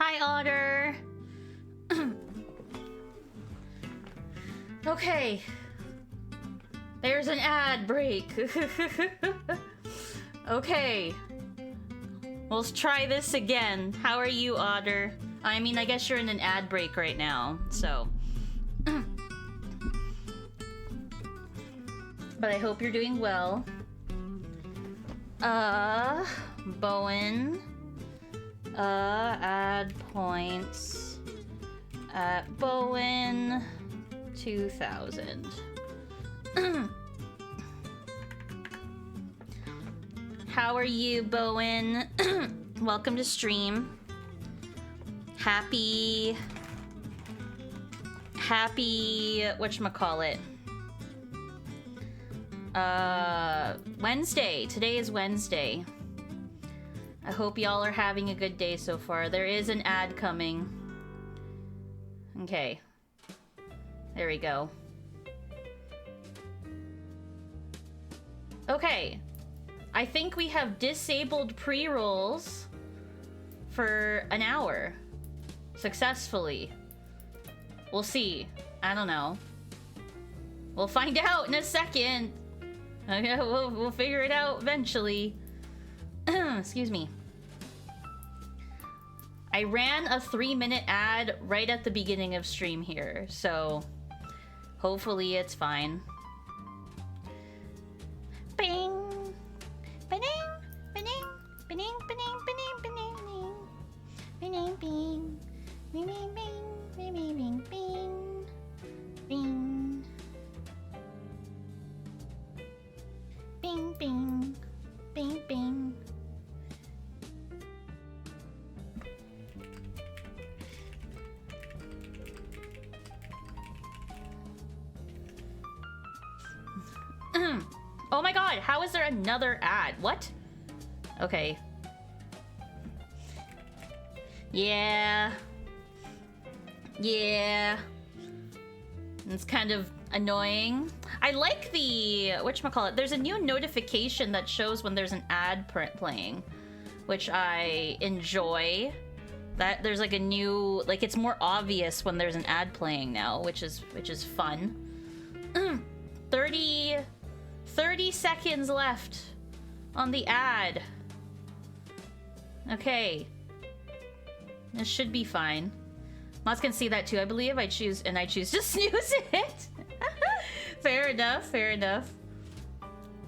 Hi, Otter. Okay. There's an ad break. Okay. We'll try this again. How are you, Otter? I mean, I guess you're in an ad break right now, so. But I hope you're doing well. Bowen. Add points at Bowen 2000. How are you, Bowen? Welcome to stream. Happy whatchamacallit? Wednesday. Today is Wednesday. I hope y'all are having a good day so far. There is an ad coming. Okay. There we go. Okay. I think we have disabled pre-rolls for an hour. Successfully. We'll see. I don't know. We'll find out in a second. Okay, we'll figure it out eventually. Excuse me. I ran a 3-minute ad right at the beginning of stream here, so hopefully it's fine. Bing! Ba-ding! Ba-ding! Ba-ding! Ba-ding! Ba-ding! Ba-ding! Ba-ding! Bing! Bing! Bing! Bing! Bing! Bing! Bing! Bing! Bing! Bing! Bing! Bing! Oh my god, how is there another ad? What? Okay. Yeah. Yeah. It's kind of annoying. I like the... whatchamacallit? There's a new notification that shows when there's an ad playing, which I enjoy. That there's like a new... like, it's more obvious when there's an ad playing now, which is fun. 30 seconds left on the ad. Okay. This should be fine. Mods can see that too, I believe. I choose to snooze it. Fair enough, fair enough.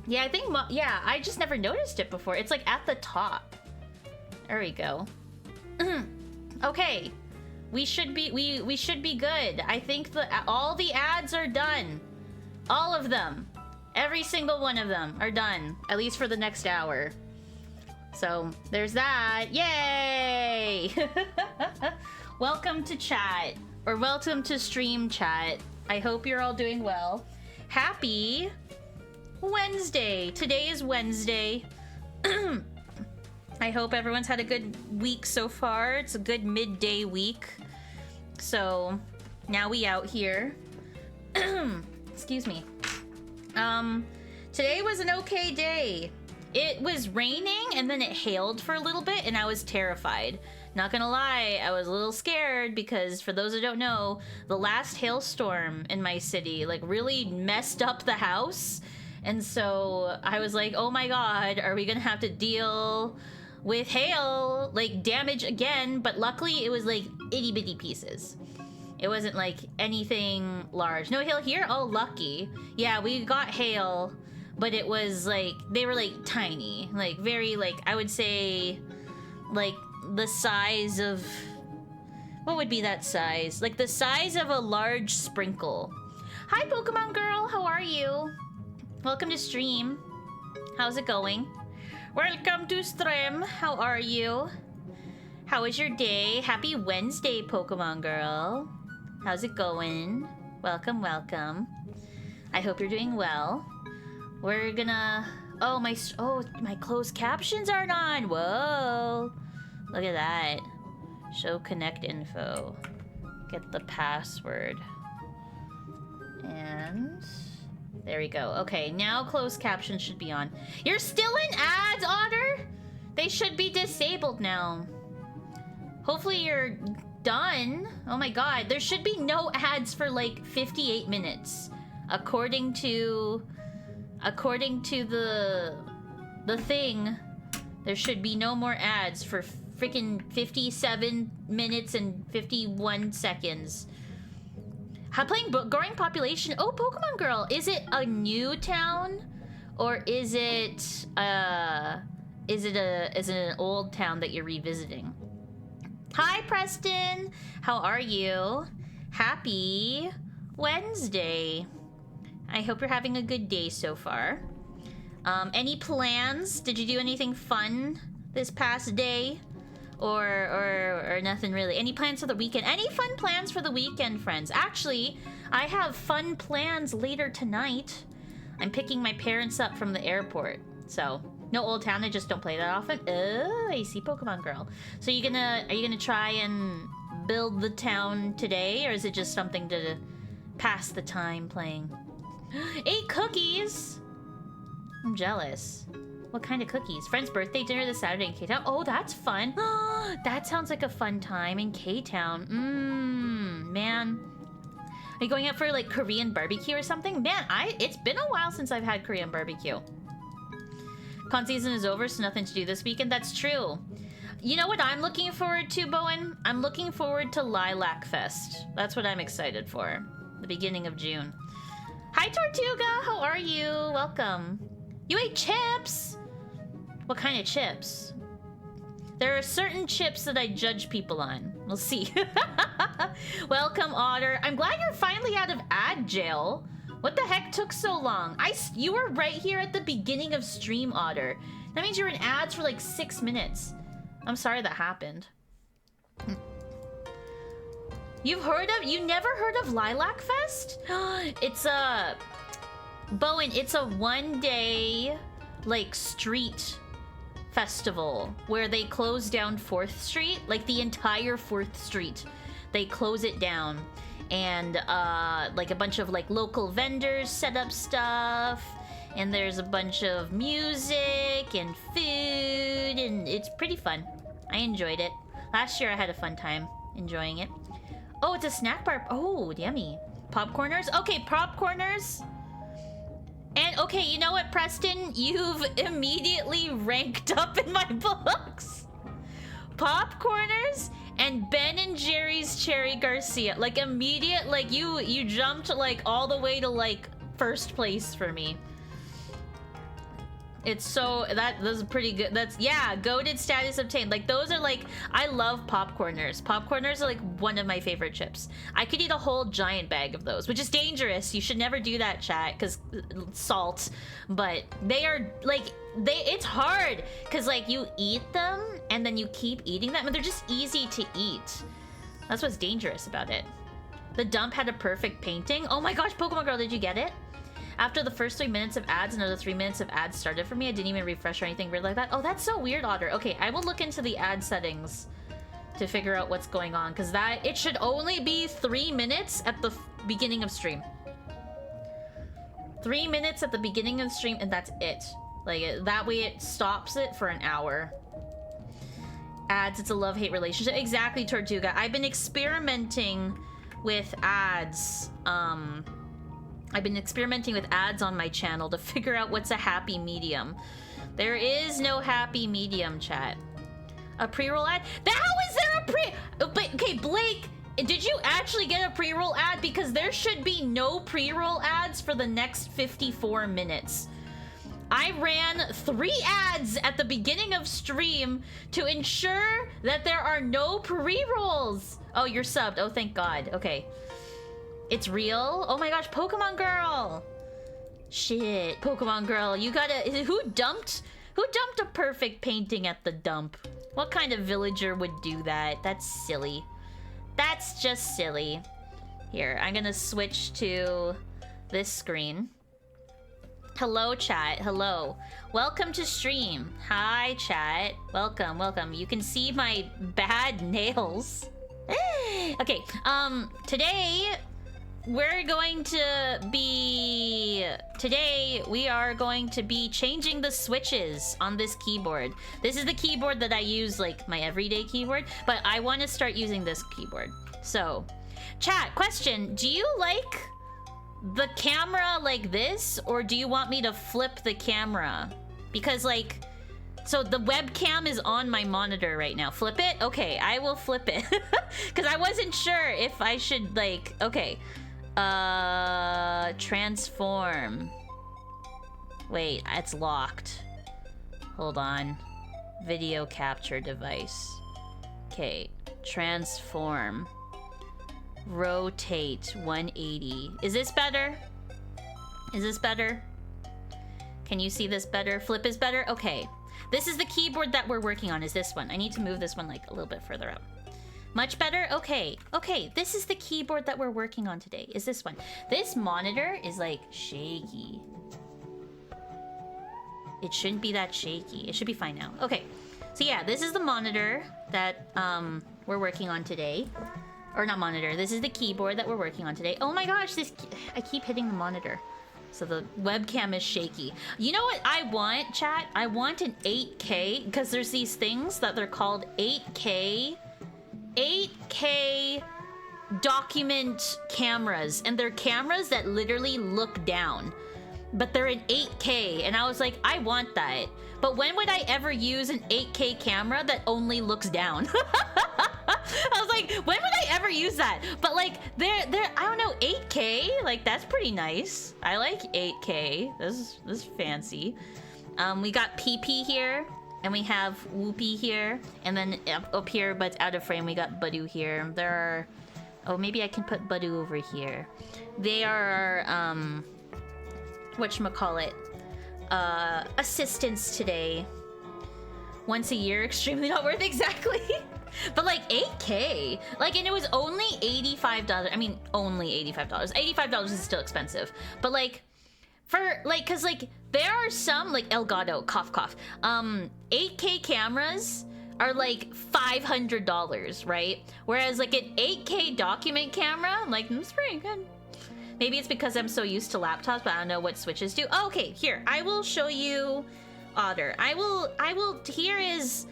Yeah, I think, yeah, I just never noticed it before. It's like at the top. There we go. Okay. We should be good. I think all the ads are done. All of them. Every single one of them are done, at least for the next hour. So, there's that. Yay! Welcome to chat, or welcome to stream chat. I hope you're all doing well. Happy Wednesday. Today is Wednesday. I hope everyone's had a good week so far. It's a good midday week. So, now we out here. Excuse me. Today was an okay day. It was raining and then it hailed for a little bit and I was terrified. Not gonna lie, I was a little scared because, for those who don't know, the last hailstorm in my city like really messed up the house. And so I was like, oh my god, are we gonna have to deal with hail, like damage again? But luckily it was like itty bitty pieces. It wasn't like anything large. No hail here? Oh, lucky. Yeah, we got hail, but it was like, they were like tiny. Like very like, I would say like the size of, what would be that size? Like the size of a large sprinkle. Hi, Pokemon girl, how are you? Welcome to stream. How's it going? Welcome to stream. How are you? How was your day? Happy Wednesday, Pokemon girl. How's it going? Welcome, welcome. I hope you're doing well. We're gonna... oh, my closed captions aren't on. Whoa. Look at that. Show connect info. Get the password. And... there we go. Okay, now closed captions should be on. You're still in ads, Otter? They should be disabled now. Hopefully you're done. Oh my god, there should be no ads for like 58 minutes. According to the thing, there should be no more ads for freaking 57 minutes and 51 seconds. How playing growing population? Oh, Pokemon Girl, is it a new town or is it an old town that you're revisiting? Hi, Preston. How are you? Happy Wednesday. I hope you're having a good day so far. Any plans? Did you do anything fun this past day? Or nothing really? Any plans for the weekend? Any fun plans for the weekend, friends? Actually, I have fun plans later tonight. I'm picking my parents up from the airport. So, no Old Town, I just don't play that often. Oh, I see, Pokemon Girl. So are you gonna try and build the town today? Or is it just something to pass the time playing? 8 cookies! I'm jealous. What kind of cookies? Friend's birthday dinner this Saturday in K-Town. Oh, that's fun. That sounds like a fun time in K-Town. Man. Are you going out for like Korean barbecue or something? Man, it's been a while since I've had Korean barbecue. Con season is over, so nothing to do this weekend. That's true. You know what I'm looking forward to, Bowen? I'm looking forward to Lilac Fest. That's what I'm excited for. The beginning of June. Hi, Tortuga. How are you? Welcome. You ate chips? What kind of chips? There are certain chips that I judge people on. We'll see. Welcome, Otter. I'm glad you're finally out of ad jail. What the heck took so long? You were right here at the beginning of stream, Otter. That means you were in ads for like 6 minutes. I'm sorry that happened. You never heard of Lilac Fest? It's a... Bowen, it's a one-day, like, street festival where they close down 4th Street, like the entire 4th Street. They close it down. And, like, a bunch of, like, local vendors set up stuff. And there's a bunch of music and food, and it's pretty fun. I enjoyed it. Last year I had a fun time enjoying it. Oh, it's a snack bar. Oh, yummy. Popcorners? Okay, popcorners. And, okay, you know what, Preston? You've immediately ranked up in my books. Popcorners and Ben & Jerry's Cherry Garcia. Like, immediate, like, you jumped, like, all the way to, like, 1st place for me. It's so, those are pretty good. That's, yeah, goated status obtained. Like, those are like, I love popcorners. Popcorners are like one of my favorite chips. I could eat a whole giant bag of those, which is dangerous. You should never do that, chat, because salt. But they are like, it's hard because like you eat them and then you keep eating them and they're just easy to eat. That's what's dangerous about it. The dump had a perfect painting. Oh my gosh, Pokemon Girl, did you get it? After the first 3 minutes of ads, another 3 minutes of ads started for me. I didn't even refresh or anything weird like that. Oh, that's so weird, Otter. Okay, I will look into the ad settings to figure out what's going on, because it should only be 3 minutes at the beginning of stream. 3 minutes at the beginning of the stream, and that's it. Like, that way it stops it for an hour. Ads, it's a love-hate relationship. Exactly, Tortuga. I've been experimenting with ads, I've been experimenting with ads on my channel to figure out what's a happy medium. There is no happy medium, chat. A pre-roll ad? How is there a But, okay, Blake, did you actually get a pre-roll ad? Because there should be no pre-roll ads for the next 54 minutes. I ran 3 ads at the beginning of stream to ensure that there are no pre-rolls. Oh, you're subbed. Oh, thank God. Okay. It's real? Oh my gosh, Pokemon Girl! Shit, Pokemon Girl, you gotta... Who dumped a perfect painting at the dump? What kind of villager would do that? That's silly. That's just silly. Here, I'm gonna switch to this screen. Hello, chat. Hello. Welcome to stream. Hi, chat. Welcome, welcome. You can see my bad nails. Okay, today... we're going to be... Today, we are going to be changing the switches on this keyboard. This is the keyboard that I use, like, my everyday keyboard, but I want to start using this keyboard. So, chat, question, do you like the camera like this, or do you want me to flip the camera? Because, like... So the webcam is on my monitor right now. Flip it? Okay, I will flip it. Because I wasn't sure if I should, like... Okay. Transform. Wait, it's locked. Hold on. Video capture device. Okay. Transform. Rotate 180. Is this better? Is this better? Can you see this better? Flip is better? Okay. This is the keyboard that we're working on, is this one. I need to move this one like a little bit further up. Much better? Okay. Okay, this is the keyboard that we're working on today, is this one. This monitor is like shaky. It shouldn't be that shaky. It should be fine now. Okay, so yeah, this is the monitor that we're working on today. Or not monitor, this is the keyboard that we're working on today. Oh my gosh, I keep hitting the monitor. So the webcam is shaky. You know what I want, chat? I want an 8K, because there's these things that they're called 8K document cameras. And they're cameras that literally look down. But they're in 8K, and I was like, I want that. But when would I ever use an 8K camera that only looks down? I was like, when would I ever use that? But like, they're I don't know, 8K? Like, that's pretty nice. I like 8K. This is fancy. We got PP here, and we have Whoopie here, and then up here, but out of frame, we got Badu here. There are... Oh, maybe I can put Badu over here. They are, whatchamacallit, assistants today. Once a year, extremely not worth exactly. But like 8K, like, and it was only $85. I mean, only $85. $85 is still expensive, but like, for like, cause like there are some like Elgato, cough cough, 8K cameras are like $500, right? Whereas like an 8K document camera, I'm like, it's pretty good. Maybe it's because I'm so used to laptops, but I don't know what switches do. Oh, okay, here, I will show you Otter. I will, here is,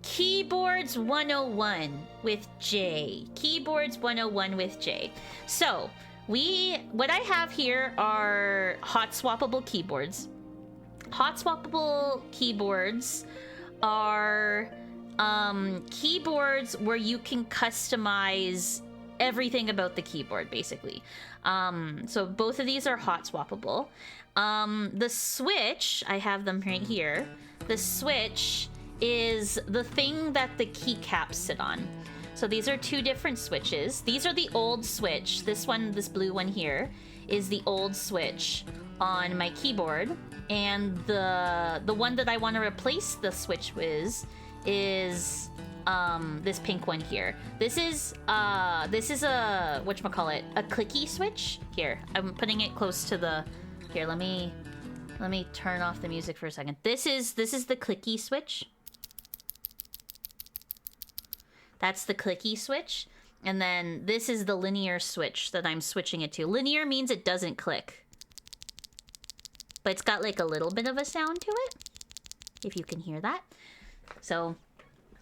Keyboards 101 with J. Keyboards 101 with J. So, what I have here are hot swappable keyboards. Hot swappable keyboards are keyboards where you can customize everything about the keyboard, basically. So both of these are hot swappable. The switch, I have them right here. The switch is the thing that the keycaps sit on. So these are two different switches. These are the old switch. This one, this blue one here, is the old switch on my keyboard. And the one that I want to replace the switch with is this pink one here. This is a whatchamacallit, a clicky switch. Here, I'm putting it close to the... Here, let me turn off the music for a second. This is the clicky switch. That's the clicky switch. And then this is the linear switch that I'm switching it to. Linear means it doesn't click, but it's got like a little bit of a sound to it, if you can hear that. So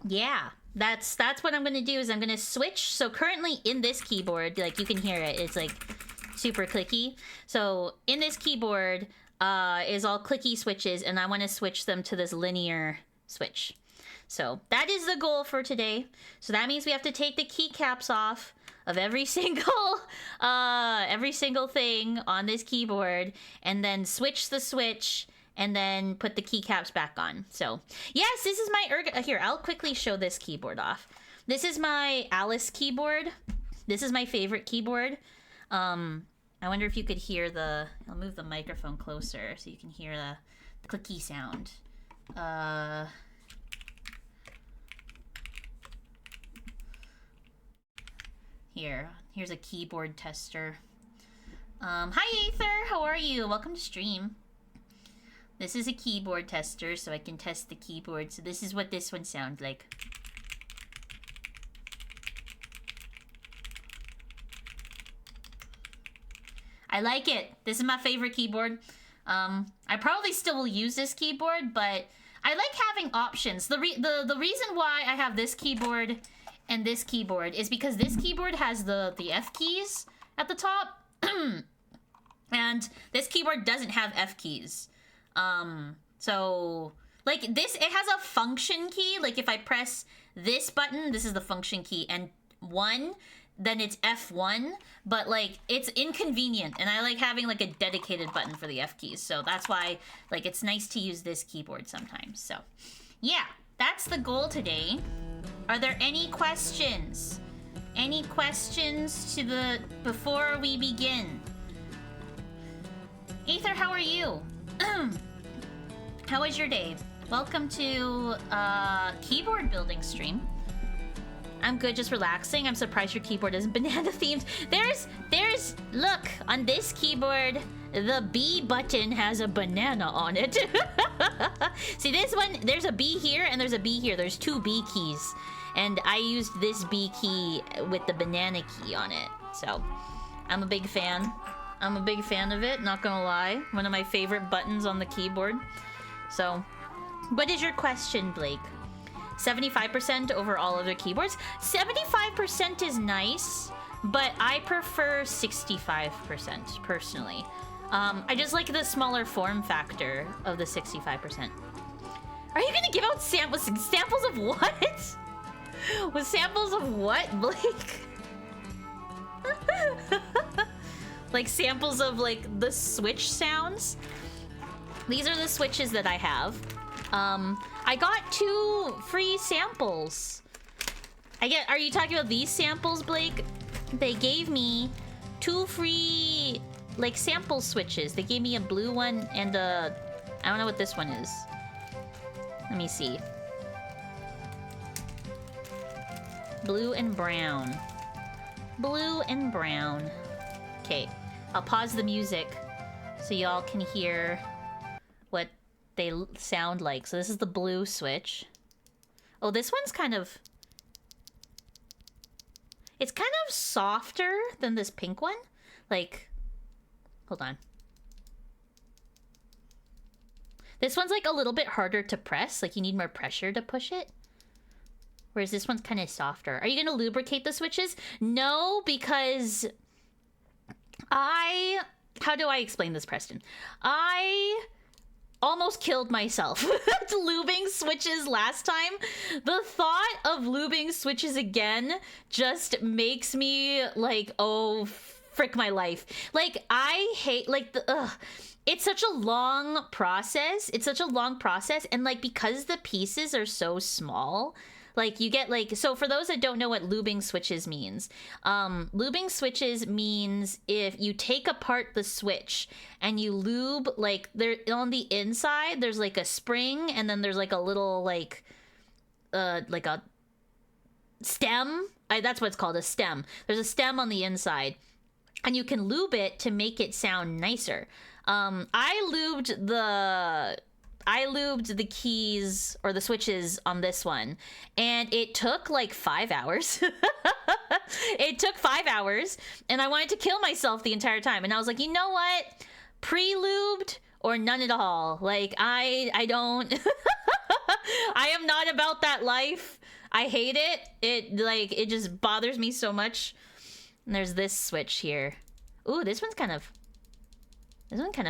yeah, that's what I'm gonna do, is I'm gonna switch. So currently in this keyboard, like you can hear it, it's like super clicky. So in this keyboard is all clicky switches, and I want to switch them to this linear switch. So that is the goal for today. So that means we have to take the keycaps off of every single thing on this keyboard, and then switch the switch, and then put the keycaps back on. So yes, this is my here, I'll quickly show this keyboard off. This is my Alice keyboard. This is my favorite keyboard. I wonder if you could hear I'll move the microphone closer so you can hear the clicky sound. Here's a keyboard tester. Hi Aether, how are you? Welcome to stream. This is a keyboard tester, so I can test the keyboard. So this is what this one sounds like. I like it. This is my favorite keyboard. I probably still will use this keyboard, but I like having options. The reason why I have this keyboard and this keyboard is because this keyboard has the F keys at the top, and this keyboard doesn't have F keys. So like this, it has a function key. Like if I press this button, this is the function key, and 1, then it's F1, but like it's inconvenient, and I like having like a dedicated button for the F keys. So that's why like it's nice to use this keyboard sometimes. So yeah, that's the goal today. Are there any questions? Any questions before we begin? Aether, how are you? How was your day? Welcome to keyboard building stream. I'm good, just relaxing. I'm surprised your keyboard isn't banana themed. There's look, on this keyboard, the B button has a banana on it. See this one, there's a B here and there's a B here. There's 2 B keys. And I used this B key with the banana key on it. So, I'm a big fan. I'm a big fan of it, not gonna lie. One of my favorite buttons on the keyboard. So, what is your question, Blake? 75% over all other keyboards? 75% is nice, but I prefer 65% personally. I just like the smaller form factor of the 65%. Are you gonna give out samples? Samples of what? With samples of what, Blake? Like samples of like the switch sounds? These are the switches that I have. I got 2 free samples. Are you talking about these samples, Blake? They gave me 2 free like sample switches. They gave me a blue one and I don't know what this one is. Let me see. Blue and brown. Blue and brown. Okay, I'll pause the music so y'all can hear what they sound like. So this is the blue switch. Oh, this one's kind of... It's kind of softer than this pink one. Like, hold on. This one's like a little bit harder to press. Like you need more pressure to push it. Whereas this one's kind of softer. Are you gonna lubricate the switches? No, because how do I explain this, Preston? I almost killed myself lubing switches last time. The thought of lubing switches again just makes me like, oh, frick my life. Like, I hate, like, it's such a long process. It's such a long process. And like, because the pieces are so small, like you get like, so for those that don't know what lubing switches means, lubing switches means if you take apart the switch and you lube, like there on the inside, there's like a spring and then there's like a little like a stem. That's what it's called, a stem. There's a stem on the inside and you can lube it to make it sound nicer. I lubed the keys or the switches on this one and it took like 5 hours. It took 5 hours and I wanted to kill myself the entire time. And I was like, you know what? Pre-lubed or none at all. Like I don't, I am not about that life. I hate it. It just bothers me so much. And there's this switch here. Ooh, this one's kind of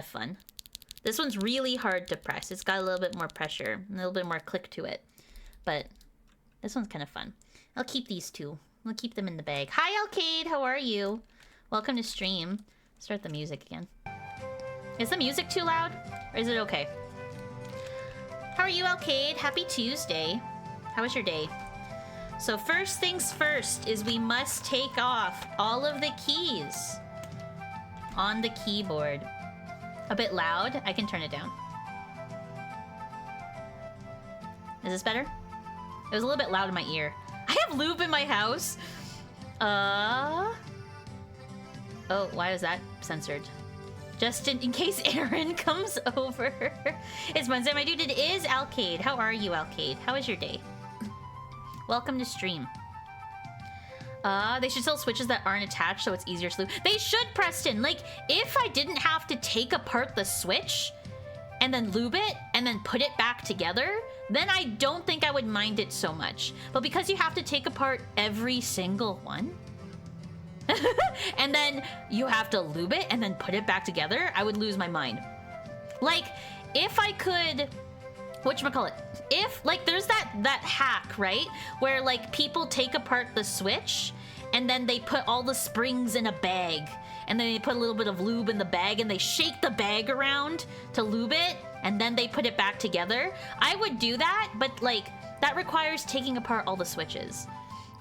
fun. This one's really hard to press. It's got a little bit more pressure, a little bit more click to it. But this one's kind of fun. I'll keep these 2. I'll keep them in the bag. Hi, Alcade. How are you? Welcome to stream. Start the music again. Is the music too loud? Or is it okay? How are you, Alcade? Happy Tuesday. How was your day? So first things first is we must take off all of the keys on the keyboard. A bit loud. I can turn it down. Is this better? It was a little bit loud in my ear. I have lube in my house. Oh, why was that censored? Just in case Aaron comes over. It's Wednesday, my dude. It is Alcade. How are you, Alcade? How was your day? Welcome to stream. They should sell switches that aren't attached so it's easier to lube. They should, Preston. Like, if I didn't have to take apart the switch and then lube it and then put it back together, then I don't think I would mind it so much. But because you have to take apart every single one, and then you have to lube it and then put it back together, I would lose my mind. Like, if I could... whatchamacallit? If, like, there's that hack, right? Where, like, people take apart the switch and then they put all the springs in a bag. And then they put a little bit of lube in the bag and they shake the bag around to lube it. And then they put it back together. I would do that, but, like, that requires taking apart all the switches.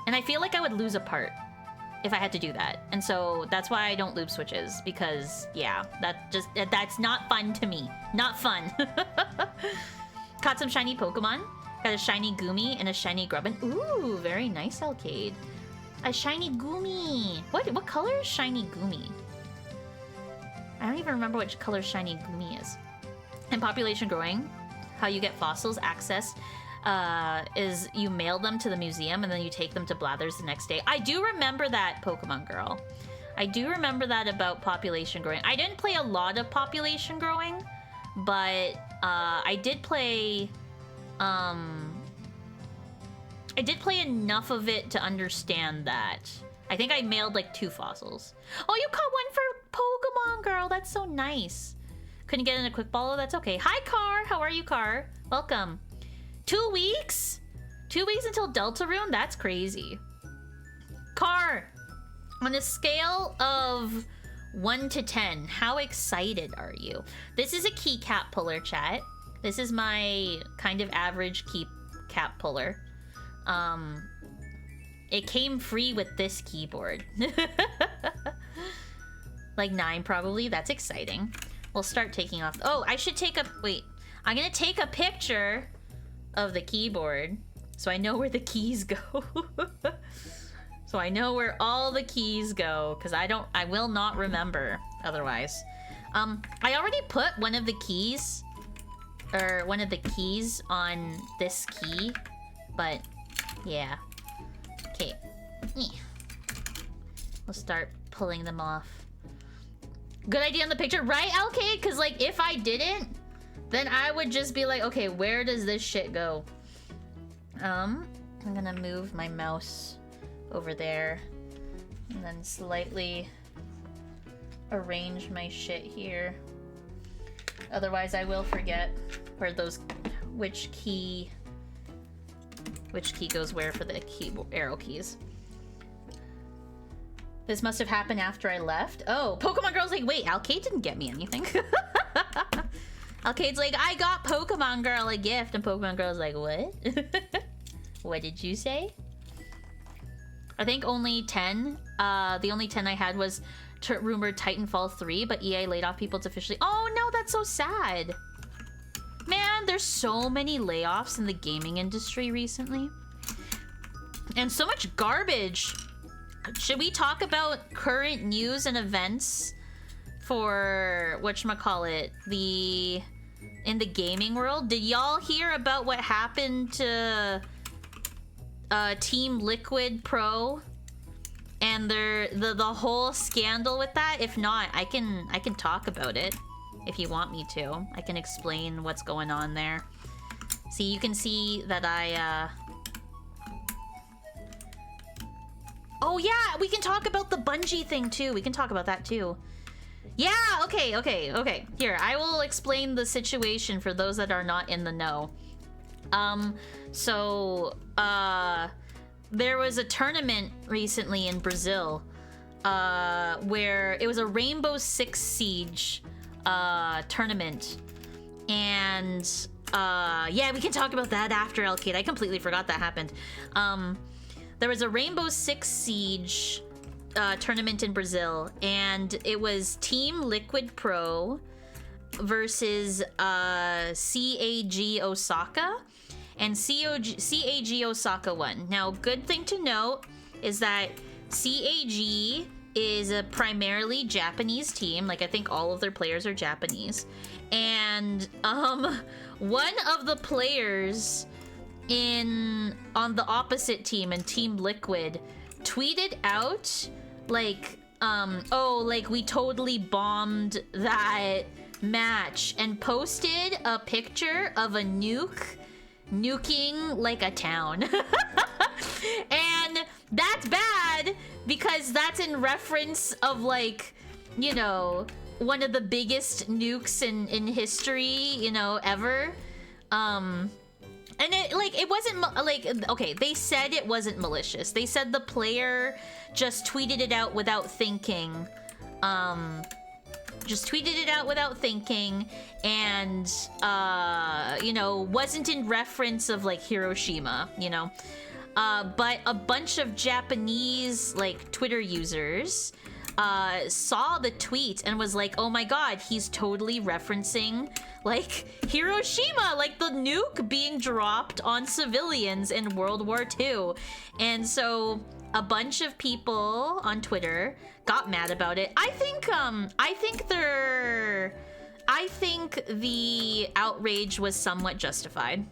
And I feel like I would lose a part if I had to do that. And so that's why I don't lube switches. Because, yeah, that's not fun to me. Not fun. Caught some shiny Pokemon. Got a shiny Goomy and a shiny Grubbin. Ooh, very nice, Alcade. A shiny Goomy. What color is shiny Goomy? I don't even remember which color shiny Goomy is. And population growing, how you get fossils access is you mail them to the museum and then you take them to Blathers the next day. I do remember that, Pokemon Girl. I do remember that about population growing. I didn't play a lot of population growing, but I did play enough of it to understand that. I think I mailed like 2 fossils. Oh, you caught one for Pokemon Girl. That's so nice. Couldn't get in a quick follow. That's okay. Hi, Car. How are you, Car? Welcome. 2 weeks? 2 weeks until Deltarune? That's crazy. Car, on a scale of 1 to 10, how excited are you? This is a keycap puller, chat. This is my kind of average keycap puller. It came free with this keyboard. Like 9 probably. That's exciting. We'll start taking off. Oh, I should take a... wait. I'm gonna take a picture of the keyboard so I know where the keys go. So I know where all the keys go, because I will not remember otherwise. I already put one of the keys on this key, but yeah. Okay. We'll start pulling them off. Good idea on the picture, right, Alcade? Because, like, if I didn't, then I would just be like, okay, where does this shit go? I'm gonna move my mouse over there and then slightly arrange my shit here. Otherwise, I will forget where those, which key goes where for the arrow keys. This must have happened after I left. Oh, Pokemon Girl's like, wait, Alcade didn't get me anything. Alcade's like, I got Pokemon Girl a gift. And Pokemon Girl's like, what? What did you say? I think only 10. The only 10 I had was rumored Titanfall 3, but EA laid off people to officially... Oh no, that's so sad. Man, there's so many layoffs in the gaming industry recently. And so much garbage. Should we talk about current news and events for whatchamacallit, in the gaming world? Did y'all hear about what happened to Team Liquid Pro and the whole scandal with that? If not, I can talk about it if you want me to. I can explain what's going on there. See, you can see that I oh yeah, we can talk about the Bungie thing too. We can talk about that too. Yeah, okay. Here, I will explain the situation for those that are not in the know. There was a tournament recently in Brazil where it was a Rainbow Six Siege tournament. And yeah, we can talk about that after, Alcade. I completely forgot that happened. There was a Rainbow Six Siege tournament in Brazil, and it was Team Liquid Pro versus CAG Osaka, and CAG Osaka won. Now, good thing to note is that CAG is a primarily Japanese team. Like, I think all of their players are Japanese. And one of the players on the opposite team, in Team Liquid, tweeted out like, oh, like we totally bombed that match, and posted a picture of a nuking like a town. And that's bad because that's in reference of like, you know, one of the biggest nukes in history, you know, ever. And it like, it wasn't like, okay, they said it wasn't malicious. They said the player just tweeted it out without thinking. Just tweeted it out without thinking, and you know, wasn't in reference of like Hiroshima, you know. But a bunch of Japanese like Twitter users saw the tweet and was like, oh my god, he's totally referencing like Hiroshima, like the nuke being dropped on civilians in World War II. And so a bunch of people on Twitter got mad about it. I think the outrage was somewhat justified,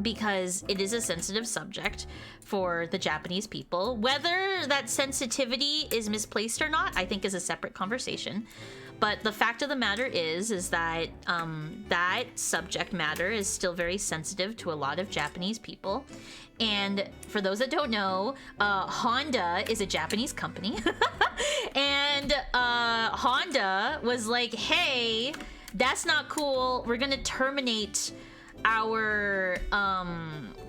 because it is a sensitive subject for the Japanese people. Whether that sensitivity is misplaced or not, I think is a separate conversation. But the fact of the matter is that that subject matter is still very sensitive to a lot of Japanese people. And for those that don't know, Honda is a Japanese company. And Honda was like, hey, that's not cool. We're gonna terminate our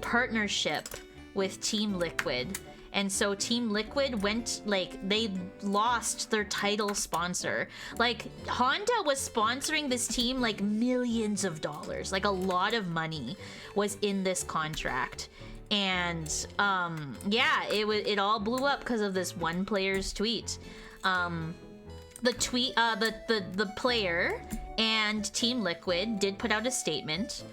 partnership with Team Liquid. And so Team Liquid went, like, they lost their title sponsor. Like, Honda was sponsoring this team like millions of dollars, like a lot of money was in this contract. And yeah, it all blew up because of this one player's tweet. The player and Team Liquid did put out a statement.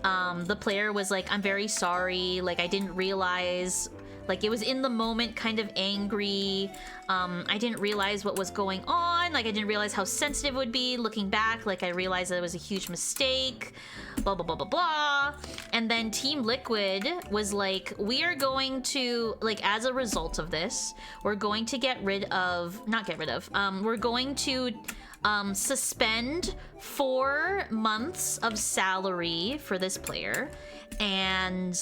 The player was like, I'm very sorry, like I didn't realize, like it was in the moment, kind of angry. I didn't realize what was going on, like I didn't realize how sensitive it would be. Looking back, like I realized that it was a huge mistake, blah blah blah blah blah. And then Team Liquid was like, we are going to, like, as a result of this, we're going to we're going to suspend 4 months of salary for this player, and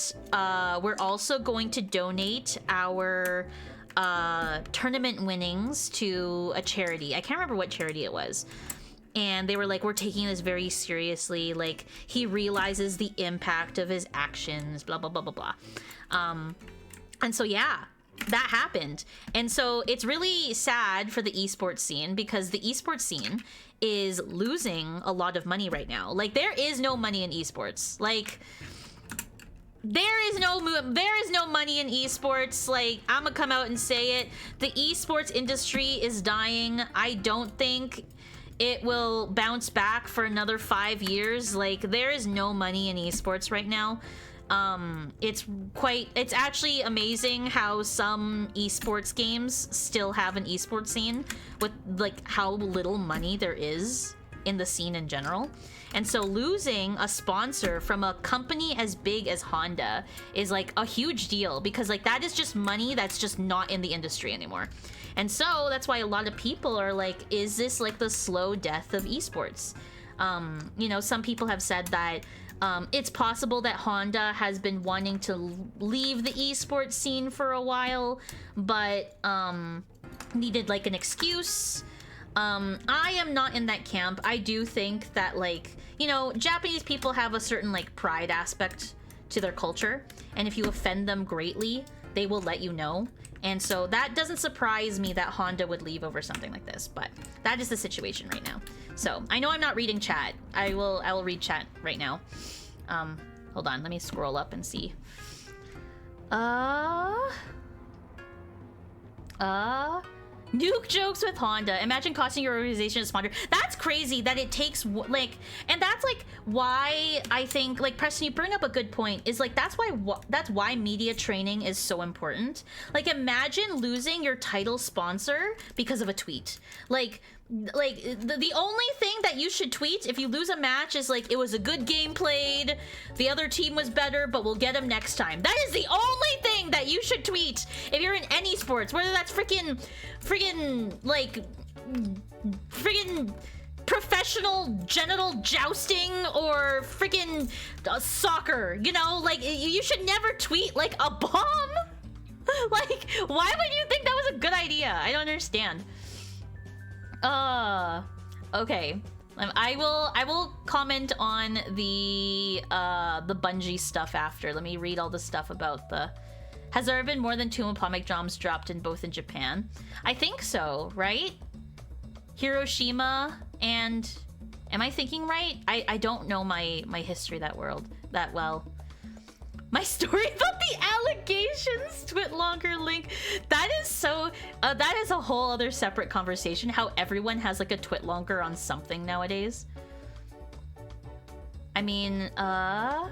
we're also going to donate our tournament winnings to a charity. I can't remember what charity it was. And they were like, we're taking this very seriously, like he realizes the impact of his actions, blah blah blah blah blah. And so yeah, that happened. And so it's really sad for the esports scene, because the esports scene is losing a lot of money right now. Like, there is no money in esports. Like, there is no money in esports. Like, I'm gonna come out and say it. The esports industry is dying. I don't think it will bounce back for another 5 years. Like, there is no money in esports right now. It's actually amazing how some esports games still have an esports scene, with like how little money there is in the scene in general. And so losing a sponsor from a company as big as Honda is like a huge deal, because like that is just money that's just not in the industry anymore. And so that's why a lot of people are like, is this like the slow death of esports? You know, some people have said that it's possible that Honda has been wanting to leave the esports scene for a while, but needed like an excuse. I am not in that camp. I do think that, like, you know, Japanese people have a certain like pride aspect to their culture, and if you offend them greatly, they will let you know. And so that doesn't surprise me that Honda would leave over something like this, but that is the situation right now. So I know I'm not reading chat. I will read chat right now. Hold on, let me scroll up and see. Nuke jokes with Honda. Imagine costing your organization a sponsor. That's crazy that it takes, like, and that's like why I think, like, Preston, you bring up a good point, is like that's why media training is so important. Like, imagine losing your title sponsor because of a tweet. Like, like the only thing that you should tweet if you lose a match is like, it was a good game played, the other team was better, but we'll get them next time. That is the only thing that you should tweet if you're in any sports, whether that's freaking professional genital jousting or freaking soccer, you know? Like, you should never tweet like a bomb. Like, why would you think that was a good idea? I don't understand. Okay. I will comment on the Bungie stuff after. Let me read all the stuff about the... Has there been more than 2 atomic bombs dropped in Japan? I think so, right? Hiroshima and... Am I thinking right? I don't know my history that well. My story about the allegations, Twitlonger link. That is so... that is a whole other separate conversation, how everyone has like a Twitlonger on something nowadays. I mean, I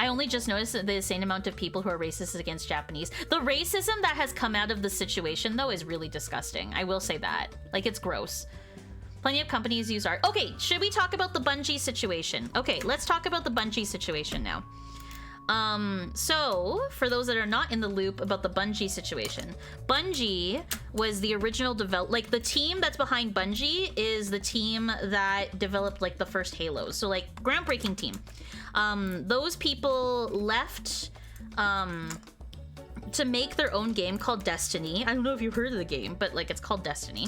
only just noticed the insane amount of people who are racist against Japanese. The racism that has come out of the situation, though, is really disgusting. I will say that. Like, it's gross. Plenty of companies use art. Okay, should we talk about the Bungie situation? Okay, let's talk about the Bungie situation now. So, for those that are not in the loop about the Bungie situation, Bungie was the original like, the team that's behind Bungie is the team that developed, like, the first Halos. So, like, groundbreaking team. Those people left, to make their own game called Destiny. I don't know if you've heard of the game, but, like, it's called Destiny.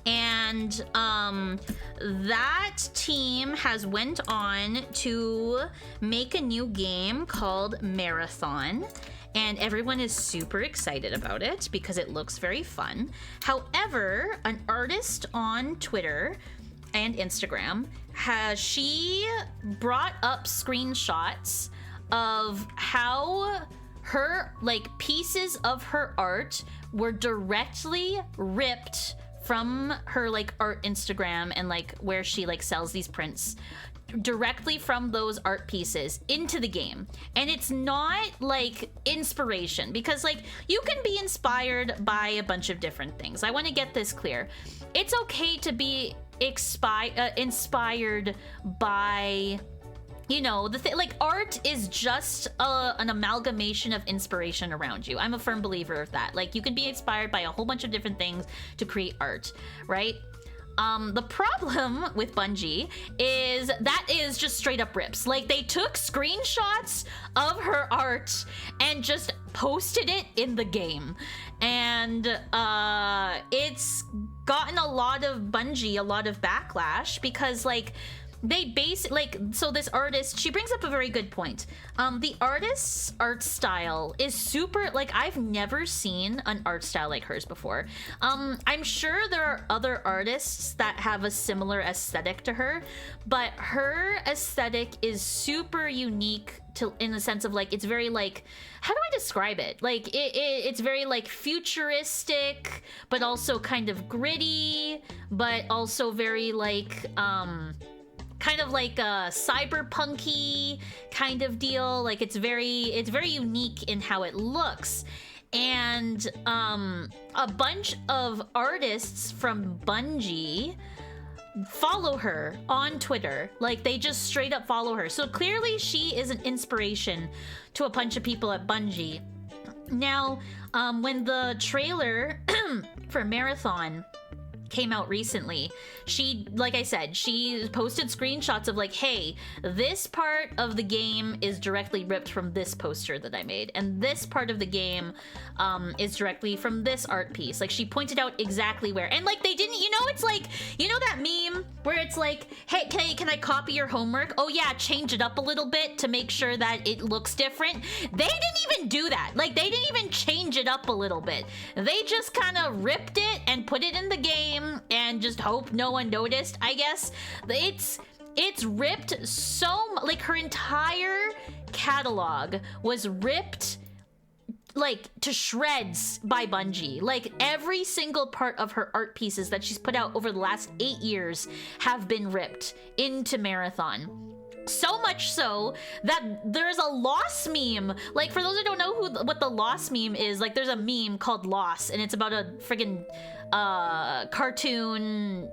And that team has went on to make a new game called Marathon, and everyone is super excited about it because it looks very fun. However, an artist on Twitter and Instagram she brought up screenshots of how her, like, pieces of her art were directly ripped from her, like, art Instagram and, like, where she, like, sells these prints, directly from those art pieces into the game. And it's not, like, inspiration, because, like, you can be inspired by a bunch of different things. I want to get this clear. It's okay to be inspired by... You know, like, art is just an amalgamation of inspiration around you. I'm a firm believer of that. Like, you can be inspired by a whole bunch of different things to create art, right? The problem with Bungie is that is just straight up rips. Like, they took screenshots of her art and just posted it in the game. And it's gotten a lot of backlash because, like, they so this artist, she brings up a very good point. The artist's art style is super, like, I've never seen an art style like hers before. I'm sure there are other artists that have a similar aesthetic to her, but her aesthetic is super unique in the sense of, like, it's very, like, how do I describe it? Like, it's very, like, futuristic, but also kind of gritty, but also very, like, kind of like a cyberpunky kind of deal. Like, it's very unique in how it looks. And a bunch of artists from Bungie follow her on Twitter. Like, they just straight up follow her. So clearly she is an inspiration to a bunch of people at Bungie. Now, when the trailer for Marathon came out recently, she, like I said, she posted screenshots of, like, hey, this part of the game is directly ripped from this poster that I made, and this part of the game is directly from this art piece. Like, she pointed out exactly where, and, like, they didn't, you know, it's like, you know that meme where it's like, hey, can I copy your homework? Oh yeah, change it up a little bit to make sure that it looks different. They didn't even do that. Like, they didn't even change it up a little bit. They just kind of ripped it and put it in the game and just hope no one noticed, I guess. It's ripped so, like, her entire catalog was ripped, like, to shreds by Bungie. Like, every single part of her art pieces that she's put out over the last 8 years have been ripped into Marathon. So much so that there's a Loss meme. Like, for those who don't know what the Loss meme is, like, there's a meme called Loss, and it's about a friggin' cartoon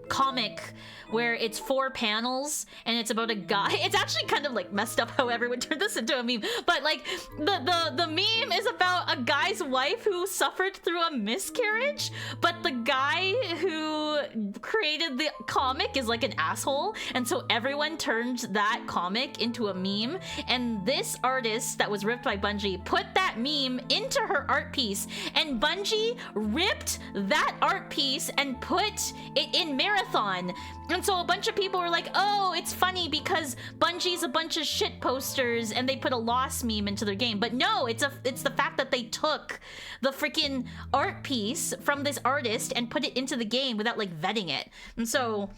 comic where it's 4 panels and it's about a guy. It's actually kind of like messed up how everyone turned this into a meme, but like the meme is about a guy's wife who suffered through a miscarriage, but the guy who created the comic is like an asshole, and so everyone turned that comic into a meme, and this artist that was ripped by Bungie put that meme into her art piece, and Bungie ripped that art piece and put it in Marathon. And so a bunch of people were like, oh, it's funny because Bungie's a bunch of shit posters and they put a lost meme into their game. But no, it's the fact that they took the freaking art piece from this artist and put it into the game without like vetting it. And so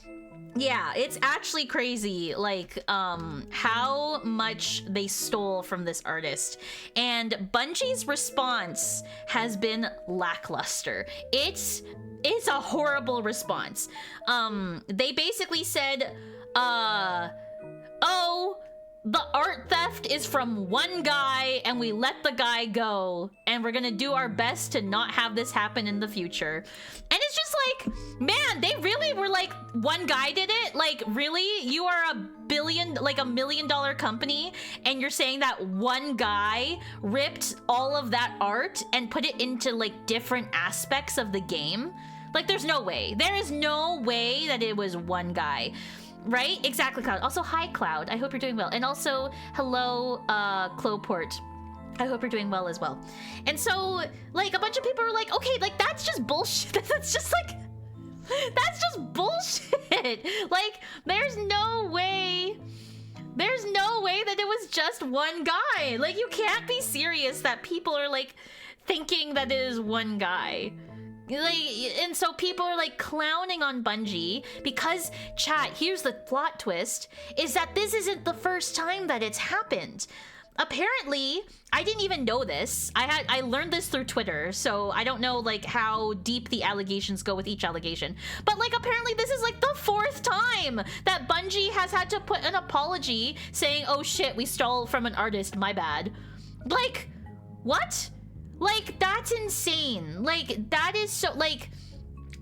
yeah, it's actually crazy, like, how much they stole from this artist. And Bungie's response has been lackluster. It's a horrible response. They basically said, oh, the art theft is from one guy and we let the guy go and we're gonna do our best to not have this happen in the future. And it's just like, man, they really were like, one guy did it? Like, really? You are a $1 million company and you're saying that one guy ripped all of that art and put it into like different aspects of the game? Like, there's no way. There is no way that it was one guy. Right? Exactly, Cloud. Also, hi, Cloud. I hope you're doing well. And also, hello, Cloport. I hope you're doing well as well. And so, like, a bunch of people were like, okay, like, that's just bullshit. That's just, like, that's just bullshit. Like, there's no way that it was just one guy. Like, you can't be serious that people are, like, thinking that it is one guy. Like, and so people are like clowning on Bungie because, chat, here's the plot twist, is that this isn't the first time that it's happened. Apparently, I didn't even know this. I learned this through Twitter, so I don't know like how deep the allegations go with each allegation. But like apparently this is like the 4th time that Bungie has had to put an apology saying, oh shit, we stole from an artist, my bad. Like, what? Like, that's insane. Like, that is so, like,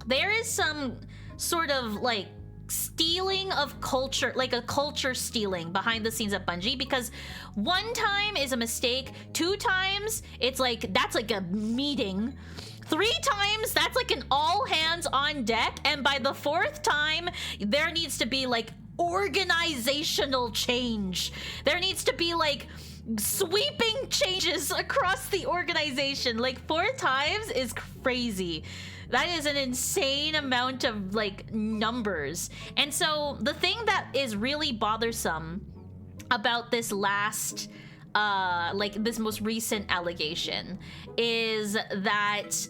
there is some sort of, like, stealing of culture, like a culture stealing behind the scenes at Bungie, because 1 time is a mistake, 2 times, it's like, that's like a meeting, 3 times, that's like an all hands on deck, and by the 4th time, there needs to be, like, organizational change. There needs to be, like, sweeping changes across the organization. Like 4 times is crazy. That is an insane amount of like numbers. And so the thing that is really bothersome about this last like this most recent allegation is that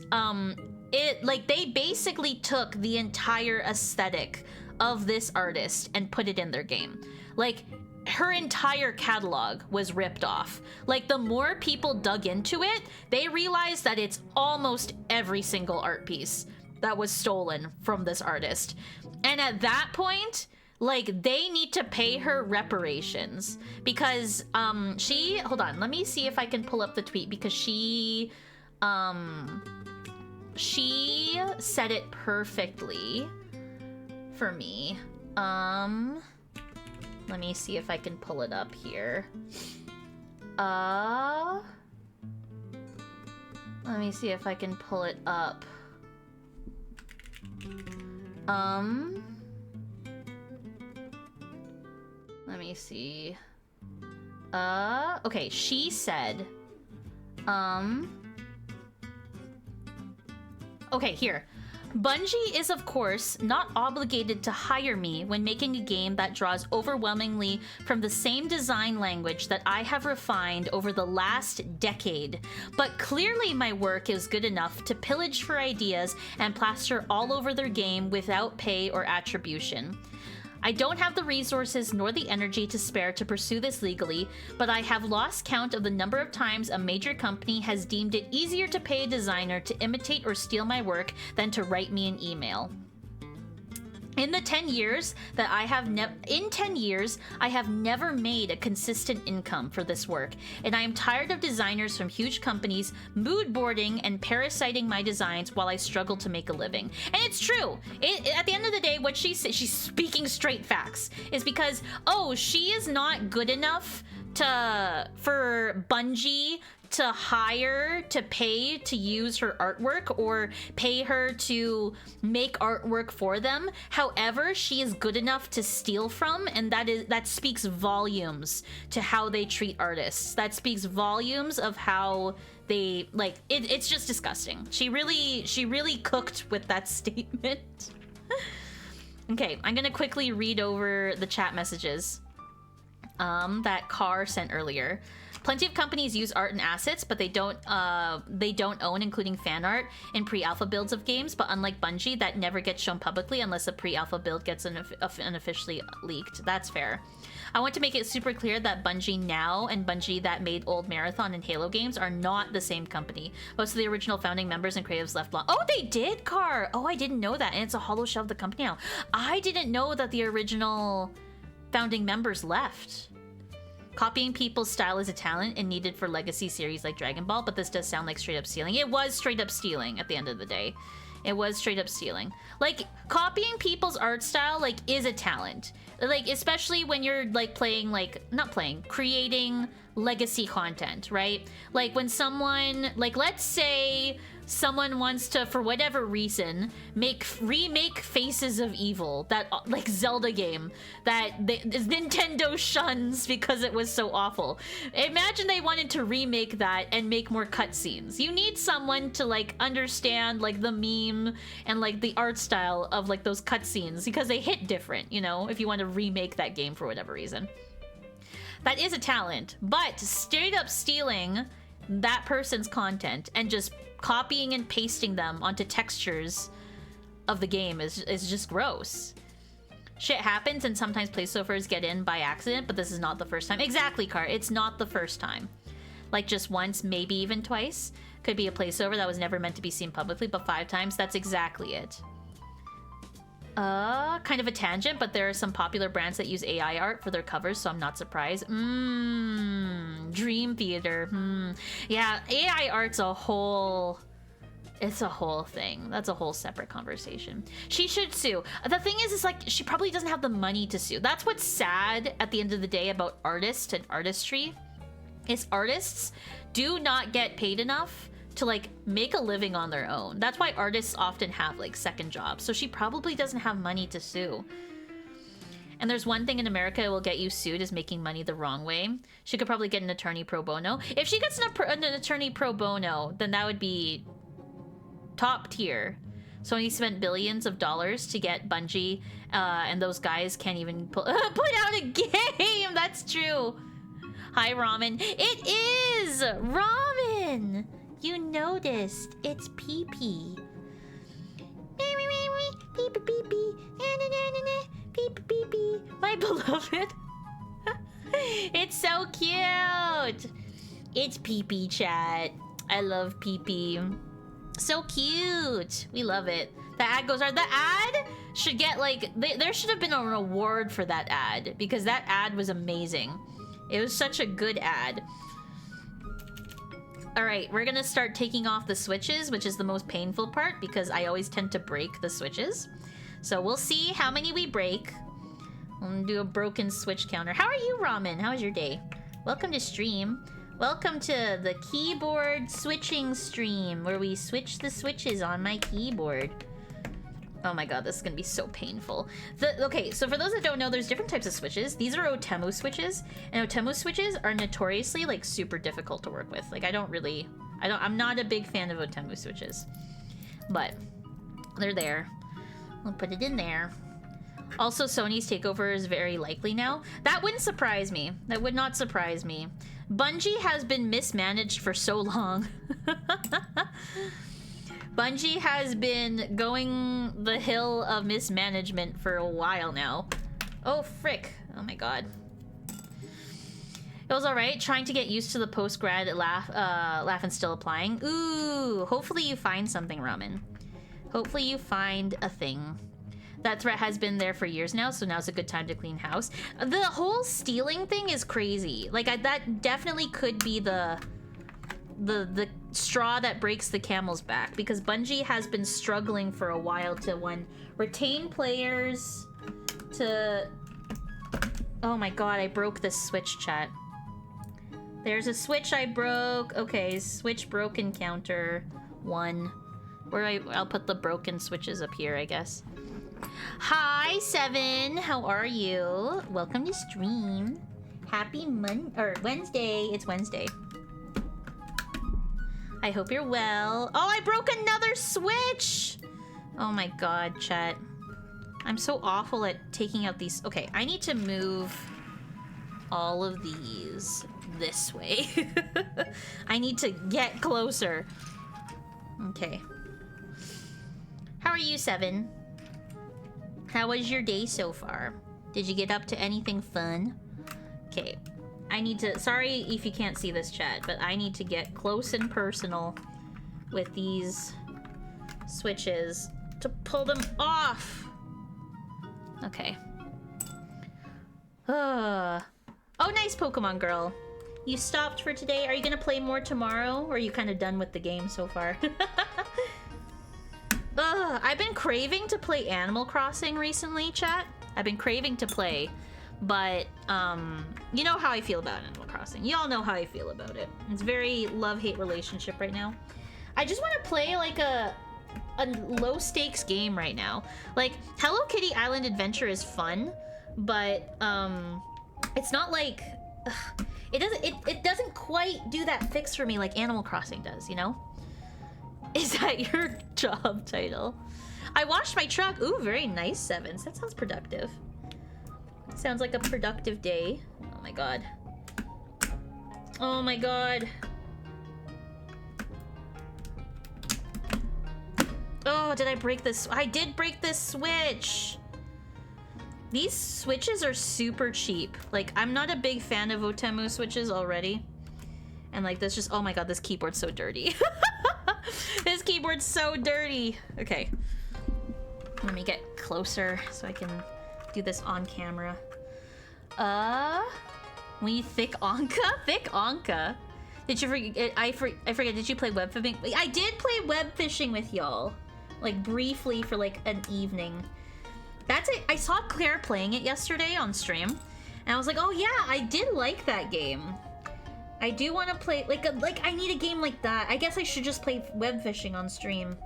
it like they basically took the entire aesthetic of this artist and put it in their game. Like, her entire catalog was ripped off. Like, the more people dug into it, they realized that it's almost every single art piece that was stolen from this artist. And at that point, like, they need to pay her reparations because she, hold on, let me see if I can pull up the tweet, because she said it perfectly for me. Let me see if I can pull it up here. Let me see if I can pull it up. Let me see. Okay, she said, okay, here. Bungie is, of course, not obligated to hire me when making a game that draws overwhelmingly from the same design language that I have refined over the last decade. But clearly my work is good enough to pillage for ideas and plaster all over their game without pay or attribution. I don't have the resources nor the energy to spare to pursue this legally, but I have lost count of the number of times a major company has deemed it easier to pay a designer to imitate or steal my work than to write me an email. In the 10 years that I have in 10 years, I have never made a consistent income for this work, and I am tired of designers from huge companies mood boarding and parasiting my designs while I struggle to make a living. And it's true. At the end of the day, what she's speaking straight facts, is because, oh, she is not good enough for Bungie to pay to use her artwork or pay her to make artwork for them. However, she is good enough to steal from, and that speaks volumes to how they treat artists. That speaks volumes of how they it's just disgusting. She really cooked with that statement. Okay, I'm gonna quickly read over the chat messages that Carr sent earlier. Plenty of companies use art and assets, but they don't own, including fan art, in pre-alpha builds of games. But unlike Bungie, that never gets shown publicly unless a pre-alpha build gets unofficially leaked. That's fair. I want to make it super clear that Bungie now and Bungie that made old Marathon and Halo games are not the same company. Most of the original founding members and creatives left long. Oh, they did, Car! Oh, I didn't know that. And it's a hollow shell of the company now. I didn't know that the original founding members left. Copying people's style is a talent and needed for legacy series like Dragon Ball, but this does sound like straight up stealing. It was straight up stealing at the end of the day. It was straight up stealing. Like, copying people's art style, like, is a talent. Like, especially when you're, like, creating legacy content, right? Like, when someone, like, let's say someone wants to, for whatever reason, remake Faces of Evil, that, like, Zelda game that Nintendo shuns because it was so awful. Imagine they wanted to remake that and make more cutscenes. You need someone to, like, understand, like, the meme and, like, the art style of, like, those cutscenes, because they hit different, you know, if you want to remake that game for whatever reason. That is a talent, but straight up stealing that person's content and just copying and pasting them onto textures of the game is just gross. Shit happens, and sometimes placeovers get in by accident, but this is not the first time. Exactly, Car. It's not the first time. Like, just once, maybe even twice. Could be a placeover that was never meant to be seen publicly, but 5 times. That's exactly it. Kind of a tangent, but there are some popular brands that use AI art for their covers, so I'm not surprised. Dream Theater. Yeah, AI art's a whole... It's a whole thing. That's a whole separate conversation. She should sue. The thing is like, she probably doesn't have the money to sue. That's what's sad at the end of the day about artists and artistry, is artists do not get paid enough to, like, make a living on their own. That's why artists often have, like, second jobs. So she probably doesn't have money to sue. And there's one thing in America that will get you sued, is making money the wrong way. She could probably get an attorney pro bono. If she gets an attorney pro bono, then that would be top tier. Sony spent billions of dollars to get Bungie, and those guys can't even put out a game. That's true. Hi, Ramen. It is Ramen. You noticed. It's pee-pee. Pee-pee-pee-pee. My beloved. It's so cute. It's pee-pee chat. I love pee-pee. So cute. We love it. The ad goes hard. The ad should get, like, there should have been an award for that ad, because that ad was amazing. It was such a good ad. All right, we're gonna start taking off the switches, which is the most painful part, because I always tend to break the switches. So we'll see how many we break. I'm gonna do a broken switch counter. How are you, Ramen? How was your day? Welcome to stream. Welcome to the keyboard switching stream, where we switch the switches on my keyboard. Oh my god, this is gonna be so painful. Okay, so for those that don't know, there's different types of switches. These are Otemu switches, and Otemu switches are notoriously, like, super difficult to work with. Like, I'm not a big fan of Otemu switches, but they're there. I'll put it in there. Also, Sony's takeover is very likely now. That wouldn't surprise me. That would not surprise me. Bungie has been mismanaged for so long. Bungie has been going the hill of mismanagement for a while now. Oh, frick. Oh my god. It was alright. Trying to get used to the post-grad laugh and still applying. Ooh, hopefully you find something, Ramen. Hopefully you find a thing. That threat has been there for years now, so now's a good time to clean house. The whole stealing thing is crazy. Like, that definitely could be the straw that breaks the camel's back, because Bungie has been struggling for a while to, one, retain players, to... Oh my god, I broke this switch, chat. There's a switch I broke. Okay, switch broken counter 1. I'll put the broken switches up here, I guess. Hi, 7. How are you? Welcome to stream. Happy Wednesday. It's Wednesday. I hope you're well. Oh, I broke another switch! Oh my god, chat. I'm so awful at taking out these. Okay, I need to move all of these this way. I need to get closer. Okay. How are you, 7? How was your day so far? Did you get up to anything fun? Okay. I need to... Sorry if you can't see this, chat, but I need to get close and personal with these switches to pull them off. Okay. Oh, nice, Pokemon girl. You stopped for today. Are you gonna play more tomorrow? Or are you kind of done with the game so far? I've been craving to play Animal Crossing recently, chat. I've been craving to play, but you know how I feel about Animal Crossing. Y'all know how I feel about it. It's very love-hate relationship right now. I just want to play like a low-stakes game right now. Like, Hello Kitty Island Adventure is fun, but it's not like it doesn't quite do that fix for me like Animal Crossing does, you know? Is that your job title? I washed my truck. Ooh, very nice, 7s. That sounds productive. Sounds like a productive day. Oh my god. Oh my god. Oh, did I break this? I did break this switch. These switches are super cheap. Like, I'm not a big fan of Otemu switches already. And like, this just, oh my god, this keyboard's so dirty. This keyboard's so dirty. Okay. Let me get closer so I can do this on camera. We thick Anka? Thick Anka? Did you forget? I forget, did you play web fishing? I did play web fishing with y'all. Like, briefly for like an evening. That's it. I saw Claire playing it yesterday on stream. And I was like, oh yeah, I did like that game. I do want to play, like I need a game like that. I guess I should just play web fishing on stream.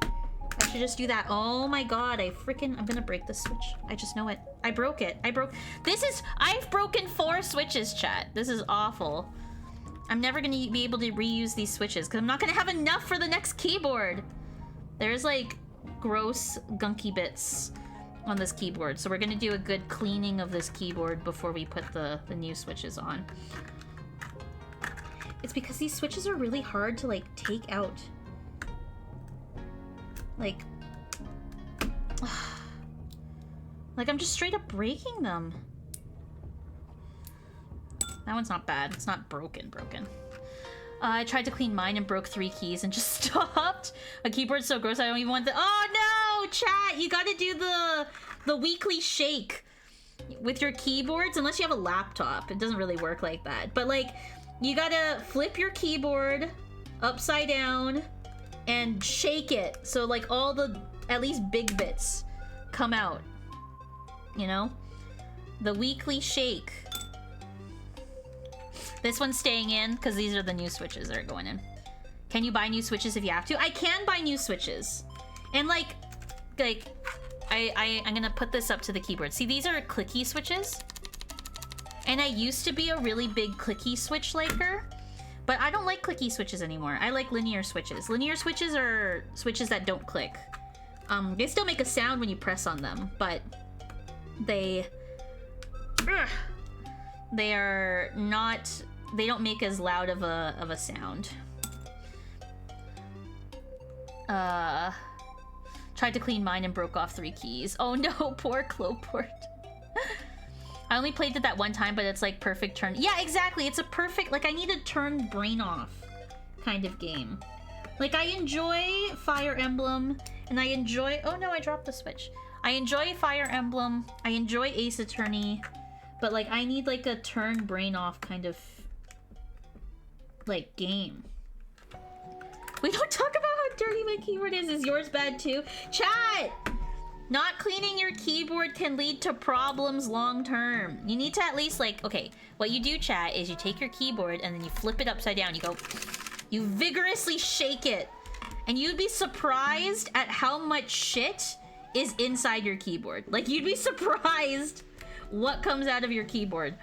I should just do that. Oh my god, I'm gonna break the switch. I just know it. I broke it. I've broken 4 switches, chat. This is awful. I'm never gonna be able to reuse these switches because I'm not gonna have enough for the next keyboard. There's like gross gunky bits on this keyboard, so we're gonna do a good cleaning of this keyboard before we put the new switches on. It's because these switches are really hard to like take out. Like I'm just straight up breaking them. That one's not bad. It's not broken. I tried to clean mine and broke 3 keys and just stopped. A keyboard's so gross I don't even want the— Oh no, chat! You gotta do the weekly shake with your keyboards, unless you have a laptop. It doesn't really work like that. But like, you gotta flip your keyboard upside down and shake it so like all the, at least big bits, come out. You know? The weekly shake. This one's staying in because these are the new switches that are going in. Can you buy new switches if you have to? I can buy new switches. And like I'm gonna put this up to the keyboard. See, these are clicky switches. And I used to be a really big clicky switch liker, but I don't like clicky switches anymore. I like linear switches. Linear switches are switches that don't click. They still make a sound when you press on them, but they are not, they don't make as loud of a sound. Tried to clean mine and broke off 3 keys. Oh no, poor Cloport. I only played it that one time, but it's like perfect turn. Yeah, exactly. It's a perfect, like I need to turn brain off kind of game. Like I enjoy Fire Emblem and I enjoy, oh no, I dropped the switch. I enjoy Fire Emblem. I enjoy Ace Attorney. But, like, I need, like, a turn brain off kind of, like, game. We don't talk about how dirty my keyboard is. Is yours bad, too? Chat! Not cleaning your keyboard can lead to problems long term. You need to at least, like, okay, what you do, chat, is you take your keyboard and then you flip it upside down. You go, you vigorously shake it. And you'd be surprised at how much shit is inside your keyboard. Like, you'd be surprised what comes out of your keyboard.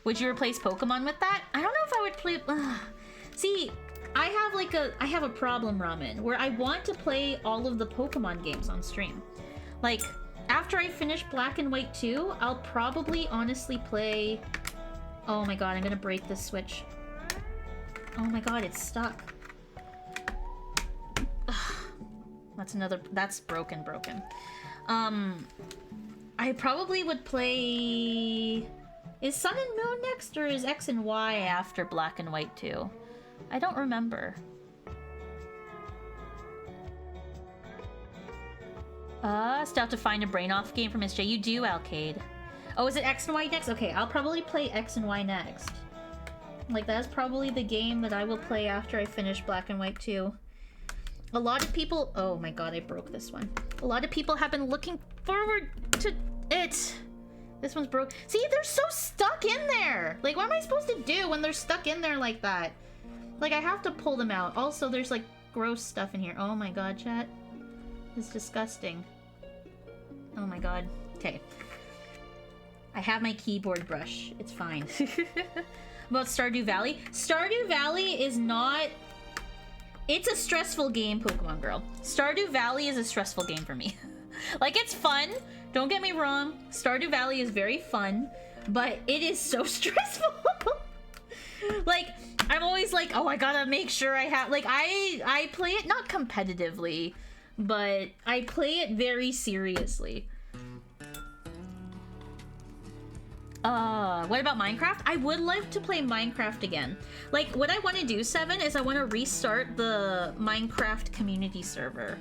Would you replace Pokemon with that? I don't know if I would play... See, I have a problem, Ramen, where I want to play all of the Pokemon games on stream. Like, after I finish Black and White 2, I'll probably honestly play... Oh my god, I'm gonna break this Switch. Oh my god, it's stuck. That's broken. I probably would play... Is Sun and Moon next, or is X and Y after Black and White 2? I don't remember. Still have to find a brain off game for Miss J. You do, Alcade. Oh, is it X and Y next? Okay, I'll probably play X and Y next. Like, that's probably the game that I will play after I finish Black and White 2. A lot of people... Oh my god, I broke this one. A lot of people have been looking forward to it. This one's broke. See, they're so stuck in there! Like, what am I supposed to do when they're stuck in there like that? Like, I have to pull them out. Also, there's, like, gross stuff in here. Oh my god, chat. It's disgusting. Oh my god. Okay. I have my keyboard brush. It's fine. About Stardew Valley? Stardew Valley is not... It's a stressful game, Pokemon Girl. Stardew Valley is a stressful game for me. Like, it's fun. Don't get me wrong. Stardew Valley is very fun, but it is so stressful. Like, I'm always like, oh, I gotta make sure I have... Like, I play it not competitively, but I play it very seriously. What about Minecraft? I would like to play Minecraft again. Like, what I want to do, Seven, is I want to restart the Minecraft community server.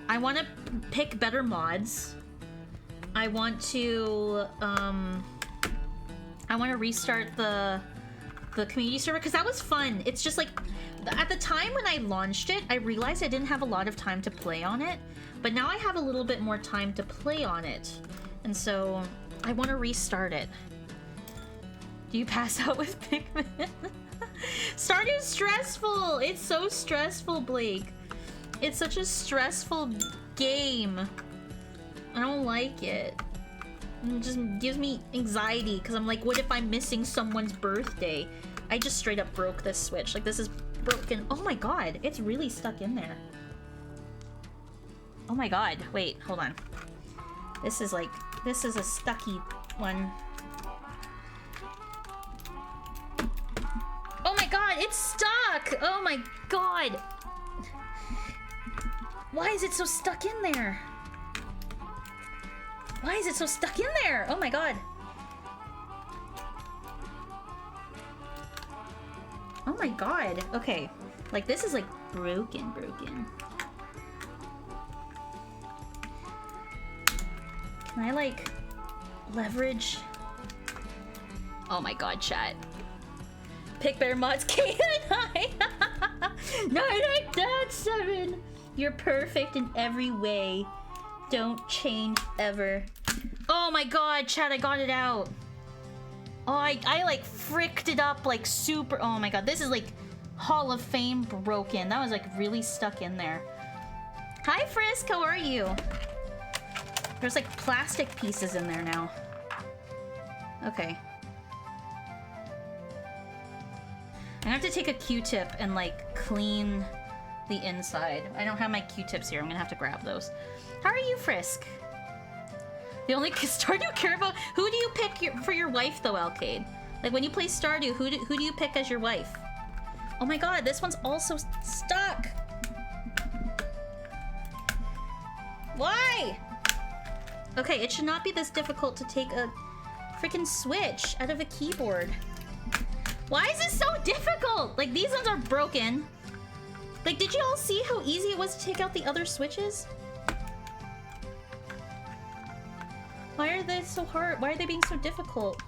I want to pick better mods. I want to restart the community server, because that was fun. It's just like, at the time when I launched it, I realized I didn't have a lot of time to play on it, but now I have a little bit more time to play on it, and so I want to restart it. Do you pass out with Pikmin? Stardew's stressful! It's so stressful, Blake. It's such a stressful game. I don't like it. It just gives me anxiety, because I'm like, what if I'm missing someone's birthday? I just straight up broke this Switch. Like, this is broken. Oh my god, it's really stuck in there. Oh my god, wait, hold on. This is a stucky one. Oh my god, it's stuck! Oh my god! Why is it so stuck in there? Why is it so stuck in there? Oh my god. Oh my god. Okay. Like, this is like broken. Can I like leverage? Oh my god, chat. Pick better mods. K and I. Not like that, Seven. You're perfect in every way. Don't change ever. Oh my god, chat, I got it out. Oh, I like fricked it up like super. Oh my god, this is like Hall of Fame broken. That was like really stuck in there. Hi, Frisk, how are you? There's like plastic pieces in there now. Okay. I'm gonna have to take a Q-tip and like clean the inside. I don't have my Q-tips here. I'm gonna have to grab those. How are you, Frisk? The only Stardew you care about? Who do you pick for your wife, though, Alcade? Like, when you play Stardew, who do you pick as your wife? Oh my god, this one's also stuck! Why? Okay, it should not be this difficult to take a freaking Switch out of a keyboard. Why is this so difficult? Like, these ones are broken. Like, did you all see how easy it was to take out the other Switches? are they so hard? Why are they being so difficult?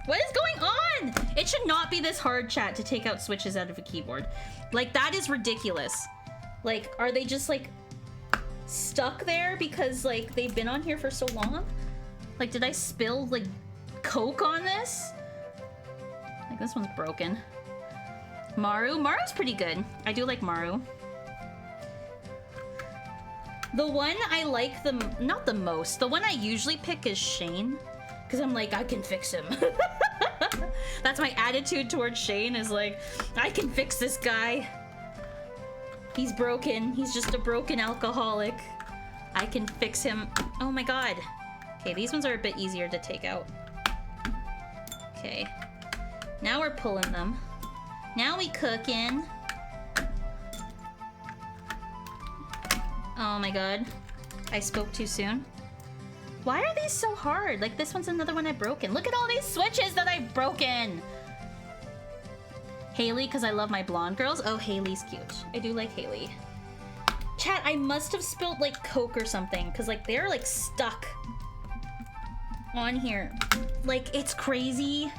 What is going on? It should not be this hard, chat, to take out switches out of a keyboard. Like, that is ridiculous. Like, are they just, like, stuck there because, like, they've been on here for so long? Like, did I spill, like, Coke on this? Like, this one's broken. Maru's pretty good. I do like Maru. The one I like not the most, the one I usually pick is Shane. Because I'm like, I can fix him. That's my attitude towards Shane, is like, I can fix this guy. He's broken. He's just a broken alcoholic. I can fix him. Oh my god. Okay, these ones are a bit easier to take out. Okay. Now we're pulling them. Now we cooking. Oh my god. I spoke too soon. Why are these so hard? Like, this one's another one I've broken. Look at all these switches that I've broken! Haley, because I love my blonde girls. Oh, Haley's cute. I do like Haley. Chat, I must have spilled, like, Coke or something, because, like, they're, like, stuck on here. Like, it's crazy.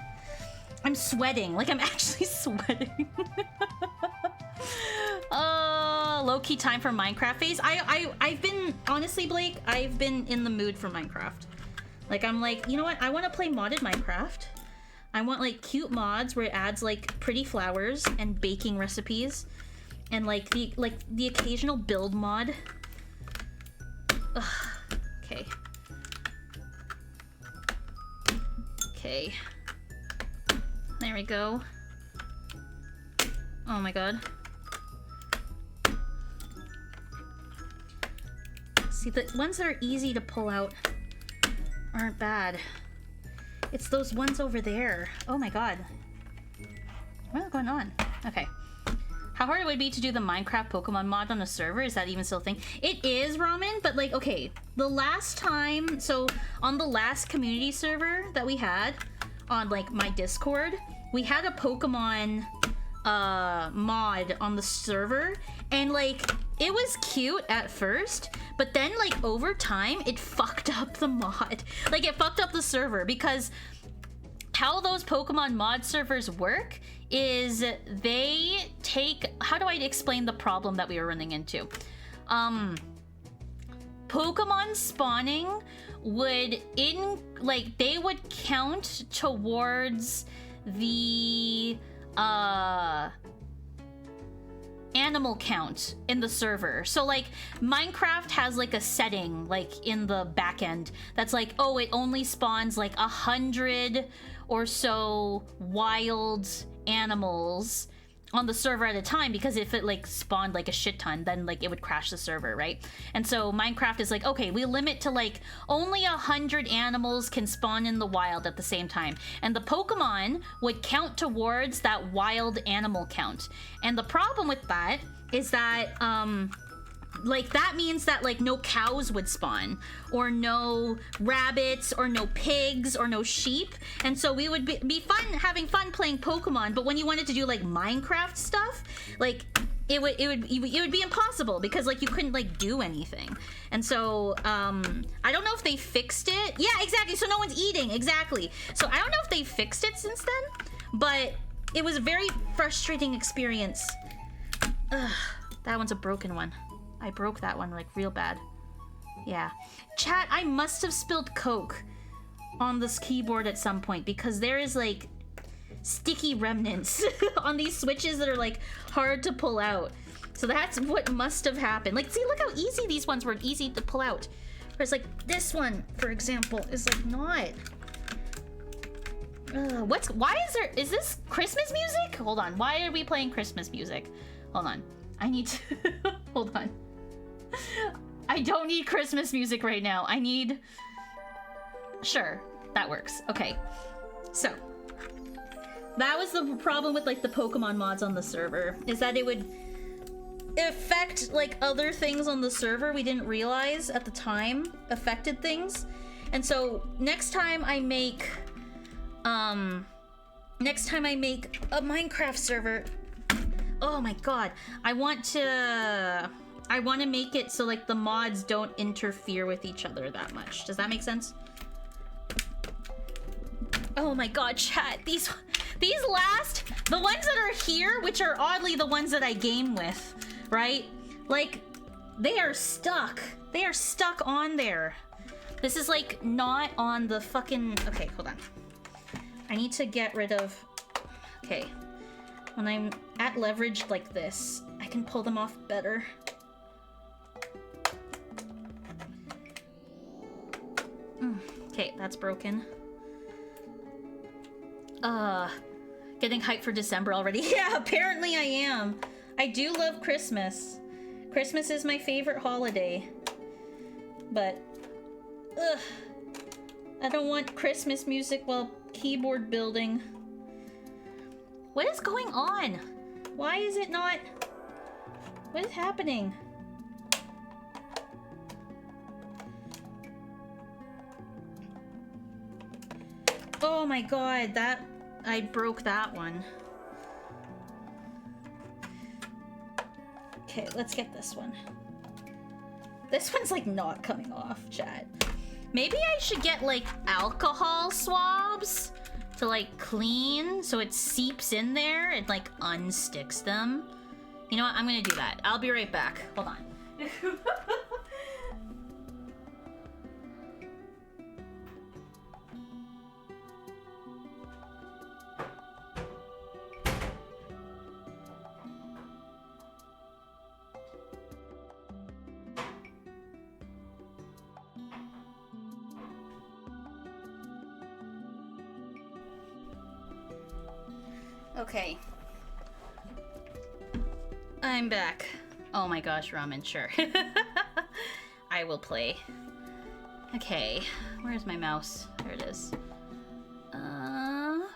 I'm sweating. Like, I'm actually sweating. Low-key time for Minecraft phase. I've been, honestly, Blake, I've been in the mood for Minecraft. Like, I'm like, you know what? I want to play modded Minecraft. I want, like, cute mods where it adds, like, pretty flowers and baking recipes. And, like, the occasional build mod. Ugh. Okay. Okay. There we go. Oh my god. See, the ones that are easy to pull out aren't bad. It's those ones over there. Oh my god. What's going on? Okay. How hard it would be to do the Minecraft Pokemon mod on a server? Is that even still a thing? It is, Ramen, but like, okay. The last time, so on the last community server that we had on like my Discord, we had a Pokemon mod on the server, and like, it was cute at first, but then like over time it fucked up the mod. Like, it fucked up the server, because how those Pokemon mod servers work is they take, how do I explain the problem that we were running into? Pokemon spawning would they would count towards the animal count in the server. So like, Minecraft has like a setting like in the back end that's like, oh, it only spawns like 100 or so wild animals on the server at a time, because if it like spawned like a shit ton, then like it would crash the server, right? And so Minecraft is like, okay, we limit to like only 100 animals can spawn in the wild at the same time, and the Pokemon would count towards that wild animal count. And the problem with that is that like, that means that like no cows would spawn, or no rabbits, or no pigs, or no sheep. And so we would be having fun playing Pokemon, but when you wanted to do like Minecraft stuff, like it would be impossible, because like you couldn't like do anything. And so I don't know if they fixed it. Yeah, exactly. So no one's eating. Exactly. So I don't know if they fixed it since then, but it was a very frustrating experience. Ugh, that one's a broken one. I broke that one like real bad. Yeah. Chat, I must have spilled Coke on this keyboard at some point, because there is like sticky remnants on these switches that are like hard to pull out. So that's what must have happened. Like, see, look how easy these ones were, easy to pull out. Whereas like this one, for example, is like not. Is this Christmas music? Hold on, why are we playing Christmas music? Hold on, I need to, hold on. I don't need Christmas music right now. I need... Sure, that works. Okay, so that was the problem with like the Pokemon mods on the server, is that it would affect like other things on the server we didn't realize at the time affected things. And so next time I make a Minecraft server, oh my god, I want to I want to make it so like the mods don't interfere with each other that much. Does that make sense? Oh my god, chat. These last, the ones that are here, which are oddly the ones that I game with, right? Like, they are stuck. They are stuck on there. This is like not on the fucking, okay, hold on. I need to get rid of, okay. When I'm at leverage like this, I can pull them off better. Okay, that's broken. Getting hyped for December already. Yeah, apparently I am. I do love Christmas. Christmas is my favorite holiday. But, I don't want Christmas music while keyboard building. What is going on? Why is it not... What is happening? Oh my god, that... I broke that one. Okay, let's get this one. This one's like not coming off, chat. Maybe I should get like alcohol swabs to like clean so it seeps in there and like unsticks them. You know what? I'm gonna do that. I'll be right back. Hold on. Okay. I'm back. Oh my gosh, ramen, sure. I will play. Okay, where's my mouse? There it is.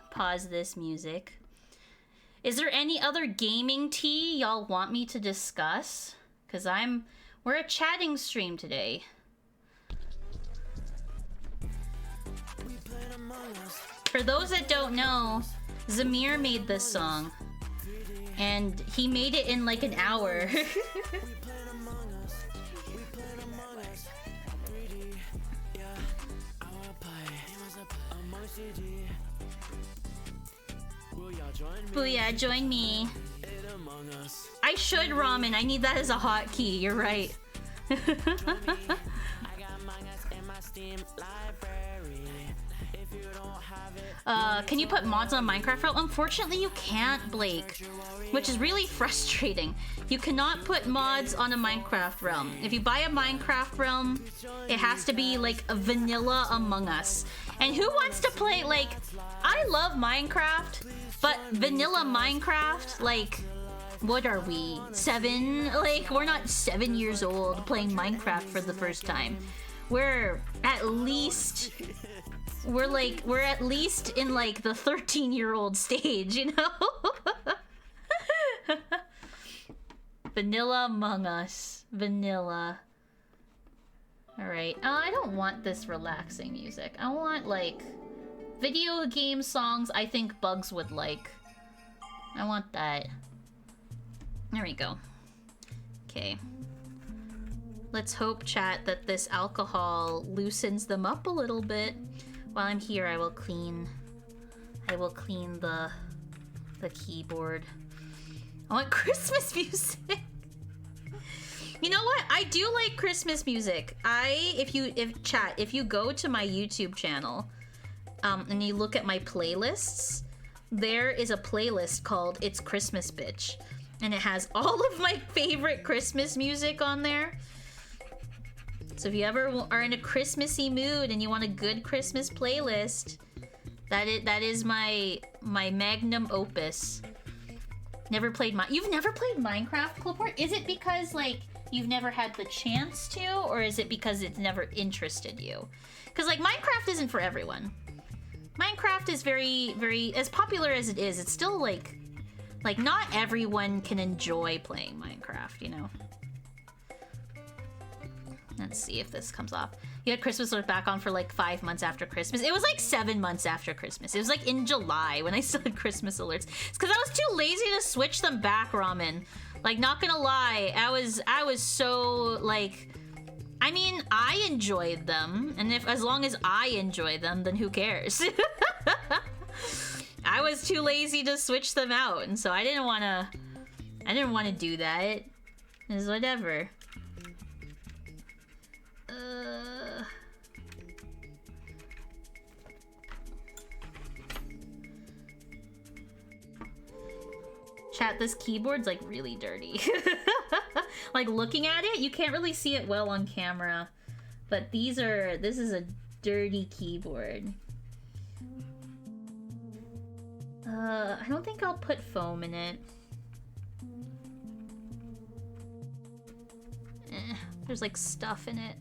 Pause this music. Is there any other gaming tea y'all want me to discuss? Cause we're a chatting stream today. For those that don't know, Zamir made this song, and he made it in like an hour. Booyah, join me. I should ramen. I need that as a hotkey. You're right. Can you put mods on Minecraft realm? Unfortunately, you can't, Blake, which is really frustrating. You cannot put mods on a Minecraft realm. If you buy a Minecraft realm, it has to be like a vanilla Among Us. And who wants to play, like, I love Minecraft, but vanilla Minecraft, like, what are we, 7? Like, we're not 7 years old playing Minecraft for the first time. We're at least in like the 13-year-old stage, you know? Vanilla Among Us. Vanilla. Alright. I don't want this relaxing music. I want like video game songs I think Bugs would like. I want that. There we go. Okay. Let's hope, chat, that this alcohol loosens them up a little bit. While I'm here, I will clean the keyboard. I want Christmas music. You know what? I do like Christmas music. If you go to my YouTube channel, and you look at my playlists, there is a playlist called It's Christmas Bitch, and it has all of my favorite Christmas music on there. So if you ever are in a Christmassy mood and you want a good Christmas playlist, that is my magnum opus. You've never played Minecraft, Clipboard? Is it because like you've never had the chance to, or is it because it's never interested you? Because like Minecraft isn't for everyone. Minecraft is very, very, as popular as it is, it's still like not everyone can enjoy playing Minecraft, you know? Let's see if this comes off. You had Christmas alert back on for like 5 months after Christmas. It was like 7 months after Christmas. It was like in July when I still had Christmas alerts. It's because I was too lazy to switch them back, Ramen. Like, not gonna lie, I was so, like... I mean, I enjoyed them, and as long as I enjoy them, then who cares? I was too lazy to switch them out, and so I didn't wanna do that. It's whatever. Chat, this keyboard's like really dirty. Like looking at it, you can't really see it well on camera. But this is a dirty keyboard. I don't think I'll put foam in it. There's like stuff in it.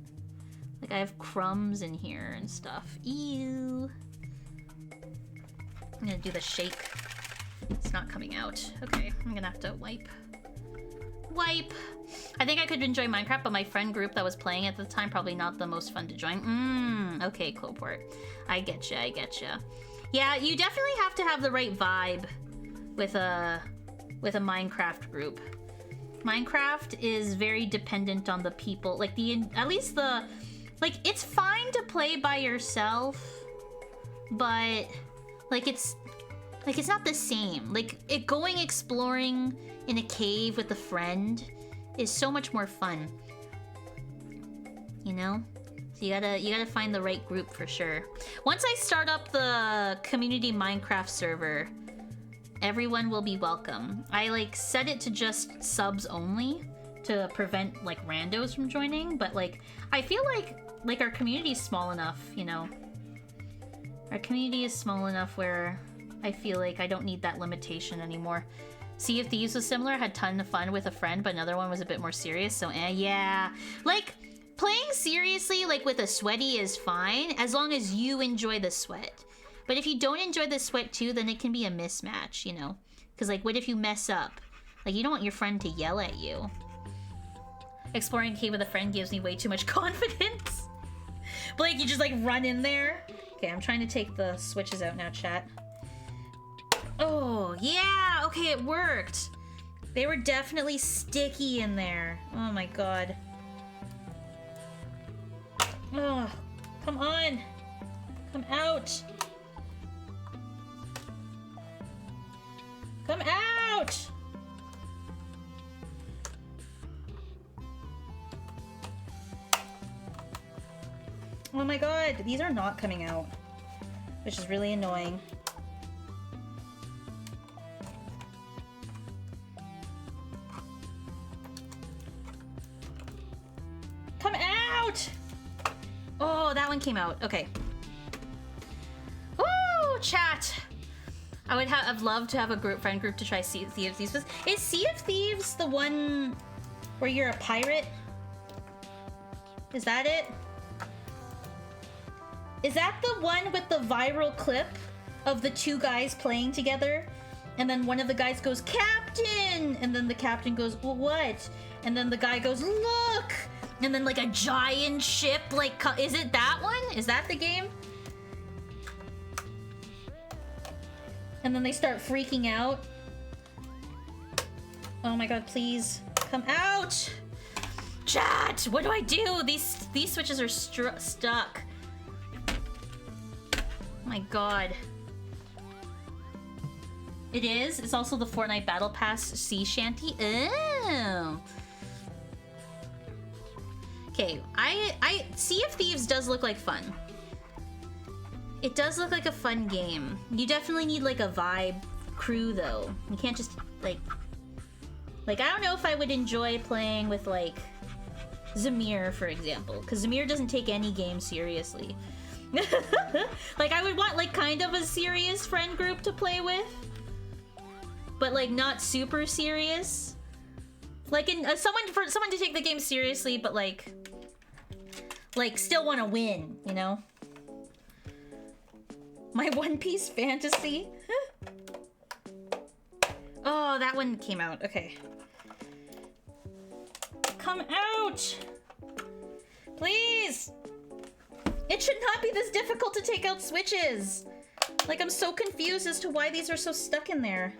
Like I have crumbs in here and stuff. Ew. I'm gonna do the shake. It's not coming out. Okay, I'm gonna have to wipe. Wipe! I think I could enjoy Minecraft, but my friend group that was playing at the time, probably not the most fun to join. Okay, Cloport. I getcha, I getcha. Yeah, you definitely have to have the right vibe with a Minecraft group. Minecraft is very dependent on the people, like it's fine to play by yourself, but it's not the same. Like going exploring in a cave with a friend is so much more fun. You know? So you gotta find the right group for sure. Once I start up the community Minecraft server, everyone will be welcome. I like set it to just subs only to prevent like randos from joining, but like I feel like our community is small enough, you know. Our community is small enough where I feel like I don't need that limitation anymore. Sea of Thieves was similar, had a ton of fun with a friend, but another one was a bit more serious, so yeah. Like, playing seriously, like with a sweaty is fine, as long as you enjoy the sweat. But if you don't enjoy the sweat too, then it can be a mismatch, you know? Because like, what if you mess up? Like, you don't want your friend to yell at you. Exploring a cave with a friend gives me way too much confidence. But like, you just like run in there. Okay, I'm trying to take the switches out now, chat. Oh, yeah! Okay, it worked! They were definitely sticky in there. Oh my god. Oh, come on! Come out! Come out! Oh my god, these are not coming out. Which is really annoying. Come out! Oh, that one came out. Okay. Woo, chat! I've loved to have a friend group to try Sea of Thieves. Is Sea of Thieves the one where you're a pirate? Is that it? Is that the one with the viral clip of the two guys playing together? And then one of the guys goes, "Captain!" And then the captain goes, "Well, what?" And then the guy goes, "Look!" And then like a giant ship, like, is it that one? Is that the game? And then they start freaking out. Oh my god, please. Come out! Chat! What do I do? These switches are stuck. Oh my god. It is? It's also the Fortnite Battle Pass sea shanty? Oh. Okay, Sea of Thieves does look like fun. It does look like a fun game. You definitely need like a vibe crew though. You can't just like I don't know if I would enjoy playing with like Zamir, for example, because Zamir doesn't take any game seriously. Like I would want like kind of a serious friend group to play with, but like not super serious. Like for someone to take the game seriously, but like still want to win, you know? My One Piece fantasy. Oh, that one came out. Okay. Come out! Please! It should not be this difficult to take out switches! Like, I'm so confused as to why these are so stuck in there.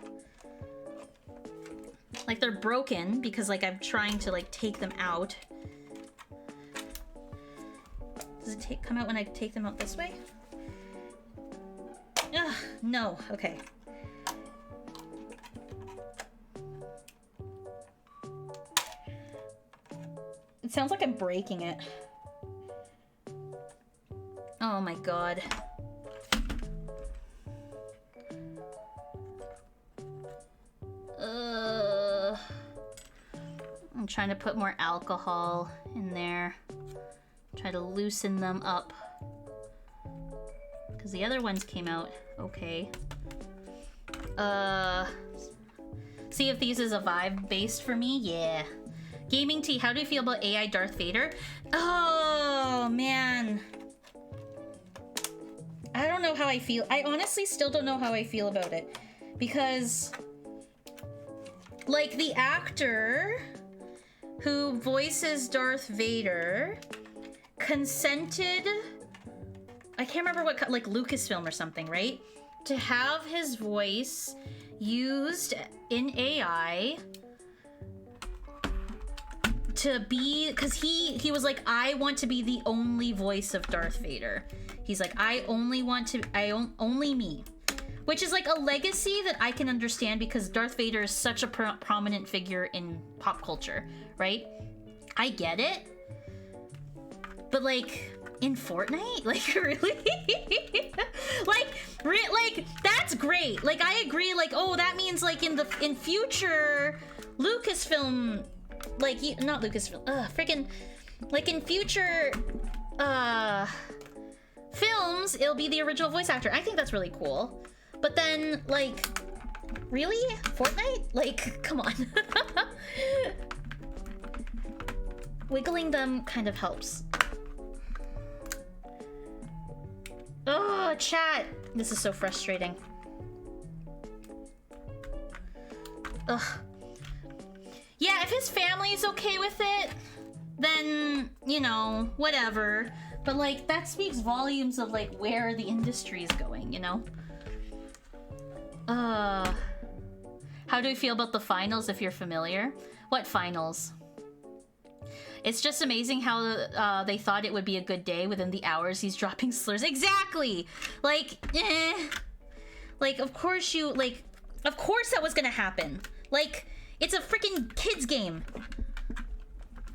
Like, they're broken because, like, I'm trying to, like, take them out. Does it come out when I take them out this way? Ugh, no. Okay. It sounds like I'm breaking it. Oh my god. I'm trying to put more alcohol in there. Try to loosen them up. Because the other ones came out okay. See if these is a vibe based for me? Yeah. Gaming Tea, how do you feel about AI Darth Vader? Oh, man. I don't know how I feel. I honestly still don't know how I feel about it. Because, like, the actor who voices Darth Vader consented, I can't remember what, like Lucasfilm or something, right? To have his voice used in AI to be, because he was like, I want to be the only voice of Darth Vader. He's like, only me. Which is like a legacy that I can understand because Darth Vader is such a prominent figure in pop culture, right? I get it. But like, in Fortnite? Like, really? like, that's great. Like, I agree, like, oh, that means like in future Lucasfilm, like, not Lucasfilm, freaking, like in future, films, it'll be the original voice actor. I think that's really cool. But then, like, really? Fortnite? Like, come on. Wiggling them kind of helps. Oh, chat. This is so frustrating. Ugh. Yeah, if his family's okay with it, then, you know, whatever. But, like, that speaks volumes of, like, where the industry is going, you know? How do you feel about the finals, if you're familiar? What finals? It's just amazing how they thought it would be a good day. Within the hours, he's dropping slurs. Exactly! Like, Like, of course that was gonna happen. Like, it's a freaking kids game.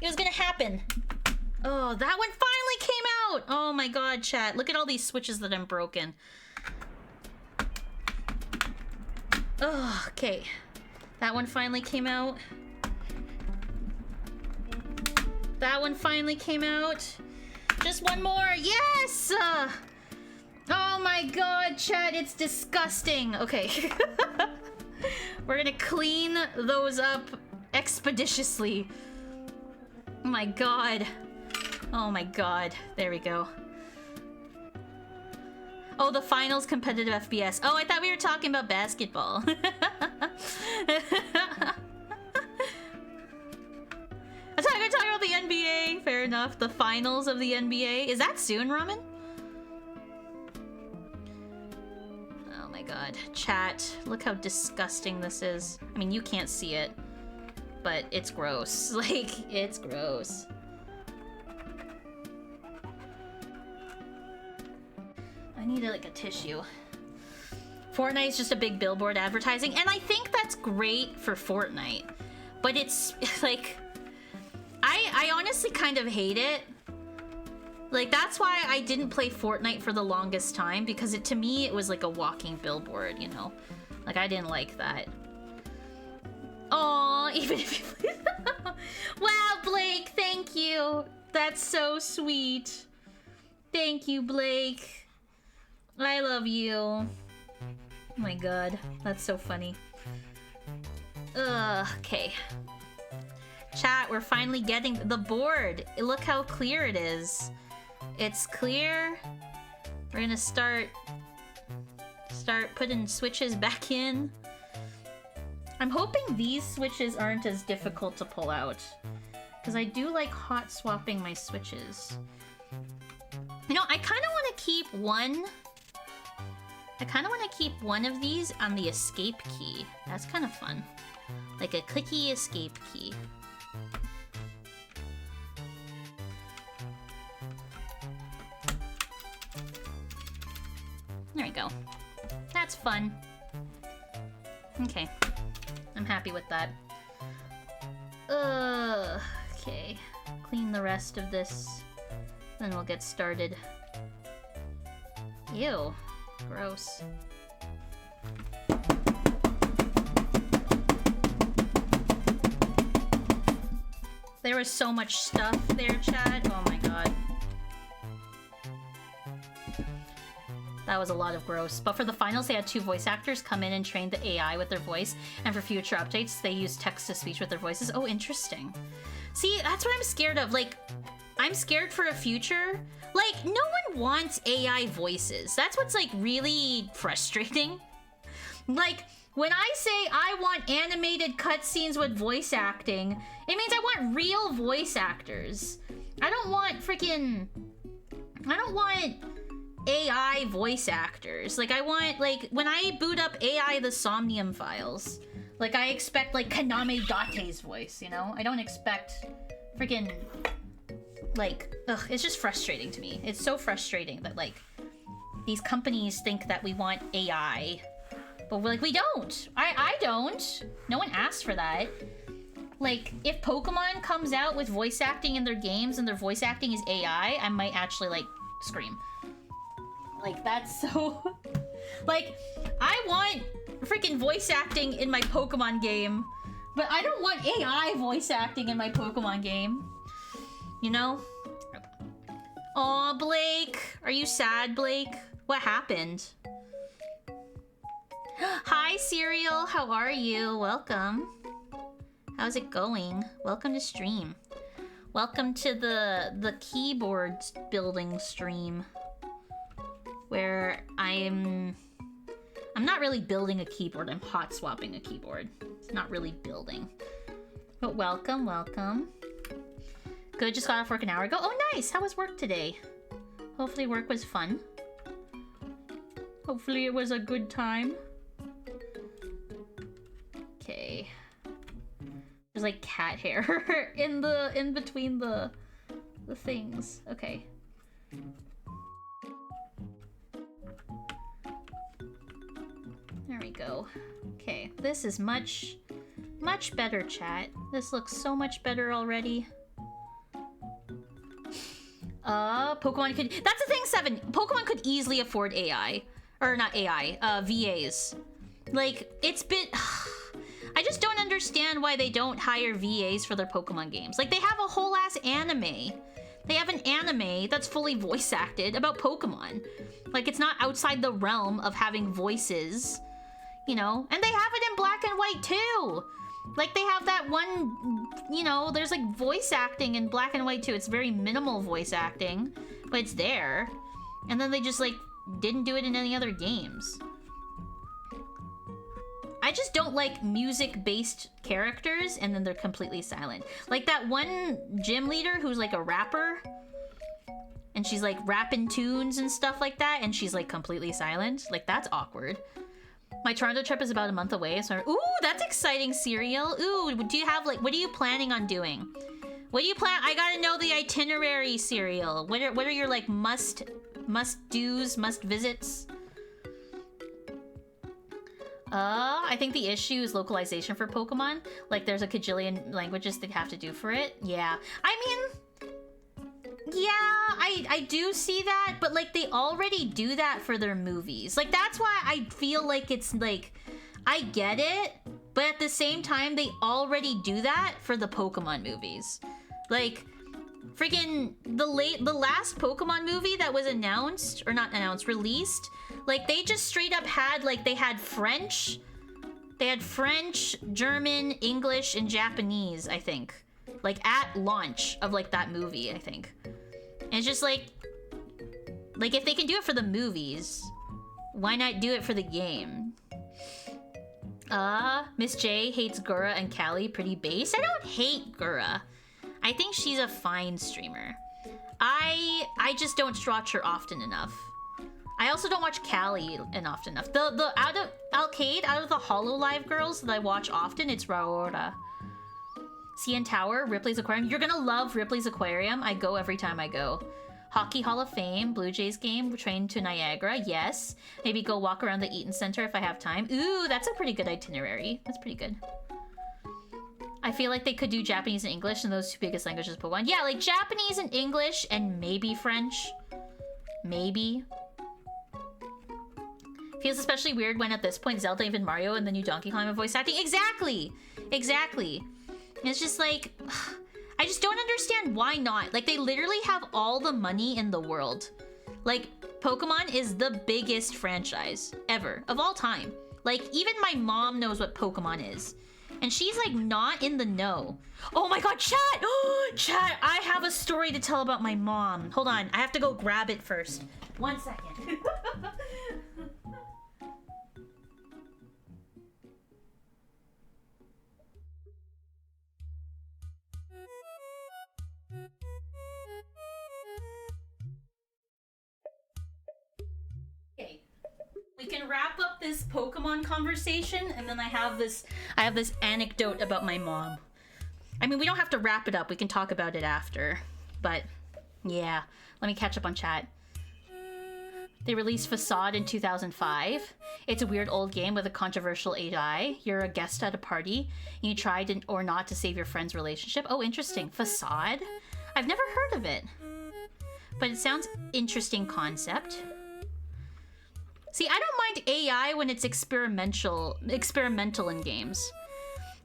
It was gonna happen. Oh, that one finally came out! Oh my god, chat. Look at all these switches that I'm broken. Oh, okay. That one finally came out. That one finally came out. Just one more. Yes! Oh my god, chat, it's disgusting. Okay. We're gonna clean those up expeditiously. Oh my god. Oh my god. There we go. Oh, the finals competitive FPS. Oh, I thought we were talking about basketball. I thought we were talking about the NBA. Fair enough. The finals of the NBA. Is that soon, Ramen? Oh my god. Chat, look how disgusting this is. I mean, you can't see it, but it's gross. Like, it's gross. I need like a tissue. Fortnite's just a big billboard advertising, and I think that's great for Fortnite. But it's like, I honestly kind of hate it. Like, that's why I didn't play Fortnite for the longest time, because to me it was like a walking billboard, you know? Like, I didn't like that. Aw, even if you wow, Blake, thank you. That's so sweet. Thank you, Blake. I love you. Oh my god, that's so funny. Okay. Chat, we're finally getting the board. Look how clear it is. It's clear. We're gonna start putting switches back in. I'm hoping these switches aren't as difficult to pull out, because I do like hot swapping my switches. You know, I kind of want to keep one. I kind of want to keep one of these on the escape key. That's kind of fun. Like a clicky escape key. There we go. That's fun. Okay. I'm happy with that. Okay. Clean the rest of this. Then we'll get started. Ew. Gross. There was so much stuff there, chat. Oh my god. That was a lot of gross. But for the finals, they had 2 voice actors come in and train the AI with their voice. And for future updates, they use text-to-speech with their voices. Oh, interesting. See, that's what I'm scared of. Like, I'm scared for a future. Like, no one wants AI voices. That's what's, like, really frustrating. Like, when I say I want animated cutscenes with voice acting, it means I want real voice actors. I don't want freaking... I don't want AI voice actors. Like, I want, like, when I boot up AI the Somnium files, like, I expect, like, Kaname Date's voice, you know? I don't expect freaking, like, ugh, it's just frustrating to me. It's so frustrating that, like, these companies think that we want AI, but we're like, we don't. I don't. No one asked for that. Like, if Pokemon comes out with voice acting in their games and their voice acting is AI, I might actually, like, scream. Like, that's so... like, I want freaking voice acting in my Pokemon game, but I don't want AI voice acting in my Pokemon game. You know? Aw, Blake. Are you sad, Blake? What happened? Hi, Serial. How are you? Welcome. How's it going? Welcome to stream. Welcome to the keyboard building stream, where I'm not really building a keyboard, I'm hot swapping a keyboard. It's not really building. But welcome, welcome. Good, just got off work an hour ago. Oh, nice! How was work today? Hopefully work was fun. Hopefully it was a good time. Okay. There's like cat hair in between the things. Okay. There we go. Okay, this is much better, chat. This looks so much better already. Pokemon could... That's the thing, 7. Pokemon could easily afford AI. Or not AI, VAs. Like, it's been... I just don't understand why they don't hire VAs for their Pokemon games. Like, they have a whole ass anime. They have an anime that's fully voice acted about Pokemon. Like, it's not outside the realm of having voices, you know? And they have it in black and white too. Like, they have that one, you know, there's like voice acting in black and white too. It's very minimal voice acting, but it's there. And then they just like didn't do it in any other games. I just don't like music-based characters and then they're completely silent. Like that one gym leader who's like a rapper and she's like rapping tunes and stuff like that and she's like completely silent. Like, that's awkward. My Toronto trip is about a month away, so ooh, that's exciting, Serial. Ooh, do you have like, what are you planning on doing? What do you plan? I gotta know the itinerary, Serial. What are your like must-dos, must-visits? I think the issue is localization for Pokemon. Like, there's a kajillion languages they have to do for it. Yeah. I mean, yeah, I do see that, but, like, they already do that for their movies. Like, that's why I feel like it's, like, I get it, but at the same time, they already do that for the Pokemon movies. Like, freaking the last Pokemon movie that was announced, or not announced, released, like, they just straight up had, like, they had French, German, English, and Japanese, I think. Like, at launch of, like, that movie, I think. And it's just, like, if they can do it for the movies, why not do it for the game? Miss J hates Gura and Callie pretty base. I don't hate Gura. I think she's a fine streamer. I just don't watch her often enough. I also don't watch Callie often enough. The out of the Hololive girls that I watch often, it's Raora. CN Tower, Ripley's Aquarium. You're gonna love Ripley's Aquarium. I go every time I go. Hockey Hall of Fame, Blue Jays game, train to Niagara, yes. Maybe go walk around the Eaton Center if I have time. Ooh, that's a pretty good itinerary. That's pretty good. I feel like they could do Japanese and English and those two biggest languages put one. Yeah, like Japanese and English and maybe French. Maybe. Feels especially weird when at this point Zelda, even Mario, and the new Donkey Kong have voice acting. Exactly! Exactly. It's just like... I just don't understand why not. Like, they literally have all the money in the world. Like, Pokemon is the biggest franchise ever, of all time. Like, even my mom knows what Pokemon is. And she's, like, not in the know. Oh my god, chat! Chat, I have a story to tell about my mom. Hold on, I have to go grab it first. 1 second. Okay, we can wrap up this Pokemon conversation, and then I have this anecdote about my mom. I mean, we don't have to wrap it up. We can talk about it after. But yeah, let me catch up on chat. They released Facade in 2005. It's a weird old game with a controversial AI. You're a guest at a party, and you tried or not to save your friend's relationship. Oh, interesting. Facade? I've never heard of it. But it sounds interesting concept. See, I don't mind AI when it's experimental in games.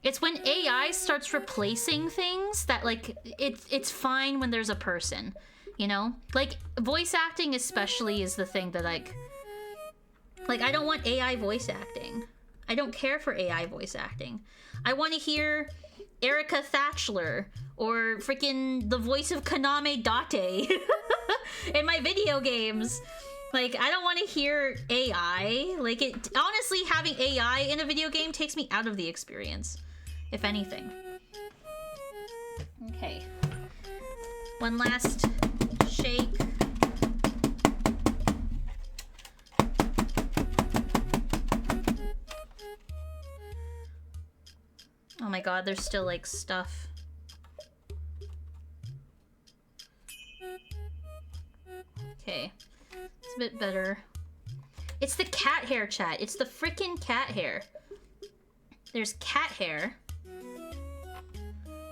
It's when AI starts replacing things that, like, it's fine when there's a person, you know? Like, voice acting especially is the thing that, like, I don't want AI voice acting. I don't care for AI voice acting. I want to hear Erica Thatchler or freaking the voice of Kaname Date in my video games. Like, I don't want to hear AI. Like, honestly, having AI in a video game takes me out of the experience, if anything. Okay. One last shake. Oh my god, there's still, like, stuff. Okay. It's a bit better. It's the cat hair, chat. It's the freaking cat hair. There's cat hair.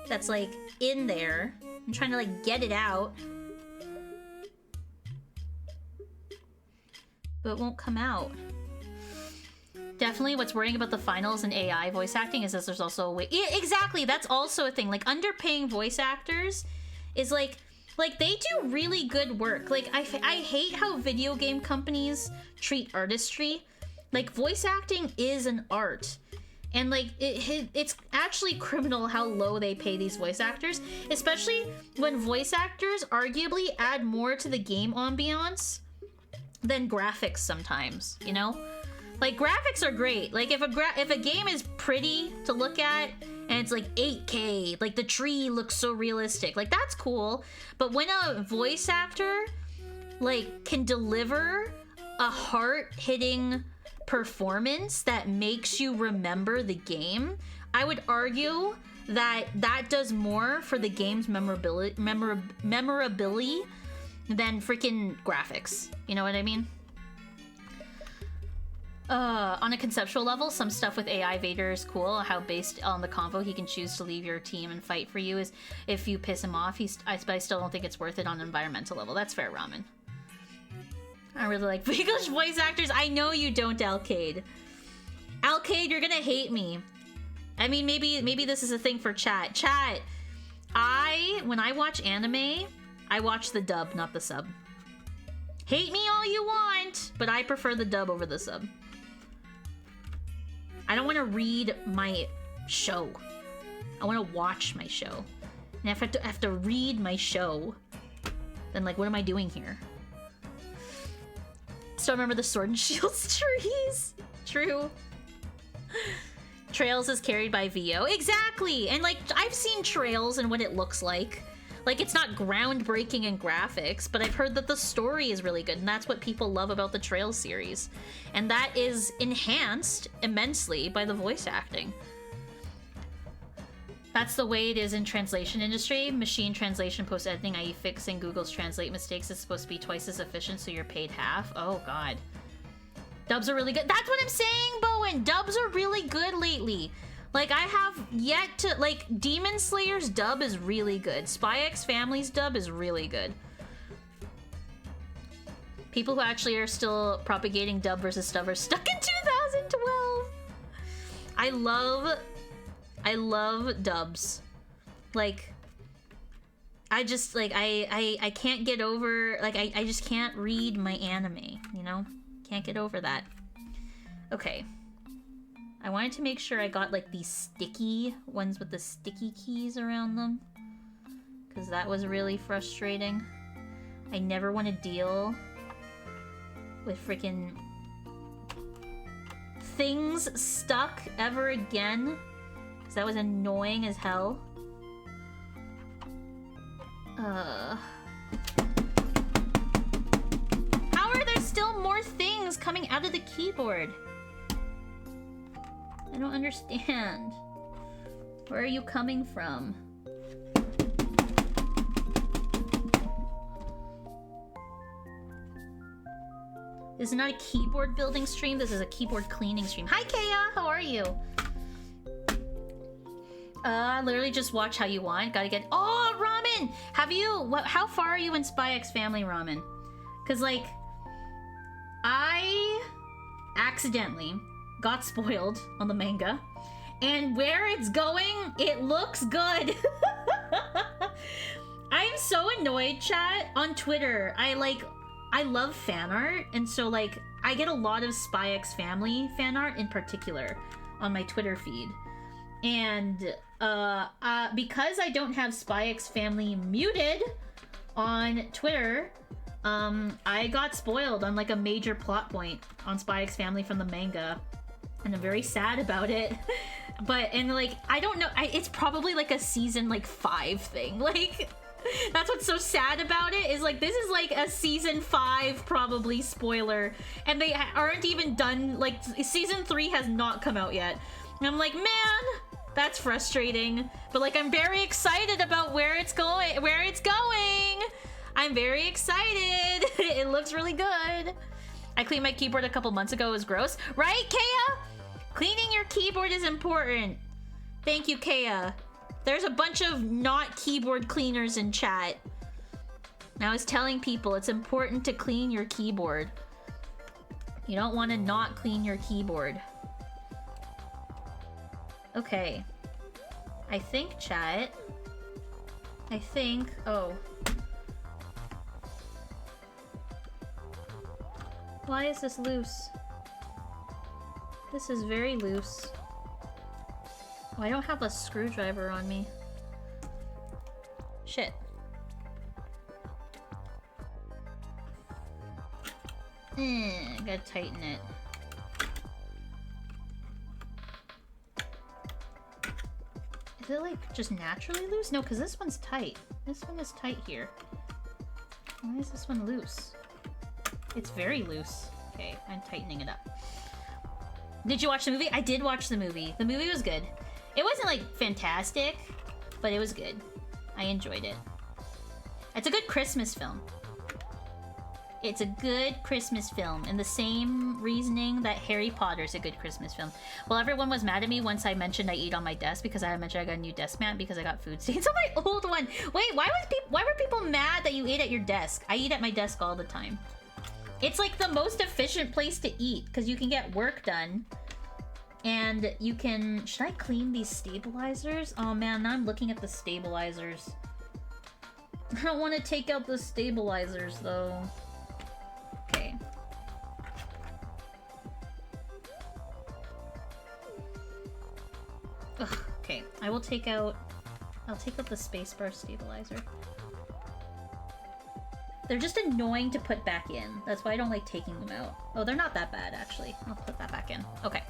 That's, like, in there. I'm trying to, like, get it out. But it won't come out. Definitely what's worrying about the finals and AI voice acting is that there's also a way... Yeah, exactly! That's also a thing. Like, underpaying voice actors is, like, they do really good work. Like, I hate how video game companies treat artistry. Like, voice acting is an art. And, like, it's actually criminal how low they pay these voice actors. Especially when voice actors arguably add more to the game ambiance than graphics sometimes, you know? Like, graphics are great. Like, if a game is pretty to look at, and it's like 8K, like the tree looks so realistic, like that's cool. But when a voice actor like can deliver a heart-hitting performance that makes you remember the game, I would argue that that does more for the game's memorability than freaking graphics. You know what I mean? On a conceptual level, some stuff with AI Vader is cool. How based on the convo, he can choose to leave your team and fight for you is if you piss him off. But I still don't think it's worth it on an environmental level. That's fair, Ramen. I really like English voice actors. I know you don't, Alcade. Alcade, you're gonna hate me. I mean, maybe this is a thing for chat. Chat, when I watch anime, I watch the dub, not the sub. Hate me all you want, but I prefer the dub over the sub. I don't want to read my show. I want to watch my show. And if I have to read my show, then, like, what am I doing here? Still remember the Sword and Shields trees? True. Trails is carried by VO. Exactly! And, like, I've seen Trails and what it looks like. Like, it's not groundbreaking in graphics, but I've heard that the story is really good, and that's what people love about the Trails series. And that is enhanced immensely by the voice acting. That's the way it is in translation industry. Machine translation, post-editing, i.e. fixing Google's translate mistakes is supposed to be twice as efficient, so you're paid half. Oh, God. Dubs are really good. That's what I'm saying, Bowen! Dubs are really good lately. Like, I have yet to... Like, Demon Slayer's dub is really good. Spy X Family's dub is really good. People who actually are still propagating dub versus stub are stuck in 2012! I love dubs. Like, I just, like, I can't get over, like, I just can't read my anime, you know? Can't get over that. Okay. I wanted to make sure I got, like, these sticky ones with the sticky keys around them, because that was really frustrating. I never want to deal with freaking things stuck ever again. That was annoying as hell. How are there still more things coming out of the keyboard? I don't understand. Where are you coming from? This is not a keyboard building stream, this is a keyboard cleaning stream. Hi Kaya, how are you? Literally just watch how you want. Gotta get... Oh, ramen! Have you... How far are you in Spy X Family ramen? Because, like, I accidentally got spoiled on the manga. And where it's going, it looks good. I'm so annoyed, chat. On Twitter, I love fan art. And so, like, I get a lot of Spy X Family fan art in particular on my Twitter feed. And because I don't have Spy X Family muted on Twitter, I got spoiled on, like, a major plot point on Spy X Family from the manga, and I'm very sad about it. But, and, like, I don't know, it's probably, like, a season, like, 5 thing. Like, that's what's so sad about it, is, like, this is, like, a season 5 probably spoiler, and they aren't even done, like, season 3 has not come out yet. And I'm like, man, that's frustrating. But, like, I'm very excited about where it's going. I'm very excited. It looks really good. I cleaned my keyboard a couple months ago. It was gross. Right, Kaya? Cleaning your keyboard is important. Thank you, Kaya. There's a bunch of not keyboard cleaners in chat. And I was telling people it's important to clean your keyboard. You don't want to not clean your keyboard. Okay. I think, chat. Oh. Why is this loose? This is very loose. Oh, I don't have a screwdriver on me. Shit. I gotta tighten it. Is it, like, just naturally loose? No, because this one's tight. This one is tight here. Why is this one loose? It's very loose. Okay, I'm tightening it up. Did you watch the movie? I did watch the movie. The movie was good. It wasn't, like, fantastic, but it was good. I enjoyed it. It's a good Christmas film. It's a good Christmas film, in the same reasoning that Harry Potter's a good Christmas film. Well, everyone was mad at me once I mentioned I eat on my desk, because I mentioned I got a new desk mat because I got food stains on my old one. Wait, why were people mad that you ate at your desk? I eat at my desk all the time. It's, like, the most efficient place to eat, because you can get work done. And you can... Should I clean these stabilizers? Oh man, now I'm looking at the stabilizers. I don't want to take out the stabilizers, though. Okay. Ugh, okay, I'll take out the spacebar stabilizer. They're just annoying to put back in. That's why I don't like taking them out. Oh, they're not that bad, actually. I'll put that back in. Okay.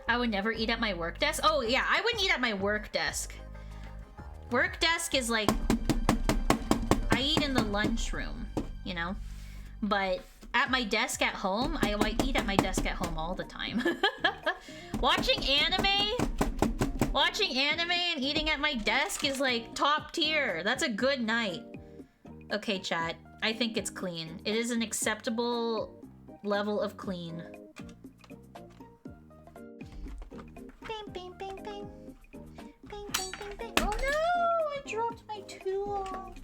I would never eat at my work desk. Oh, yeah, I wouldn't eat at my work desk. Work desk is like, I eat in the lunchroom, you know? But at my desk at home, I eat at my desk at home all the time. Watching anime and eating at my desk is like top tier. That's a good night. Okay, chat. I think it's clean. It is an acceptable level of clean. Bing, bing, bing, bing. Bing, bing, bing, bing. Oh no! I dropped my tool.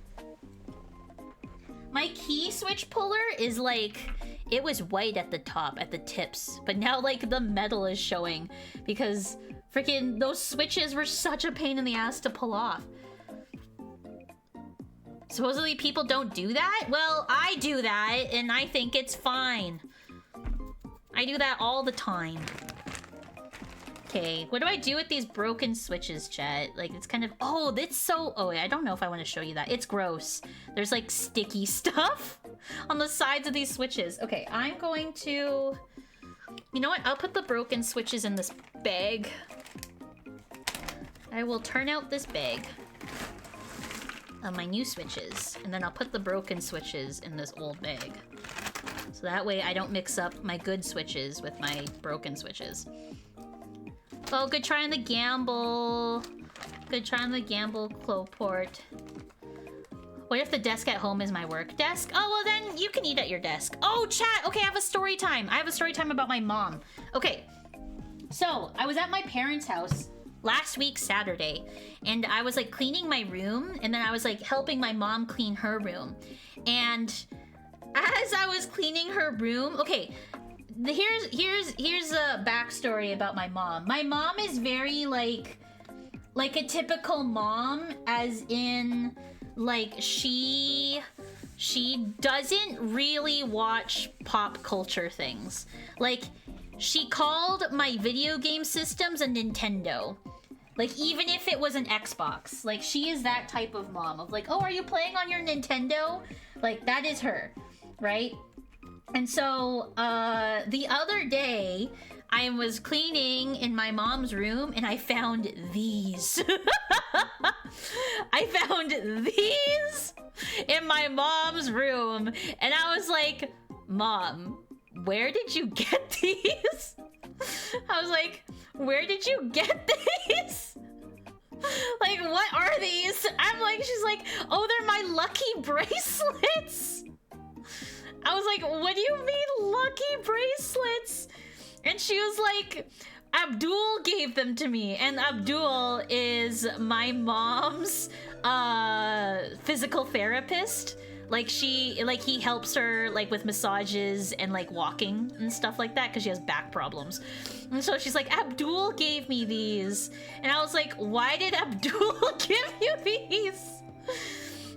My key switch puller is like, it was white at the top, at the tips, but now like the metal is showing because freaking those switches were such a pain in the ass to pull off. Supposedly people don't do that? Well, I do that and I think it's fine. I do that all the time. Okay, what do I do with these broken switches, chat? Like, it's kind of... Oh, that's so... Oh, I don't know if I want to show you that. It's gross. There's, like, sticky stuff on the sides of these switches. Okay, I'm going to... You know what? I'll put the broken switches in this bag. I will turn out this bag of my new switches. And then I'll put the broken switches in this old bag. So that way I don't mix up my good switches with my broken switches. Oh, good try on the gamble. Good try on the gamble, Cloport. What if the desk at home is my work desk? Oh, well then you can eat at your desk. Oh, chat. Okay, I have a story time. I have a story time about my mom. Okay, so I was at my parents' house last week, Saturday, and I was like cleaning my room, and then I was like helping my mom clean her room. And as I was cleaning her room, okay, here's a backstory about my mom. My mom is very like a typical mom, as in like she doesn't really watch pop culture things. Like, she called my video game systems a Nintendo. Like, even if it was an Xbox. Like, she is that type of mom of like, oh, are you playing on your Nintendo? Like, that is her, right? And so, the other day, I was cleaning in my mom's room and I found these. I found these in my mom's room. And I was like, Mom, where did you get these? I was like, where did you get these? Like, what are these? I'm like, she's like, oh, they're my lucky bracelets. I was like, what do you mean lucky bracelets? And she was like, Abdul gave them to me. And Abdul is my mom's physical therapist. Like, he helps her like with massages and like walking and stuff like that because she has back problems. And so she's like, Abdul gave me these. And I was like, why did Abdul give you these?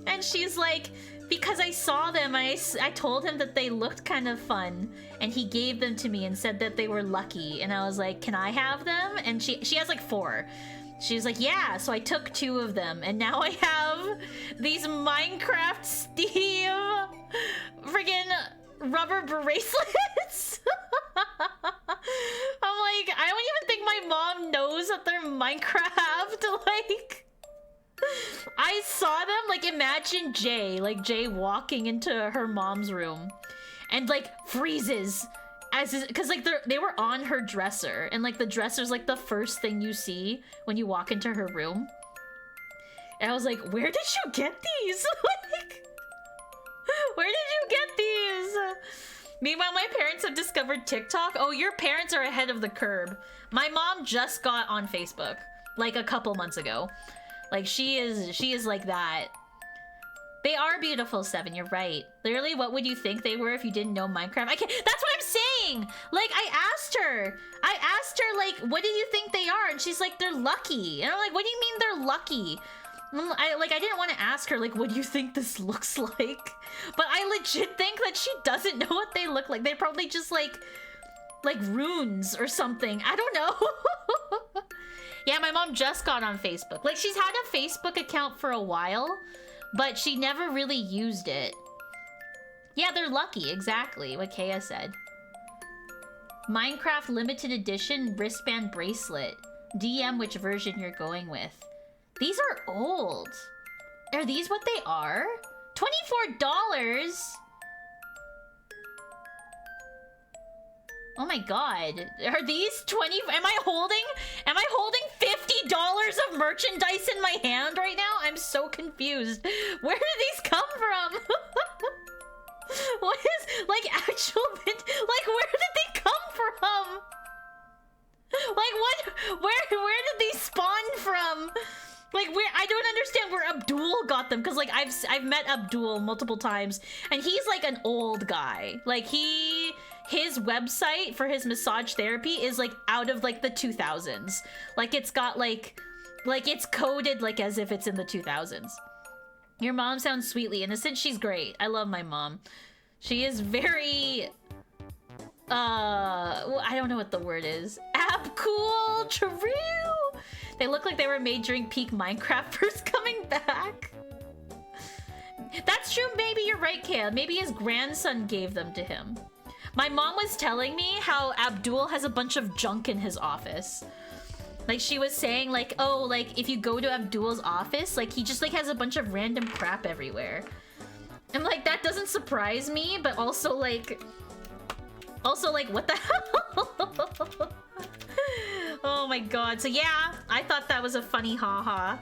And she's like, because I saw them, I told him that they looked kind of fun, and he gave them to me and said that they were lucky. And I was like, can I have them? And she has like 4. She was like, yeah, so I took 2 of them, and now I have these Minecraft Steve friggin' rubber bracelets. I'm like, I don't even think my mom knows that they're Minecraft. Like, I saw them, like, imagine Jay walking into her mom's room and like freezes because like they were on her dresser, and like the dresser's like the first thing you see when you walk into her room. And I was like, where did you get these? Like, where did you get these? Meanwhile, my parents have discovered TikTok. Oh, your parents are ahead of the curve. My mom just got on Facebook like a couple months ago. Like, she is like that. They are beautiful, Seven, you're right. Literally, what would you think they were if you didn't know Minecraft? I can't, that's what I'm saying! Like, I asked her, like, what do you think they are? And she's like, they're lucky. And I'm like, what do you mean they're lucky? I didn't want to ask her, like, what do you think this looks like? But I legit think that she doesn't know what they look like. They're probably just, like runes or something. I don't know. Yeah, my mom just got on Facebook. Like, she's had a Facebook account for a while, but she never really used it. Yeah, they're lucky, exactly what Kaya said. Minecraft limited edition wristband bracelet. DM which version you're going with. These are old. Are these what they are? $24? Oh my god. Are these 20? Am I holding $50 of merchandise in my hand right now? I'm so confused. Where do these come from? What is, like, actual, like, where did they come from? Like, what, where did they spawn from? Like, where, I don't understand where Abdul got them, because, like, I've met Abdul multiple times, and he's, like, an old guy. Like, his website for his massage therapy is, like, out of, like, the 2000s. Like, it's got, like, it's coded, like, as if it's in the 2000s. Your mom sounds sweetly innocent. She's great. I love my mom. She is very... well, I don't know what the word is. Cool, true. They look like they were made during peak Minecraft first coming back. That's true. Maybe you're right, Kale. Maybe his grandson gave them to him. My mom was telling me how Abdul has a bunch of junk in his office. Like, she was saying, like, oh, like, if you go to Abdul's office, like, he just, like, has a bunch of random crap everywhere. And, like, that doesn't surprise me, but also, like, what the hell? Oh my god. So, yeah, I thought that was a funny haha.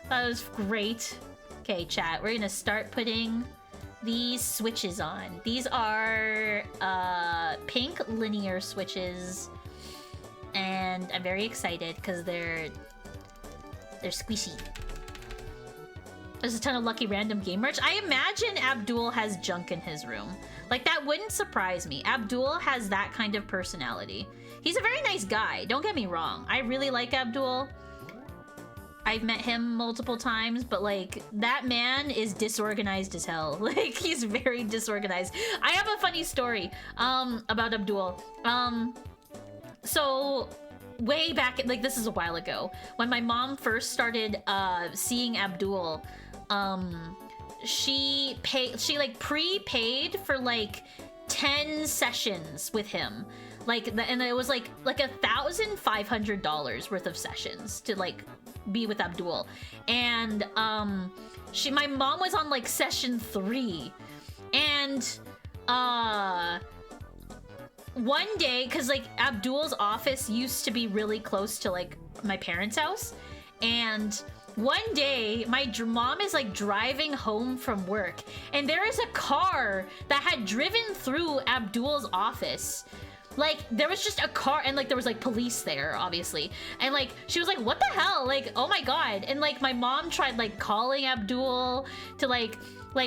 That was great. Okay, chat, we're gonna start putting these switches on. These are, pink linear switches. And I'm very excited because they're squishy. There's a ton of lucky random game merch. I imagine Abdul has junk in his room. Like, that wouldn't surprise me. Abdul has that kind of personality. He's a very nice guy, don't get me wrong. I really like Abdul. I've met him multiple times, but, like, that man is disorganized as hell. Like, he's very disorganized. I have a funny story about Abdul. So, way back, like, this is a while ago, when my mom first started seeing Abdul, she like prepaid for like 10 sessions with him, like, and it was like $1,500 worth of sessions to like be with Abdul, and my mom was on like session 3, and one day, because like Abdul's office used to be really close to like my parents' house, and one day my mom is like driving home from work, and there is a car that had driven through Abdul's office. Like, there was just a car, and like there was like police there, obviously, and like she was like, what the hell, like, oh my god. And like my mom tried like calling Abdul to like,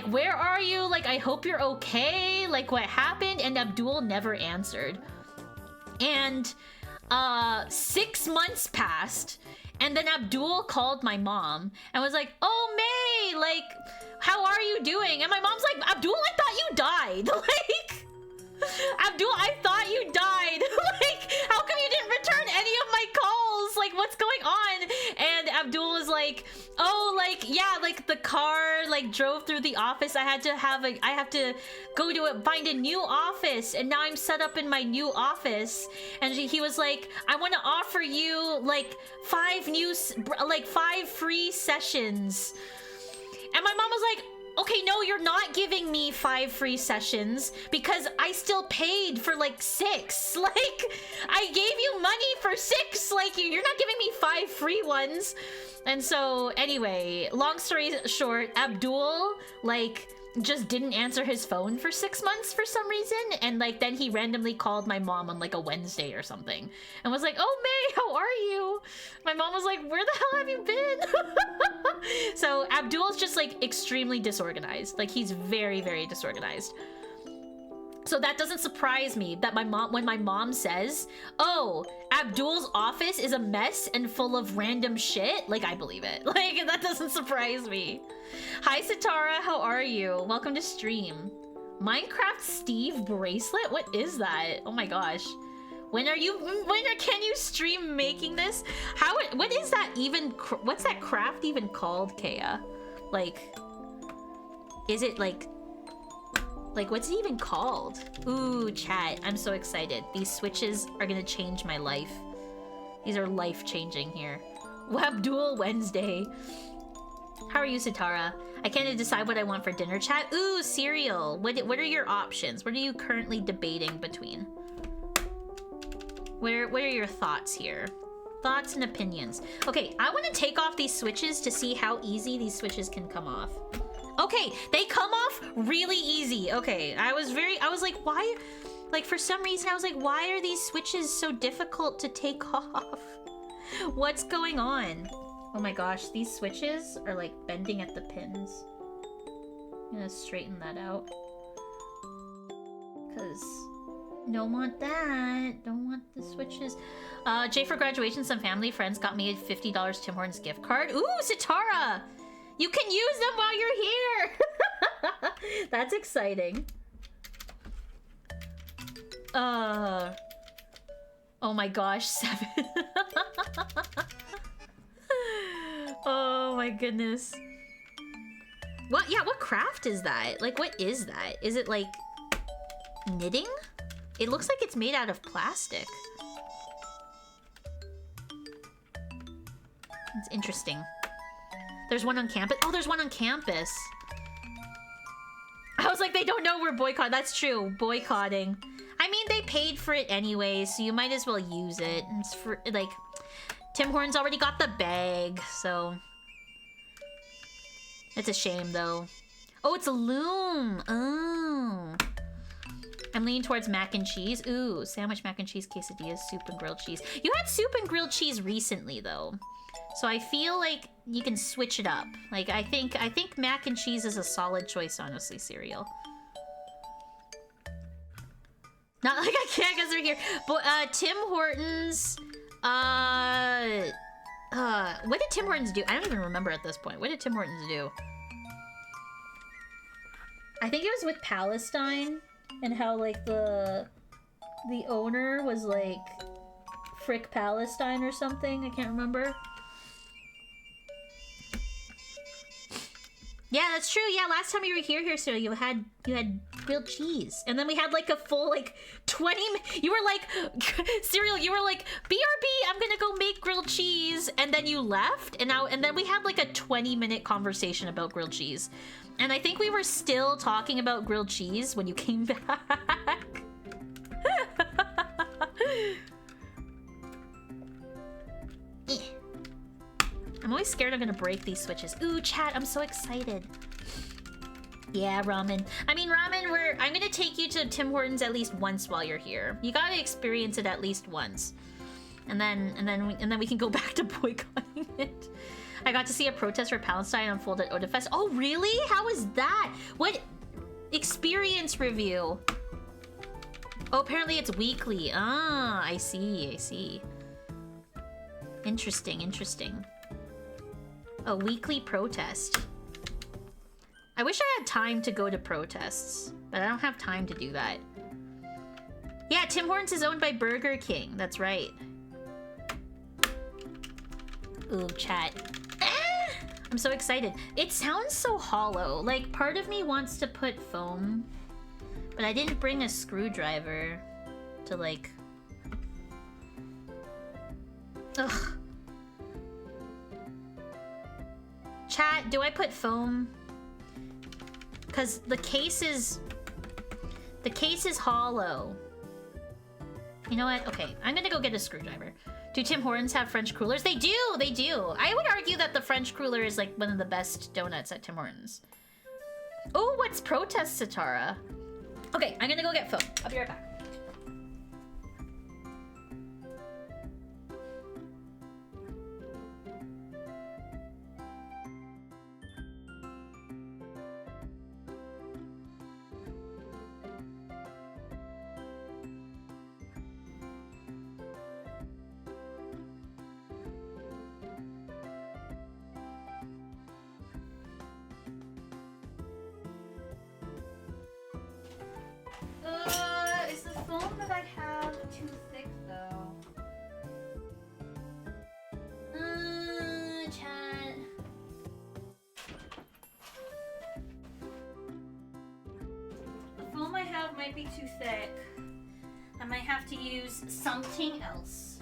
where are you? Like, I hope you're okay. Like, what happened? And Abdul never answered. And 6 months passed, and then Abdul called my mom and was like, oh, May, like, how are you doing? And my mom's like, Abdul, I thought you died. Like, Abdul, I thought you died. Like, how come you didn't return any of my calls? Like, what's going on? And Abdul was like, oh, like, yeah, like the car like drove through the office. I have to go to find a new office, and now I'm set up in my new office. And he was like, I want to offer you like 5 free sessions. And my mom was like, okay, no, you're not giving me 5 free sessions because I still paid for like 6. Like, I gave you money for 6. Like, you're not giving me 5 free ones. And so, anyway, long story short, Abdul, like, just didn't answer his phone for 6 months for some reason, and like then he randomly called my mom on like a Wednesday or something and was like, oh, May, how are you? My mom was like, where the hell have you been? So Abdul's just like extremely disorganized. Like, he's very, very disorganized. So that doesn't surprise me that when my mom says, oh, Abdul's office is a mess and full of random shit, like, I believe it. Like, that doesn't surprise me. Hi, Sitara, how are you? Welcome to stream. Minecraft Steve bracelet? What is that? Oh my gosh. When can you stream making this? What is that even, what's that craft even called, Kea? Like, is it like, what's it even called? Ooh, chat, I'm so excited. These switches are gonna change my life. These are life-changing here. Wabdul Wednesday. How are you, Sitara? I can't decide what I want for dinner, chat. Ooh, cereal. What are your options? What are you currently debating between? What are your thoughts here? Thoughts and opinions. Okay, I want to take off these switches to see how easy these switches can come off. Okay, they come off really easy. Okay, I was like, why? Like, for some reason, I was like, why are these switches so difficult to take off? What's going on? Oh my gosh, these switches are like bending at the pins. I'm gonna straighten that out. Because don't want that. Don't want the switches. Jay, for graduation, some family friends got me a $50 Tim Hortons gift card. Ooh, Sitara! You can use them while you're here! That's exciting. Oh my gosh, 7. Oh my goodness. What? Yeah, what craft is that? Like, what is that? Is it like knitting? It looks like it's made out of plastic. It's interesting. There's one on campus. Oh, there's one on campus. I was like, they don't know we're boycotting. That's true. Boycotting. I mean, they paid for it anyway, so you might as well use it. It's for, like, Tim Hortons already got the bag, so... It's a shame, though. Oh, it's a loom! Oh. I'm leaning towards mac and cheese. Ooh, sandwich, mac and cheese, quesadillas, soup, and grilled cheese. You had soup and grilled cheese recently, though. So I feel like you can switch it up. Like, I think mac and cheese is a solid choice, honestly, cereal. Not like I can't because they're here. But Tim Hortons. What did Tim Hortons do? I don't even remember at this point. What did Tim Hortons do? I think it was with Palestine and how like the owner was like frick Palestine or something. I can't remember. Yeah, that's true. Yeah, last time you were here, so you had grilled cheese, and then we had like a full like 20. You were like, cereal. You were like, BRB, I'm gonna go make grilled cheese, and then you left, and then we had like a 20-minute conversation about grilled cheese, and I think we were still talking about grilled cheese when you came back. I'm always scared I'm gonna break these switches. Ooh, chat, I'm so excited. Yeah, ramen. I mean, ramen, I'm gonna take you to Tim Hortons at least once while you're here. You gotta experience it at least once. And then we can go back to boycotting it. I got to see a protest for Palestine unfold at Odafest. Oh, really? How was that? What experience review? Oh, apparently it's weekly. Ah, I see. Interesting. A weekly protest. I wish I had time to go to protests, but I don't have time to do that. Yeah, Tim Hortons is owned by Burger King. That's right. Ooh, chat. I'm so excited. It sounds so hollow. Like, part of me wants to put foam, but I didn't bring a screwdriver to, like... Ugh. Chat, do I put foam? Because the case is hollow. You know what? Okay, I'm gonna go get a screwdriver. Do Tim Hortons have French crullers? They do! I would argue that the French cruller is like one of the best donuts at Tim Hortons. Oh, what's protest, Sitara? Okay, I'm gonna go get foam. I'll be right back. Is the foam that I have too thick though? Chat. The foam I have might be too thick. I might have to use something else.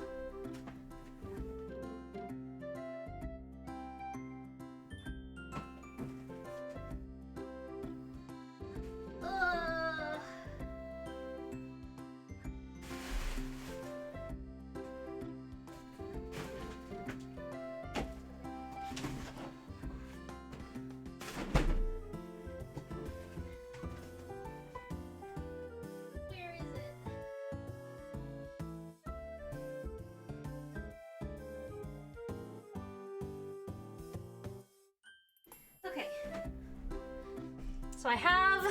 So I have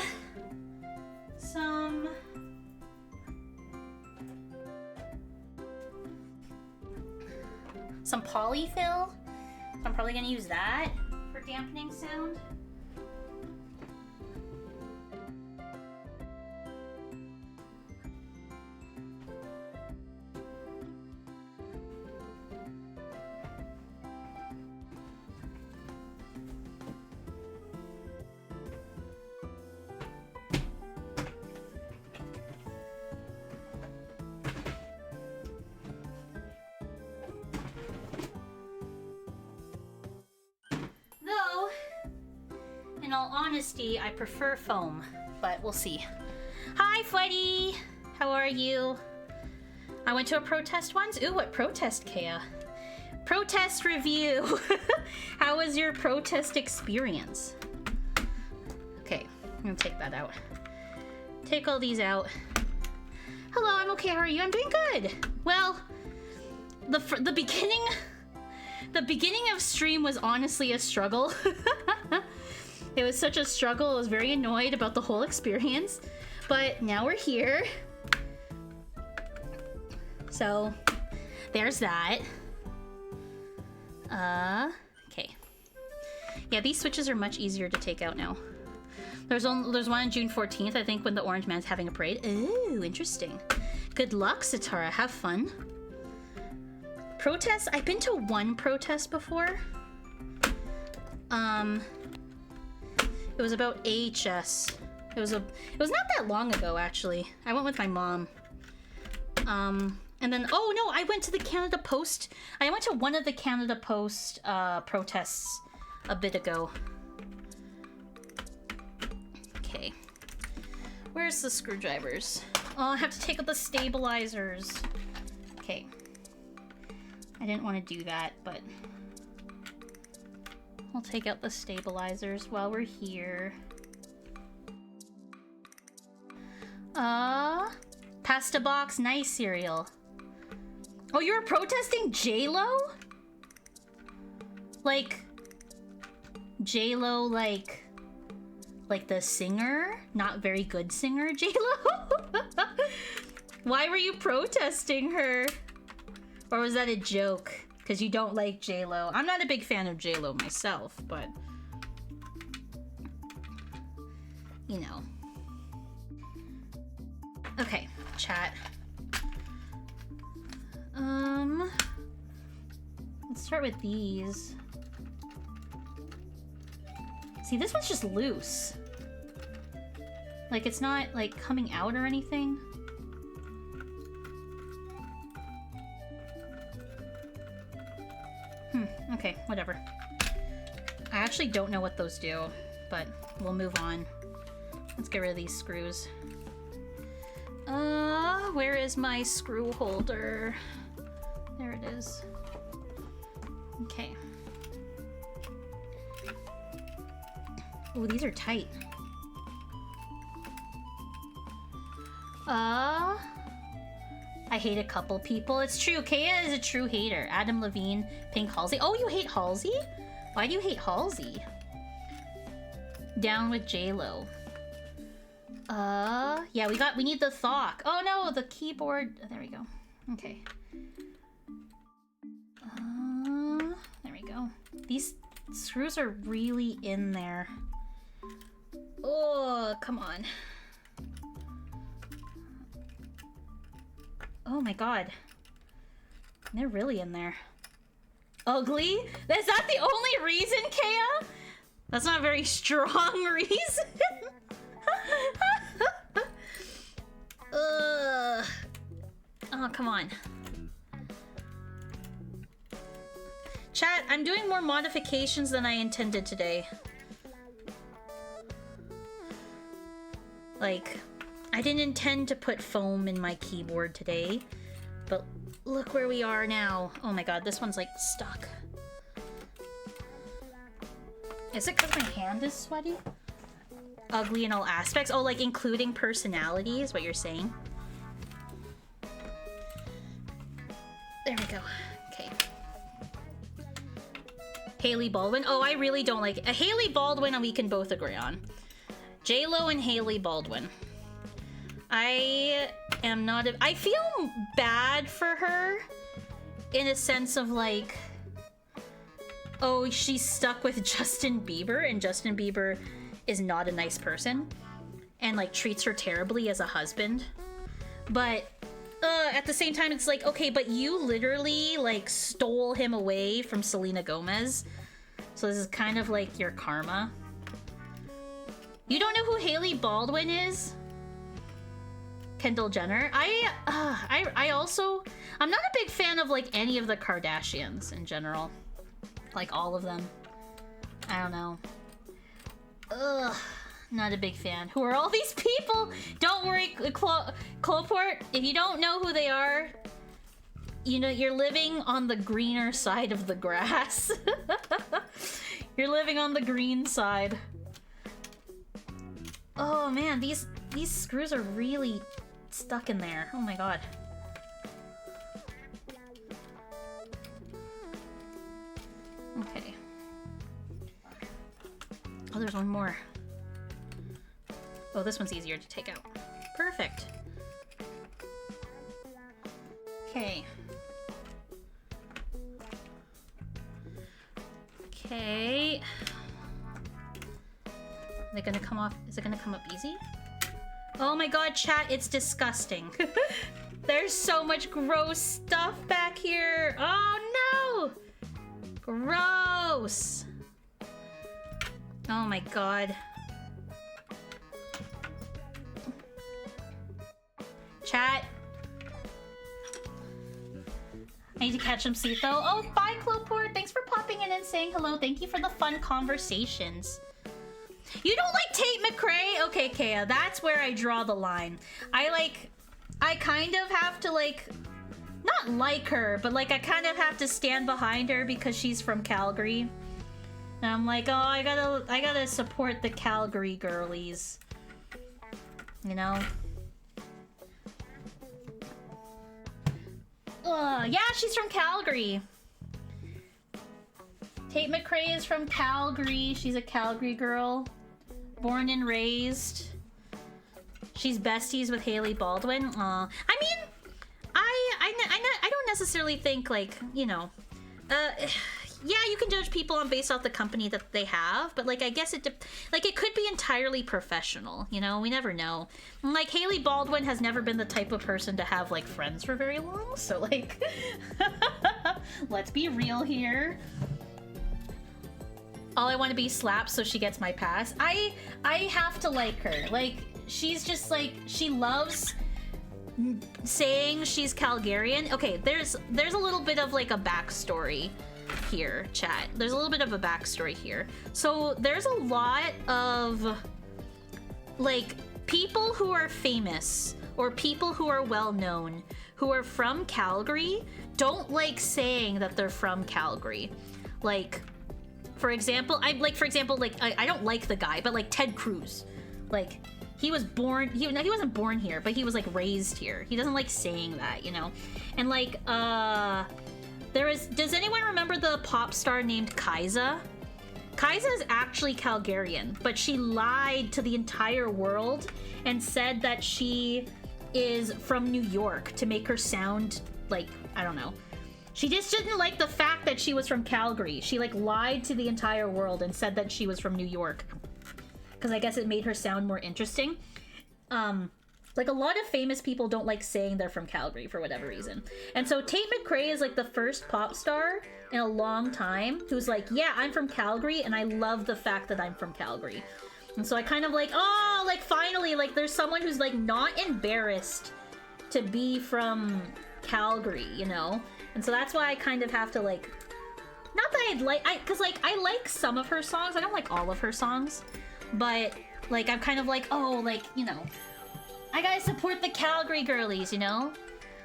some polyfill. I'm probably gonna use that for dampening sound. In all honesty, I prefer foam, but we'll see. Hi, Freddy! How are you? I went to a protest once. Ooh, what protest, Kea? Protest review! How was your protest experience? Okay, I'm gonna take that out. Take all these out. Hello, I'm okay, how are you? I'm doing good! Well, the beginning of stream was honestly a struggle. It was such a struggle. I was very annoyed about the whole experience, but now we're here. So there's that. Okay. Yeah, these switches are much easier to take out now. There's one on June 14th, I think, when the Orange Man's having a parade. Ooh, interesting. Good luck, Satara. Have fun. Protests? I've been to one protest before. It was about AHS. It was not that long ago, actually. I went with my mom. And then, oh no, I went to the Canada Post. I went to one of the Canada Post protests a bit ago. Okay. Where's the screwdrivers? Oh, I have to take out the stabilizers. Okay. I didn't want to do that, but I'll take out the stabilizers while we're here. Pasta box, nice cereal. Oh, you were protesting J-Lo? Like J-Lo, like the singer? Not very good singer, J-Lo? Why were you protesting her? Or was that a joke? Because you don't like J-Lo. I'm not a big fan of J-Lo myself, but you know. Okay, chat. Let's start with these. See, this one's just loose. Like, it's not, like, coming out or anything. Okay, whatever. I actually don't know what those do, but we'll move on. Let's get rid of these screws. Where is my screw holder? There it is. Okay. Oh, these are tight. I hate a couple people. It's true. Kea is a true hater. Adam Levine, Pink Halsey. Oh, you hate Halsey? Why do you hate Halsey? Down with J-Lo. Yeah, we need the thock. Oh no, the keyboard. There we go. Okay. There we go. These screws are really in there. Oh, come on. Oh my god. They're really in there. Ugly? Is that the only reason, Kea? That's not a very strong reason. Ugh. Oh, come on. Chat, I'm doing more modifications than I intended today. Like, I didn't intend to put foam in my keyboard today, but look where we are now. Oh my god, this one's like stuck. Is it because my hand is sweaty? Ugly in all aspects? Oh, like including personality is what you're saying? There we go. Okay. Haley Baldwin. Oh, I really don't like it. Haley Baldwin we can both agree on. J-Lo and Hailey Baldwin. I am not a... I feel bad for her in a sense of like, oh, she's stuck with Justin Bieber, and Justin Bieber is not a nice person and like treats her terribly as a husband. But at the same time, it's like, okay, but you literally like stole him away from Selena Gomez. So this is kind of like your karma. You don't know who Hailey Baldwin is? Kendall Jenner. I also, I'm not a big fan of like any of the Kardashians in general. Like all of them. I don't know. Ugh. Not a big fan. Who are all these people? Don't worry, Cloport. If you don't know who they are, you know, you're living on the greener side of the grass. You're living on the green side. Oh man, these screws are really stuck in there. Oh my god. Okay. Oh, there's one more. Oh, this one's easier to take out. Perfect. Okay. Okay. Are they gonna come off? Is it gonna come up easy? Oh my god, chat, it's disgusting. There's so much gross stuff back here. Oh no! Gross! Oh my god. Chat. I need to catch some sleep though. Oh, bye, Cloport. Thanks for popping in and saying hello. Thank you for the fun conversations. You don't like Tate McRae? Okay, Kea, that's where I draw the line. I kind of have to like, not like her, but like I kind of have to stand behind her because she's from Calgary. And I'm like, oh, I gotta support the Calgary girlies. You know? Yeah, she's from Calgary. Tate McRae is from Calgary. She's a Calgary girl. Born and raised. She's besties with Hailey Baldwin. I mean, I don't necessarily think, like, you know, yeah, you can judge people based off the company that they have, but like I guess it could be entirely professional, you know. We never know. And, like, Hailey Baldwin has never been the type of person to have like friends for very long, so like let's be real here. All I want to be slapped so she gets my pass. I have to like her. Like, she's just like, she loves saying she's Calgarian. Okay, there's a little bit of like a backstory here, chat. There's a little bit of a backstory here. So there's a lot of like people who are famous or people who are well known who are from Calgary don't like saying that they're from Calgary. Like, for example, I don't like the guy, but like Ted Cruz, like he was born, he wasn't born here, but he was like raised here. He doesn't like saying that, you know. And like does anyone remember the pop star named Kaisa? Kaisa is actually Calgarian, but she lied to the entire world and said that she is from New York to make her sound like, I don't know. She just didn't like the fact that she was from Calgary. She like lied to the entire world and said that she was from New York, because I guess it made her sound more interesting. Like, a lot of famous people don't like saying they're from Calgary for whatever reason. And so Tate McRae is like the first pop star in a long time who's like, yeah, I'm from Calgary and I love the fact that I'm from Calgary. And so I kind of like, oh, like finally, like there's someone who's like not embarrassed to be from Calgary, you know? And so that's why I kind of have to like, not that I'd like, cause like I like some of her songs. I don't like all of her songs, but like I'm kind of like, oh, like, you know, I gotta support the Calgary girlies, you know?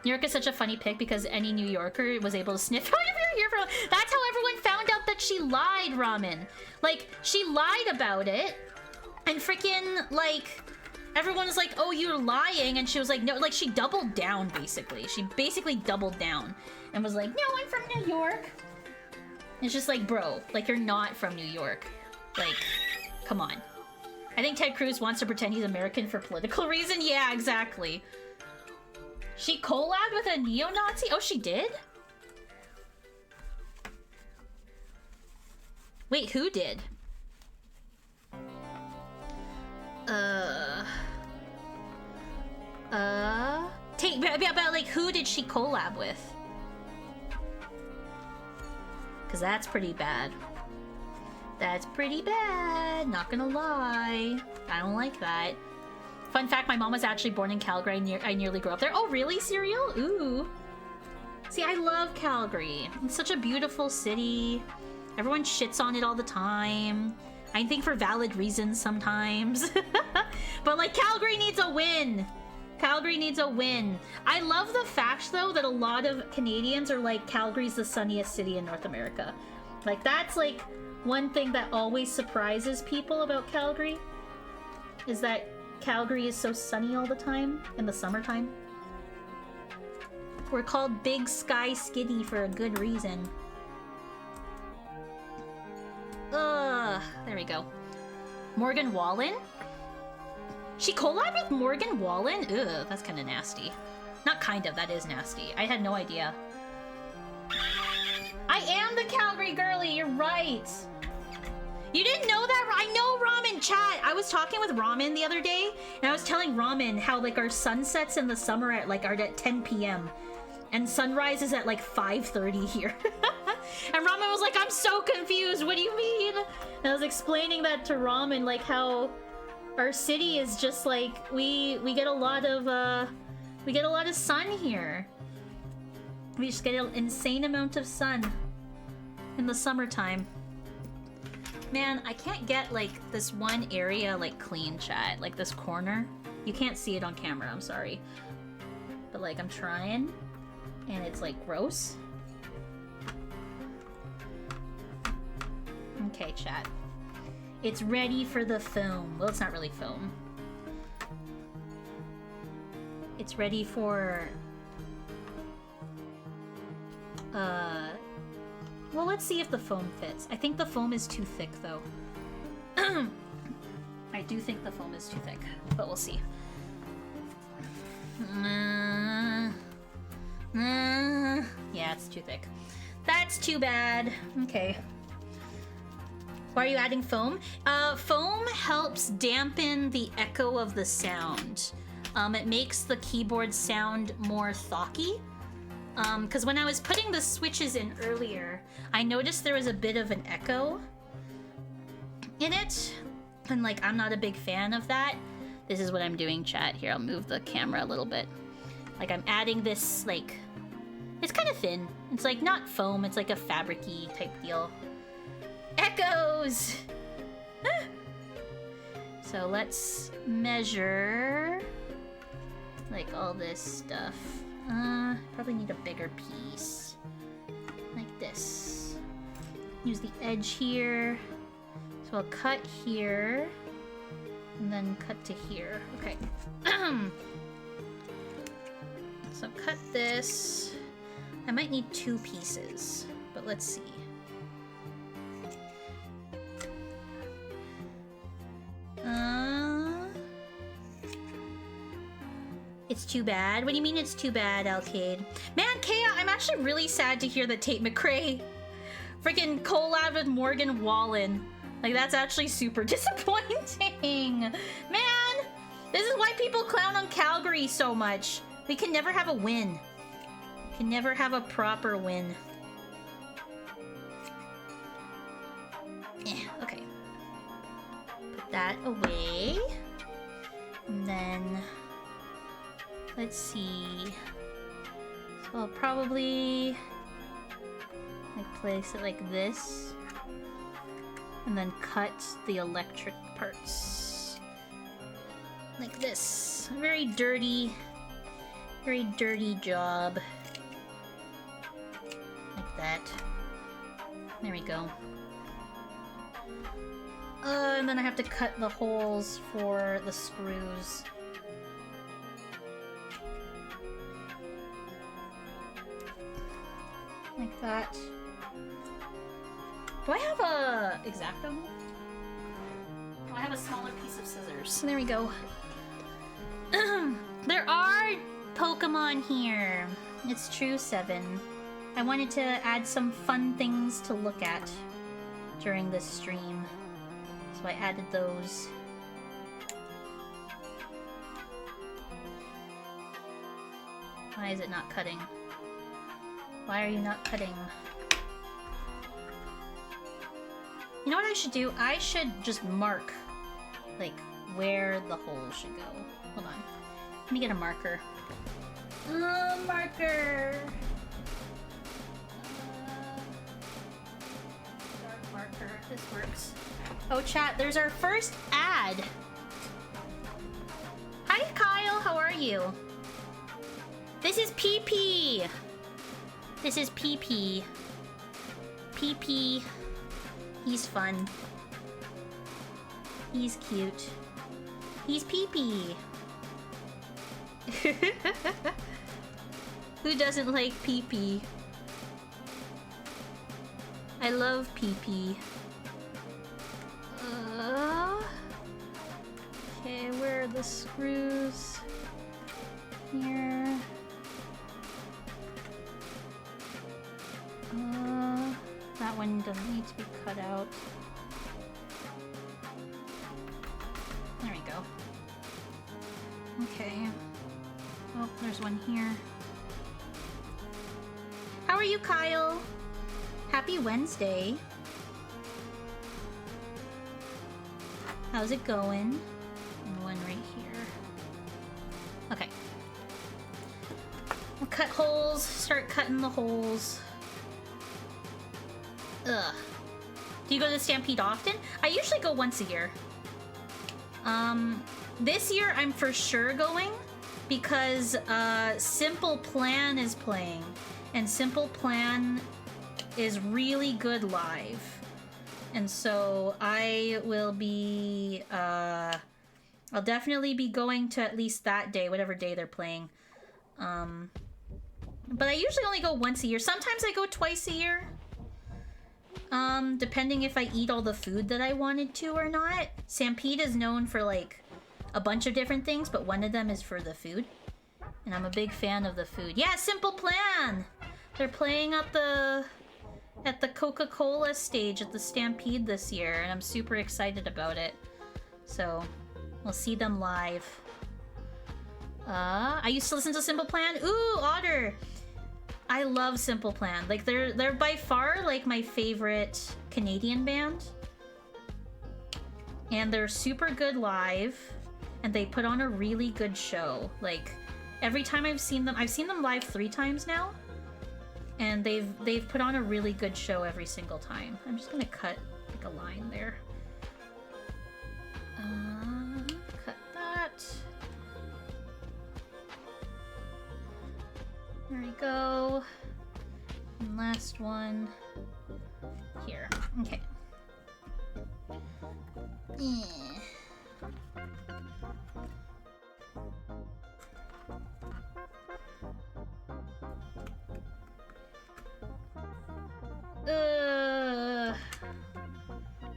New York is such a funny pick because any New Yorker was able to sniff out if you're here from. That's how everyone found out that she lied, Ramen. Like, she lied about it, and freaking, like, everyone was like, oh, you're lying, and she was like, no, like, she doubled down, basically. She basically doubled down and was like, no, I'm from New York. It's just like, bro, like, you're not from New York. Like, come on. I think Ted Cruz wants to pretend he's American for political reason. Yeah, exactly. She collabed with a neo-Nazi? Oh, she did? Wait, who did? But like, who did she collab with? Because that's pretty bad. That's pretty bad, not gonna lie. I don't like that. Fun fact, my mom was actually born in Calgary. I nearly grew up there. Oh, really, Serial? Ooh. See, I love Calgary. It's such a beautiful city. Everyone shits on it all the time. I think for valid reasons sometimes. But like, Calgary needs a win. Calgary needs a win. I love the fact, though, that a lot of Canadians are like, Calgary's the sunniest city in North America. Like, that's like one thing that always surprises people about Calgary, is that Calgary is so sunny all the time in the summertime. We're called Big Sky Skitty for a good reason. Ugh, there we go. Morgan Wallen? She collabed with Morgan Wallen? Ugh, that's kind of nasty. Not kind of, that is nasty. I had no idea. I am the Calgary girly, you're right. You didn't know that? I know Ramen chat. I was talking with Ramen the other day, and I was telling Ramen how like our sunsets in the summer are at 10 p.m. and sunrise is at like 5:30 here. And Ramen was like, I'm so confused, what do you mean? And I was explaining that to Ramen, like how our city is just like, we get a lot of sun here. We just get an insane amount of sun in the summertime. Man, I can't get like this one area like clean, chat, like this corner. You can't see it on camera, I'm sorry. But like, I'm trying and it's like gross. Okay, chat. It's ready for the film. Well, it's not really film. It's ready for... Well, let's see if the foam fits. I think the foam is too thick, though. I do think the foam is too thick, but we'll see. Yeah, it's too thick. That's too bad. Okay. Why are you adding foam? Foam helps dampen the echo of the sound. It makes the keyboard sound more thocky. Because when I was putting the switches in earlier, I noticed there was a bit of an echo in it. And like, I'm not a big fan of that. This is what I'm doing, chat. Here, I'll move the camera a little bit. Like, I'm adding this, like, it's kind of thin. It's like not foam, it's like a fabric-y type deal. Echoes! So let's measure like all this stuff. Probably need a bigger piece. Like this. Use the edge here. So I'll cut here. And then cut to here. Okay. So cut this. I might need 2 pieces, but let's see. It's too bad? What do you mean it's too bad, Alcade? Man, Kea, I'm actually really sad to hear that Tate McRae freaking collabed with Morgan Wallen. Like, that's actually super disappointing. Man, this is why people clown on Calgary so much. We can never have a win. We can never have a proper win. Okay. Put that away. And then... let's see. So I'll probably like place it like this and then cut the electric parts like this. Very dirty job. Like that. There we go. And then I have to cut the holes for the screws. Like that. Do I have a X-Acto? Do I have a smaller piece of scissors. There we go. There are Pokemon here. It's true, 7. I wanted to add some fun things to look at during this stream. So I added those. Why is it not cutting? Why are you not cutting? You know what I should do? I should just mark, like, where the hole should go. Hold on. Let me get a marker. Marker! Dark marker. This works. Oh, chat, there's our first ad! Hi, Kyle! How are you? This is PP! This is PP. PP. He's fun. He's cute. He's PP. Who doesn't like PP? I love PP. Okay, where are the screws? Here. That one doesn't need to be cut out. There we go. Okay. Oh, there's one here. How are you, Kyle? Happy Wednesday. How's it going? And one right here. Okay. We'll cut holes. Start cutting the holes. Ugh. Do you go to the Stampede often? I usually go once a year. This year I'm for sure going because Simple Plan is playing, and Simple Plan is really good live, and so I will be I'll definitely be going to at least that day, whatever day they're playing. But I usually only go once a year. Sometimes I go twice a year. Depending if I eat all the food that I wanted to or not. Stampede is known for, like, a bunch of different things, but one of them is for the food. And I'm a big fan of the food. Yeah, Simple Plan! They're playing at the Coca-Cola stage at the Stampede this year, and I'm super excited about it. So, we'll see them live. I used to listen to Simple Plan. Ooh, Otter! I love Simple Plan. Like, they're by far, like, my favorite Canadian band. And they're super good live. And they put on a really good show. Like, every time I've seen them live 3 times now. And they've put on a really good show every single time. I'm just gonna cut, like, a line there. Cut that. There we go. And last one here. Okay.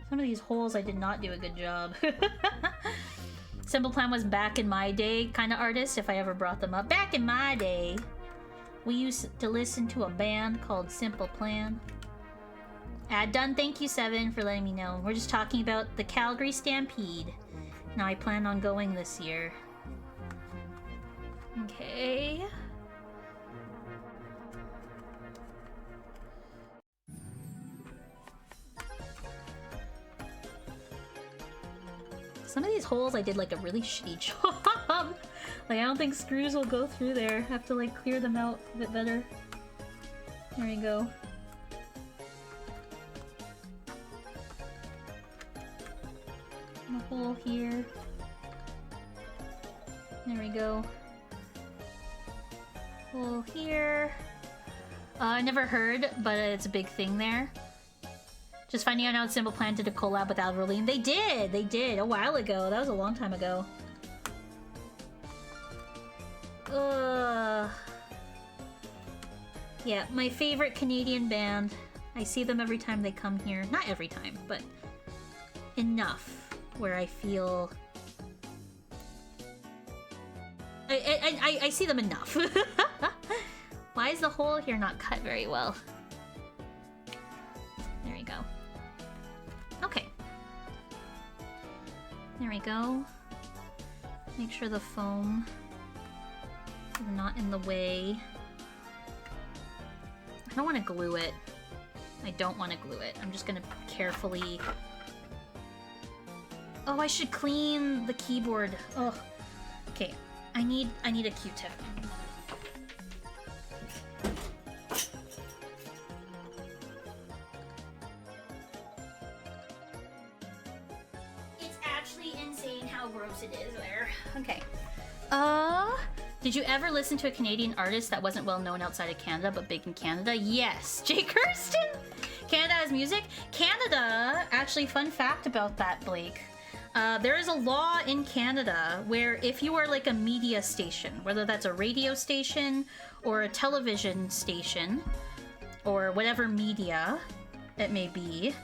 Some of these holes I did not do a good job. Simple Plan was back in my day kind of artist, if I ever brought them up. Back in my day, we used to listen to a band called Simple Plan. Ad done. Thank you, 7, for letting me know. We're just talking about the Calgary Stampede. Now I plan on going this year. Okay. Some of these holes I did like a really shitty job. Like, I don't think screws will go through there. I have to, like, clear them out a bit better. There we go. And a hole here. There we go. Hole here. I never heard, but it's a big thing there. Just finding out now Simple Plan did a collab with Alvaroline. They did, a while ago. That was a long time ago. Yeah, my favorite Canadian band. I see them every time they come here. Not every time, but enough. where I feel... I see them enough. Why is the hole here not cut very well? There we go. Okay. There we go. Make sure the foam is not in the way. I don't want to glue it. I don't want to glue it. I'm just gonna carefully... Oh, I should clean the keyboard. Oh, okay. I need a Q-tip. It's actually insane how gross it is there. Okay. Did you ever listen to a Canadian artist that wasn't well known outside of Canada but big in Canada? Yes. Jay Kirsten? Canada has music? Canada, actually, fun fact about that, Blake. There is a law in Canada where if you are like a media station, whether that's a radio station or a television station or whatever media it may be,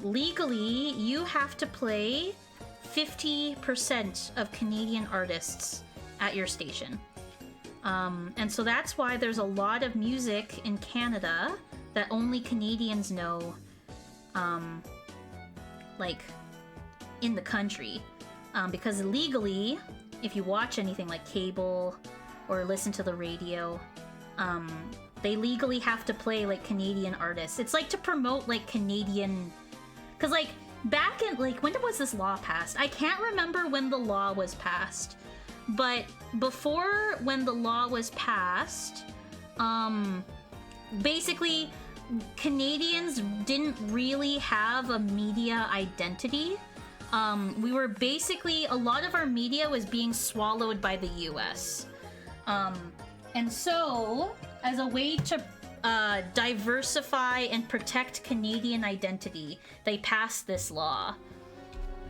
legally you have to play 50% of Canadian artists at your station. And so that's why there's a lot of music in Canada that only Canadians know, like, in the country. Because legally, if you watch anything like cable or listen to the radio, they legally have to play, like, Canadian artists. It's, like, to promote, like, Canadian... Because, like, back in, like, when was this law passed? I can't remember when the law was passed. But before when the law was passed, basically, Canadians didn't really have a media identity. We were basically, a lot of our media was being swallowed by the US. And so, as a way to diversify and protect Canadian identity, they passed this law.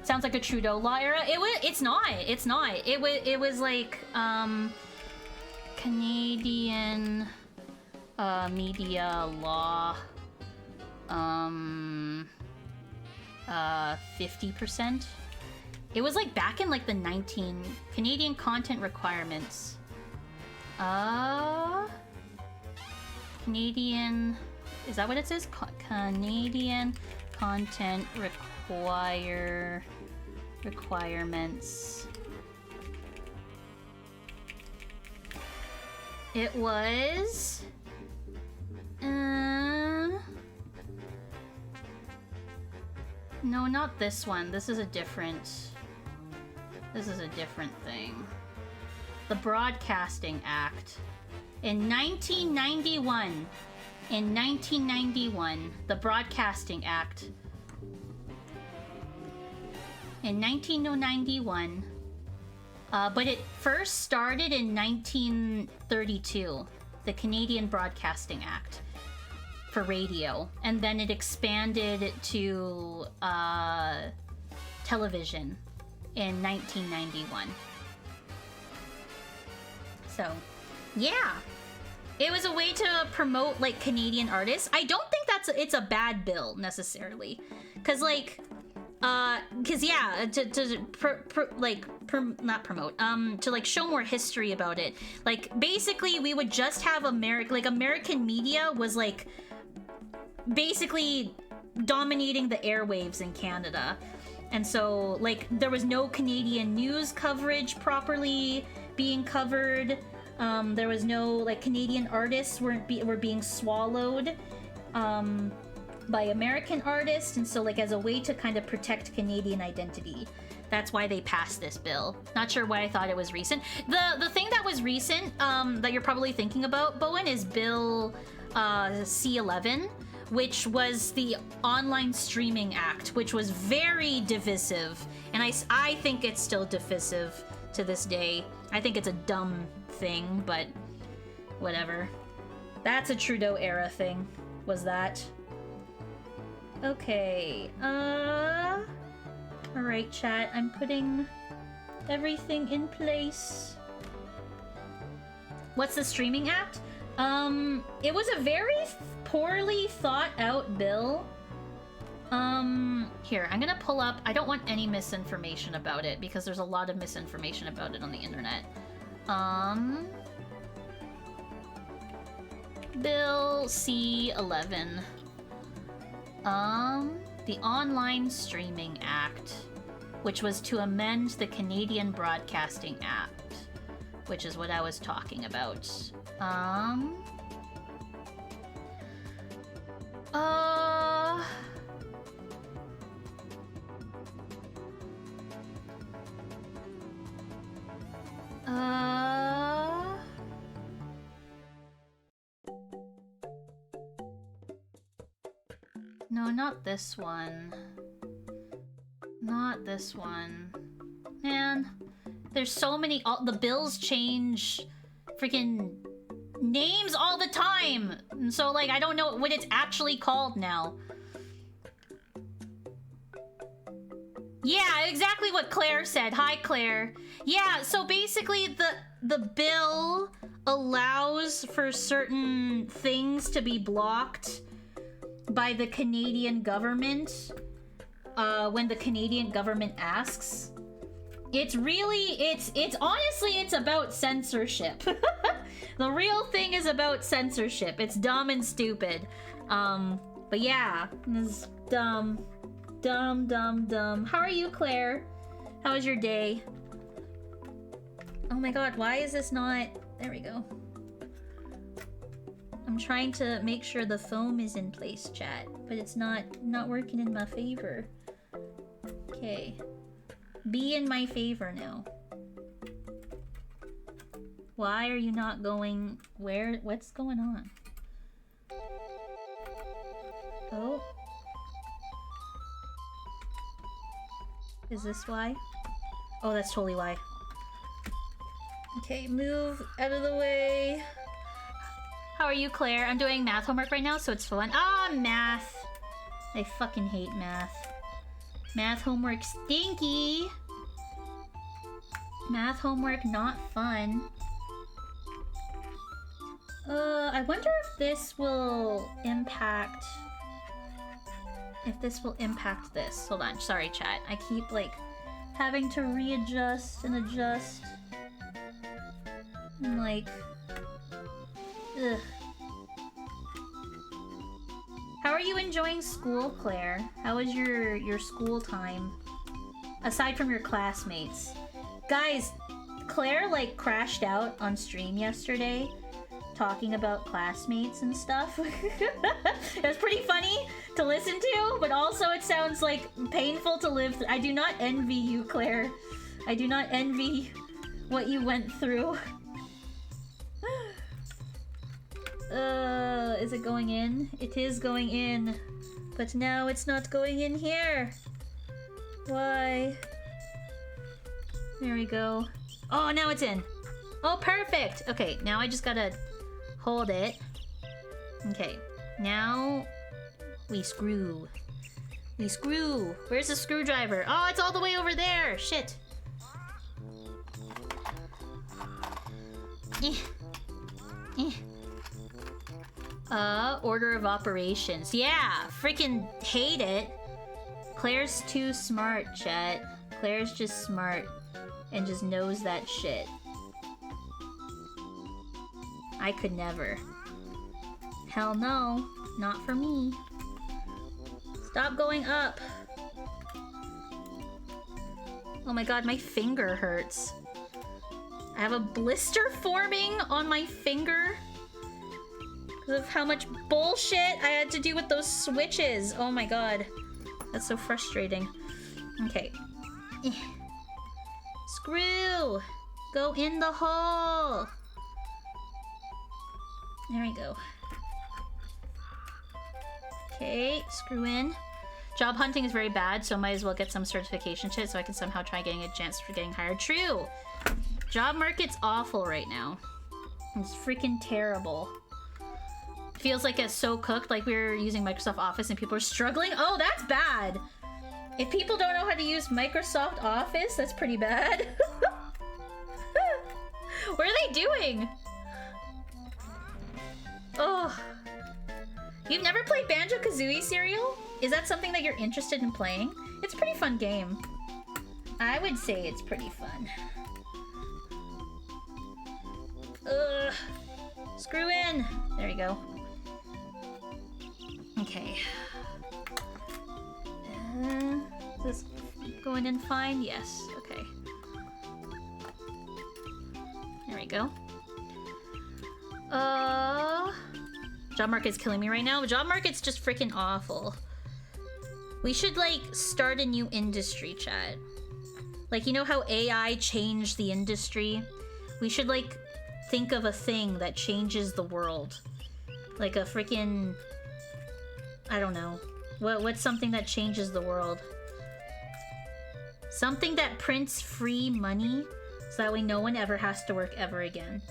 Sounds like a Trudeau law era. It's not. It was like, Canadian, media law, 50%. It was like back in like the Canadian content requirements. Canadian, is that what it says? Canadian content requirements. It was no, not this one. This is a different thing. The Broadcasting Act. In 1991, the Broadcasting Act. In 1991, but it first started in 1932, the Canadian Broadcasting Act for radio, and then it expanded to television in 1991. So, yeah. It was a way to promote, like, Canadian artists. I don't think it's a bad bill, necessarily. Because, like, yeah, not promote, to, like, show more history about it. Like, basically, we would just have American media was, like, basically dominating the airwaves in Canada. And so, like, there was no Canadian news coverage properly being covered. There was no, like, Canadian artists were being swallowed by American artists, and so, like, as a way to kind of protect Canadian identity, that's why they passed this bill. Not sure why I thought it was recent. The thing that was recent, that you're probably thinking about, Bowen, is Bill C-11, which was the Online Streaming Act, which was very divisive, and I think it's still divisive to this day. I think it's a dumb thing, but whatever. That's a Trudeau era thing, was that. Okay, alright, chat, I'm putting everything in place. What's the Streaming Act? It was a very poorly thought out bill. Here, I'm gonna pull up... I don't want any misinformation about it, because there's a lot of misinformation about it on the internet. Bill C-11. The Online Streaming Act, which was to amend the Canadian Broadcasting Act, which is what I was talking about. No, not this one. Not this one. Man, there's so many. The bills change freaking names all the time. And so, like, I don't know what it's actually called now. Yeah, exactly what Claire said. Hi, Claire. Yeah, so basically the bill allows for certain things to be blocked by the Canadian government when the Canadian government asks. It's honestly, it's about censorship. The real thing is about censorship. It's dumb and stupid. But yeah, it's dumb. Dumb. How are you, Claire? How was your day? Oh my god, why is this not... There we go. I'm trying to make sure the foam is in place, chat, but it's not working in my favor. Okay. Be in my favor now. Why are you not going... Where? What's going on? Oh. Is this why? Oh, that's totally why. Okay, move out of the way. How are you, Claire? I'm doing math homework right now, so it's fun. Ah, math. I fucking hate math. Math homework stinky. Math homework not fun. I wonder if this will impact... If this will impact this. Hold on, sorry chat. I keep like having to readjust and adjust. I'm like... Ugh. How are you enjoying school, Claire? How was your school time? Aside from your classmates. Guys, Claire like crashed out on stream yesterday talking about classmates and stuff. It was pretty funny to listen to, but also it sounds like painful to live through. I do not envy you, Claire. I do not envy what you went through. Is it going in? It is going in. But now it's not going in here. Why? There we go. Oh, now it's in. Oh, perfect. Okay, now I just gotta hold it. Okay, now we screw. We screw. Where's the screwdriver? Oh, it's all the way over there. Shit. Order of operations. Yeah, freaking hate it. Claire's too smart, chat. Claire's just smart and just knows that shit. I could never. Hell no. Not for me. Stop going up. Oh my god, my finger hurts. I have a blister forming on my finger because of how much bullshit I had to do with those switches. Oh my god. That's so frustrating. Okay. Screw! Go in the hole! There we go. Okay, screw in. Job hunting is very bad, so might as well get some certification shit so I can somehow try getting a chance for getting hired. True! Job market's awful right now. It's freaking terrible. Feels like it's so cooked, like we were using Microsoft Office and people are struggling. Oh, that's bad! If people don't know how to use Microsoft Office, that's pretty bad. What are they doing? Oh. You've never played Banjo-Kazooie, Serial? Is that something that you're interested in playing? It's a pretty fun game. I would say it's pretty fun. Ugh. Screw in! There you go. Okay. Is this going in fine? Yes. Okay. There we go. Job market's killing me right now. Job market's just freaking awful. We should, like, start a new industry, chat. Like, you know how AI changed the industry? We should, like, think of a thing that changes the world. Like a freaking... I don't know. What's something that changes the world? Something that prints free money so that way no one ever has to work ever again.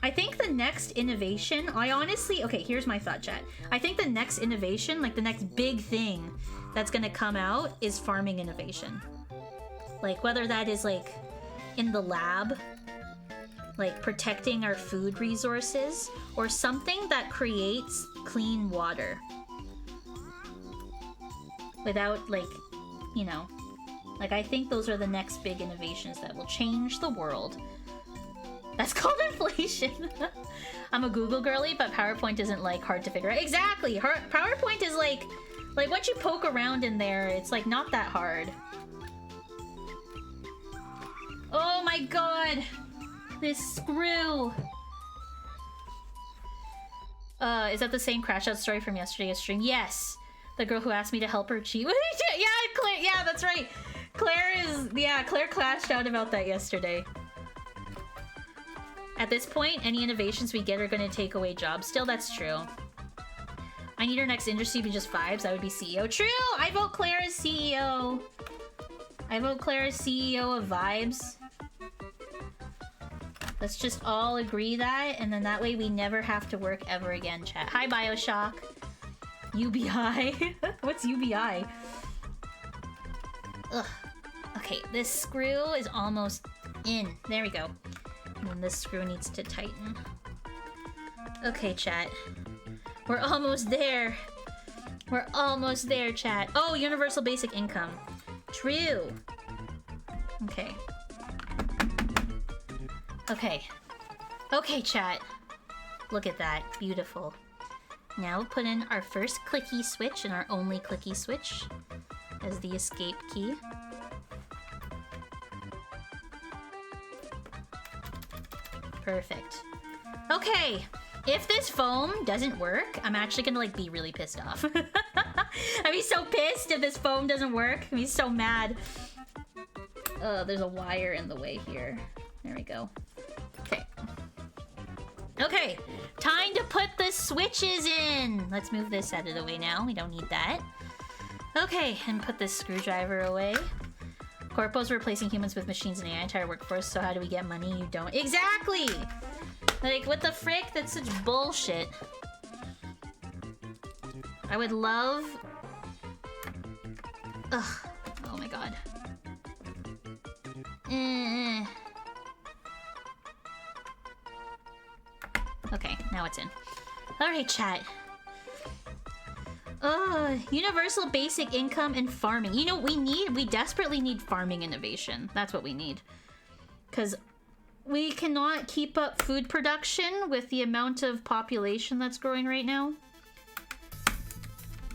I think the next innovation, I honestly... Okay, here's my thought, chat. I think the next innovation, like the next big thing that's gonna come out is farming innovation. Like, whether that is, like, in the lab, like protecting our food resources, or something that creates clean water. Without, like, you know... Like, I think those are the next big innovations that will change the world. That's called inflation. I'm a Google girly, but PowerPoint isn't, like, hard to figure out. Exactly! PowerPoint is, like, once you poke around in there, it's, like, not that hard. Oh my god! This screw! Is that the same crash out story from yesterday's stream? Yes! The girl who asked me to help her cheat. Yeah, Claire, yeah, that's right! Claire clashed out about that yesterday. At this point, any innovations we get are going to take away jobs. Still, that's true. I need our next industry to be just vibes. I would be CEO. True! I vote Claire as CEO. I vote Claire as CEO of Vibes. Let's just all agree that, and then that way we never have to work ever again, chat. Hi, Bioshock. UBI. What's UBI? Ugh. Okay, this screw is almost in. There we go. And then this screw needs to tighten. Okay, chat. We're almost there. We're almost there, chat. Oh, universal basic income. True. Okay. Okay. Okay, chat. Look at that. Beautiful. Now we'll put in our first clicky switch and our only clicky switch as the escape key. Perfect. Okay, if this foam doesn't work, I'm actually gonna, like, be really pissed off. I'd be so pissed if this foam doesn't work. I'd be so mad. There's a wire in the way here. There we go. Okay. Okay, time to put the switches in. Let's move this out of the way now. We don't need that. Okay, and put this screwdriver away. Corpo's replacing humans with machines in the entire workforce, so how do we get money? You don't. Exactly! Like, what the frick? That's such bullshit. I would love... Ugh. Oh my god. Okay, now it's in. Alright, chat. Universal basic income and farming. You know, we desperately need farming innovation. That's what we need. Because we cannot keep up food production with the amount of population that's growing right now.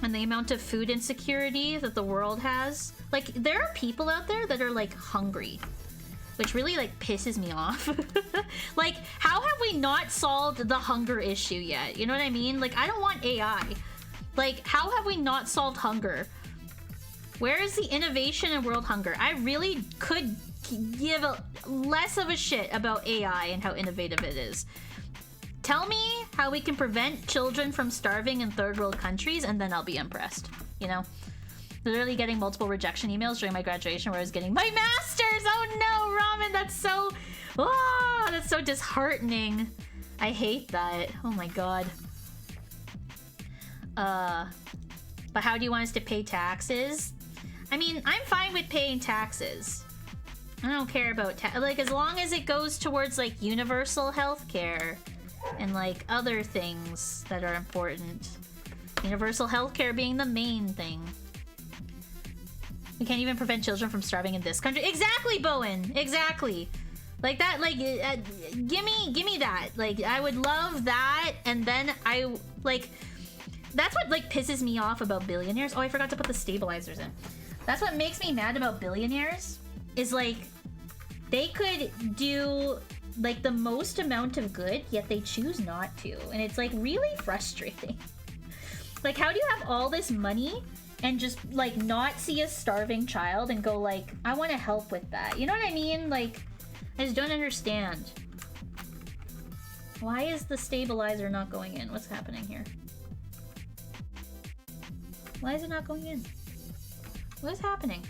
And the amount of food insecurity that the world has. Like, there are people out there that are, like, hungry. Which really, like, pisses me off. Like, how have we not solved the hunger issue yet? You know what I mean? Like, I don't want AI. Like, how have we not solved hunger? Where is the innovation in world hunger? I really could give less of a shit about AI and how innovative it is. Tell me how we can prevent children from starving in third world countries, and then I'll be impressed, you know? Literally getting multiple rejection emails during my graduation where I was getting my master's! Oh no, Ramen, that's so disheartening. I hate that. Oh my god. But how do you want us to pay taxes? I mean, I'm fine with paying taxes. I don't care about like, as long as it goes towards, like, universal healthcare and, like, other things that are important. Universal healthcare being the main thing. We can't even prevent children from starving in this country. Exactly, Bowen! Exactly! Like that, like, gimme that. Like, I would love that, and then that's what, like, pisses me off about billionaires. Oh, I forgot to put the stabilizers in. That's what makes me mad about billionaires, is, like, they could do, like, the most amount of good, yet they choose not to. And it's, like, really frustrating. Like, how do you have all this money and just, like, not see a starving child and go, like, I want to help with that? You know what I mean? Like, I just don't understand. Why is the stabilizer not going in? What's happening here? Why is it not going in? What is happening?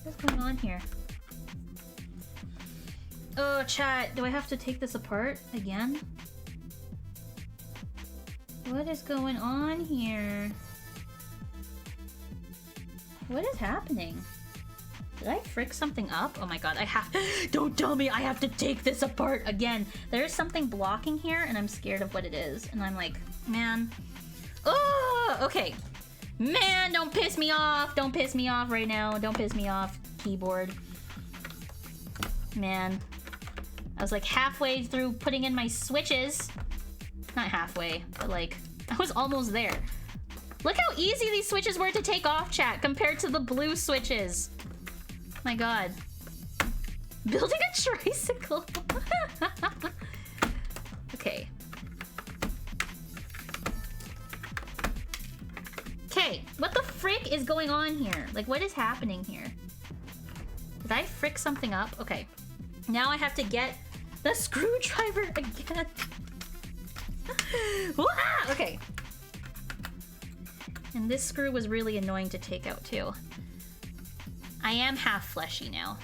What's going on here? Oh, chat, do I have to take this apart again? What is going on here? What is happening? Did I frick something up? Oh my god, I have- Don't tell me I have to take this apart again! There's something blocking here, and I'm scared of what it is. And I'm like, man. Oh, okay. Man, don't piss me off! Don't piss me off right now. Don't piss me off, keyboard. Man. I was like halfway through putting in my switches. Not halfway, but like, I was almost there. Look how easy these switches were to take off, chat, compared to the blue switches. My god. Building a tricycle. Okay. Okay, what the frick is going on here? Like, what is happening here? Did I frick something up? Okay. Now I have to get the screwdriver again. Okay. And this screw was really annoying to take out too. I am half fleshy now.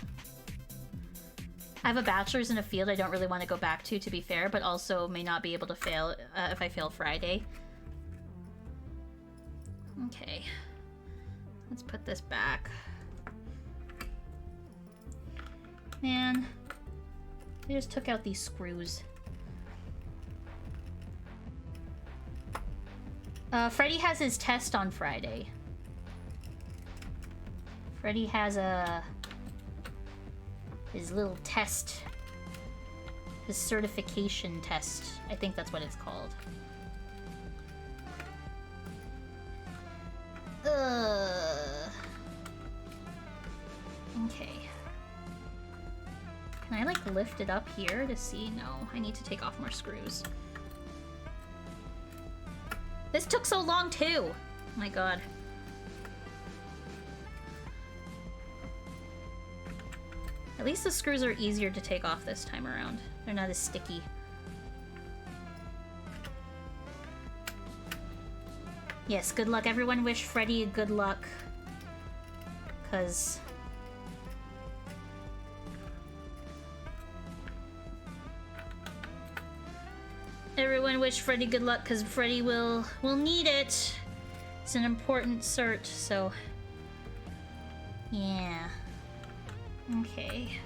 I have a bachelor's in a field I don't really want to go back to be fair, but also may not be able to fail if I fail Friday. Okay. Let's put this back. Man. I just took out these screws. Freddy has his test on Friday. Freddy has his little test. His certification test. I think that's what it's called. Okay. Can I, like, lift it up here to see? No, I need to take off more screws. This took so long, too! Oh my god. At least the screws are easier to take off this time around. They're not as sticky. Yes, good luck. Everyone wish Freddy good luck. 'Cause... Everyone wish Freddy good luck, because Freddy will need it. It's an important cert, so... Yeah. Okay.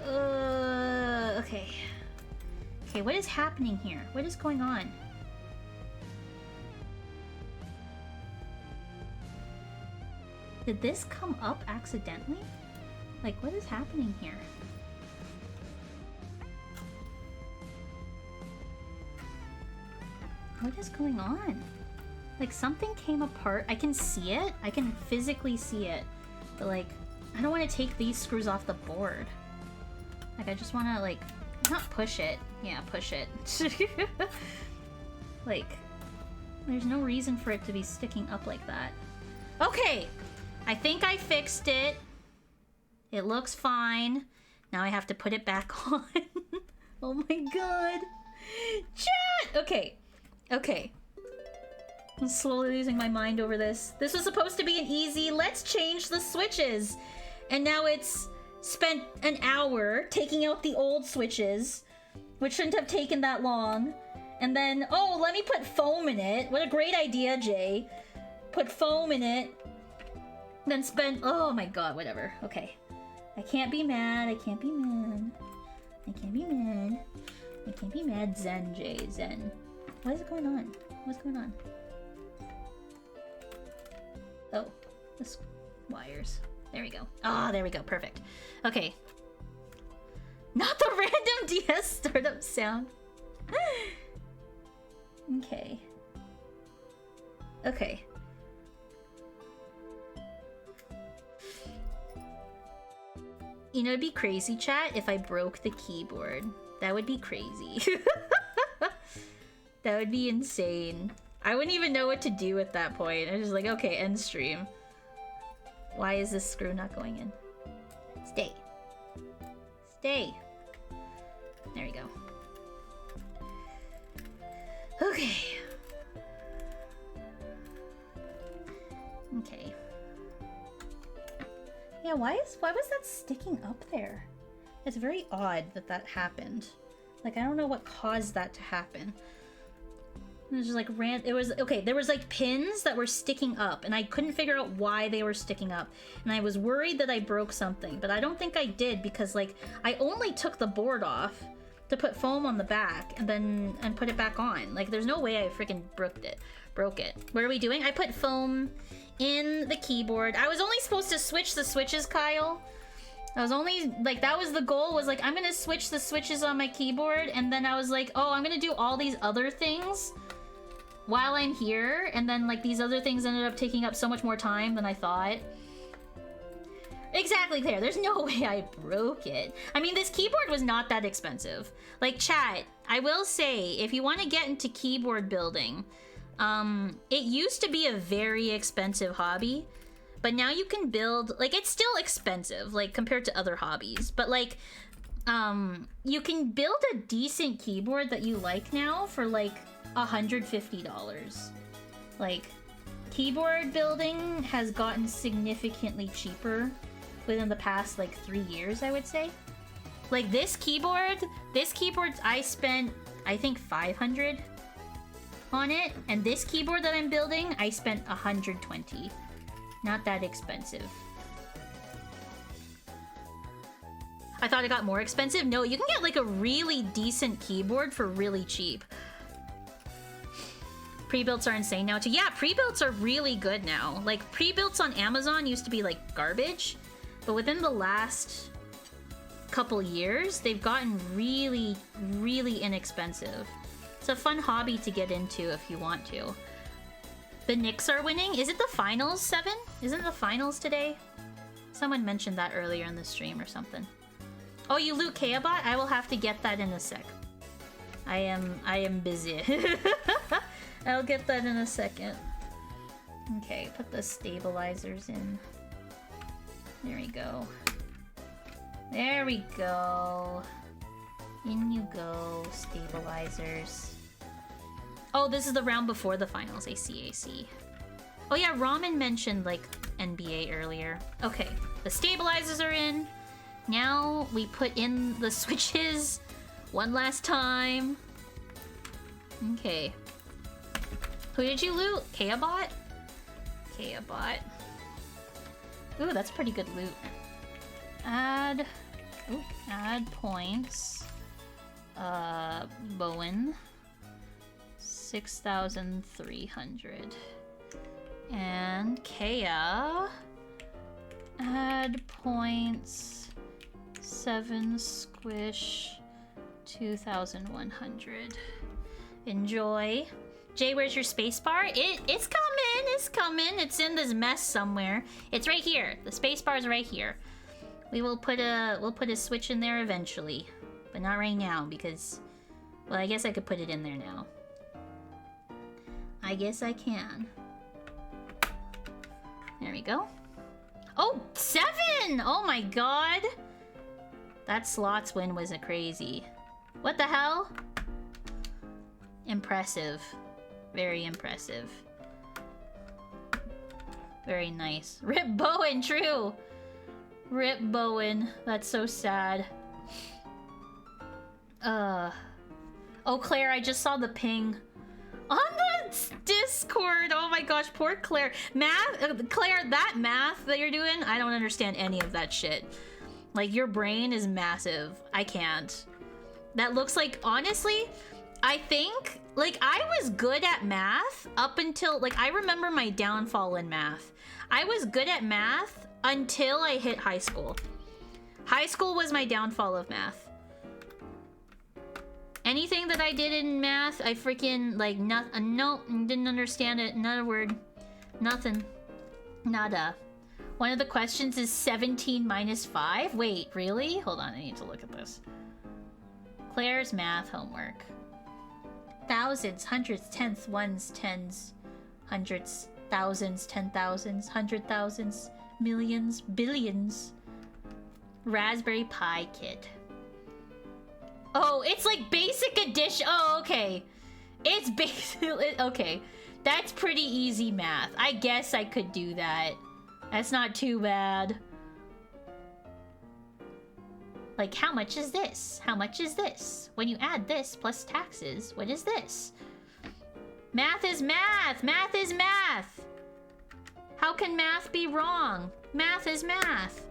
Okay. Okay, what is happening here? What is going on? Did this come up accidentally? Like, what is happening here? What is going on? Like, something came apart. I can see it. I can physically see it. But, like, I don't want to take these screws off the board. Like, I just want to, like, not push it. Yeah, push it. Like, there's no reason for it to be sticking up like that. Okay! I think I fixed it. It looks fine. Now I have to put it back on. Oh my god. Chat! Okay. Okay. I'm slowly losing my mind over this. This was supposed to be an easy, let's change the switches. And now it's spent an hour taking out the old switches, which shouldn't have taken that long. And then, oh, let me put foam in it. What a great idea, Jay. Put foam in it. Then spend, oh my god, whatever. Okay. I can't be mad. I can't be mad. I can't be mad. I can't be mad. Zen, Jay, zen. What is going on? What's going on? Oh, this wires. There we go. Ah, there we go. Perfect. Okay. Not the random DS startup sound. Okay. Okay. You know, it'd be crazy, chat, if I broke the keyboard. That would be crazy. That would be insane. I wouldn't even know what to do at that point. I was just like, okay, end stream. Why is this screw not going in? Stay. Stay. There we go. Okay. Okay. Yeah, why was that sticking up there? It's very odd that that happened. Like, I don't know what caused that to happen. It was just like there was like pins that were sticking up and I couldn't figure out why they were sticking up. And I was worried that I broke something, but I don't think I did because like I only took the board off to put foam on the back and put it back on. Like there's no way I freaking broke it. What are we doing? I put foam in the keyboard. I was only supposed to switch the switches, Kyle. I was only like, that was the goal, was like, I'm gonna switch the switches on my keyboard, and then I was like, oh, I'm gonna do all these other things while I'm here, and then like these other things ended up taking up so much more time than I thought. Exactly, Claire. There's no way I broke it. I mean, this keyboard was not that expensive. Like, chat, I will say, if you want to get into keyboard building, it used to be a very expensive hobby, but now you can build, like, it's still expensive, like, compared to other hobbies, but, like, you can build a decent keyboard that you like now for, like, $150. Like, keyboard building has gotten significantly cheaper within the past, like, 3 years, I would say. Like, this keyboard, I spent, I think, $500 on it, and this keyboard that I'm building, I spent $120. Not that expensive. I thought it got more expensive. No, you can get like a really decent keyboard for really cheap. Pre-builts are insane now too. Yeah, pre-builts are really good now. Like pre-builts on Amazon used to be like garbage, but within the last couple years, they've gotten really, really inexpensive. It's a fun hobby to get into if you want to. The Knicks are winning? Is it the finals, 7? Isn't it the finals today? Someone mentioned that earlier in the stream or something. Oh, you loot Keabot? I will have to get that in a sec. I am busy. I'll get that in a second. Okay, put the stabilizers in. There we go. There we go. In you go, stabilizers. Oh, this is the round before the finals. I see. Oh yeah, Ramen mentioned, like, NBA earlier. Okay, the stabilizers are in. Now we put in the switches one last time. Okay. Who did you loot? Keabot? Keabot. Ooh, that's pretty good loot. Add points. Bowen. 6,300. And Kea. Add points. 7 squish. 2,100. Enjoy. Jay, where's your spacebar? It's coming. It's in this mess somewhere. It's right here. The spacebar's right here. We'll put a switch in there eventually, but not right now because, well, I guess I could put it in there now. I guess I can. There we go. Oh, 7! Oh my god! That slots win was a crazy. What the hell? Impressive. Very impressive. Very nice. Rip Bowen, true! Rip Bowen. That's so sad. Oh, Claire, I just saw the ping on the Discord. Oh my gosh, poor Claire. Claire, that math that you're doing, I don't understand any of that shit. Like, your brain is massive. I can't. That looks like, honestly, I think, like, I was good at math up until, like, I remember my downfall in math. I was good at math until I hit high school. High school was my downfall of math. Anything that I did in math, I freaking, like, no, didn't understand it. Not a word. Nothing. Nada. One of the questions is 17 minus 5? Wait, really? Hold on, I need to look at this. Claire's math homework. Thousands, hundreds, tenths, ones, tens, hundreds, thousands, 10,000s, 100,000s, millions, billions. Raspberry Pi Kit. Oh, it's like basic addition. Oh, okay. It's basic. Okay. That's pretty easy math. I guess I could do that. That's not too bad. Like, how much is this? How much is this? When you add this plus taxes, what is this? Math is math! Math is math! How can math be wrong? Math is math.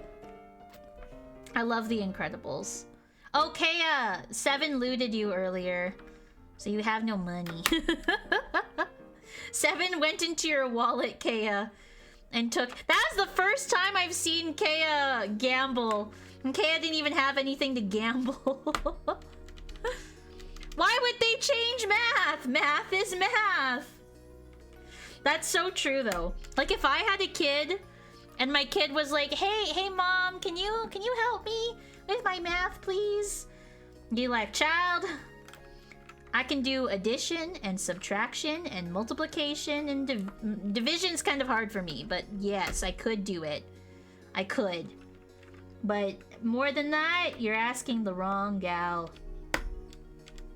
I love The Incredibles. Oh, Kea! 7 looted you earlier. So you have no money. 7 went into your wallet, Kea. And took... That was the first time I've seen Kea gamble. And Kea didn't even have anything to gamble. Why would they change math? Math is math. That's so true, though. Like, if I had a kid, and my kid was like, hey, mom, can you help me with my math, please? Be like, child, I can do addition and subtraction and multiplication and division's kind of hard for me, but yes, I could do it. I could. But more than that, you're asking the wrong gal.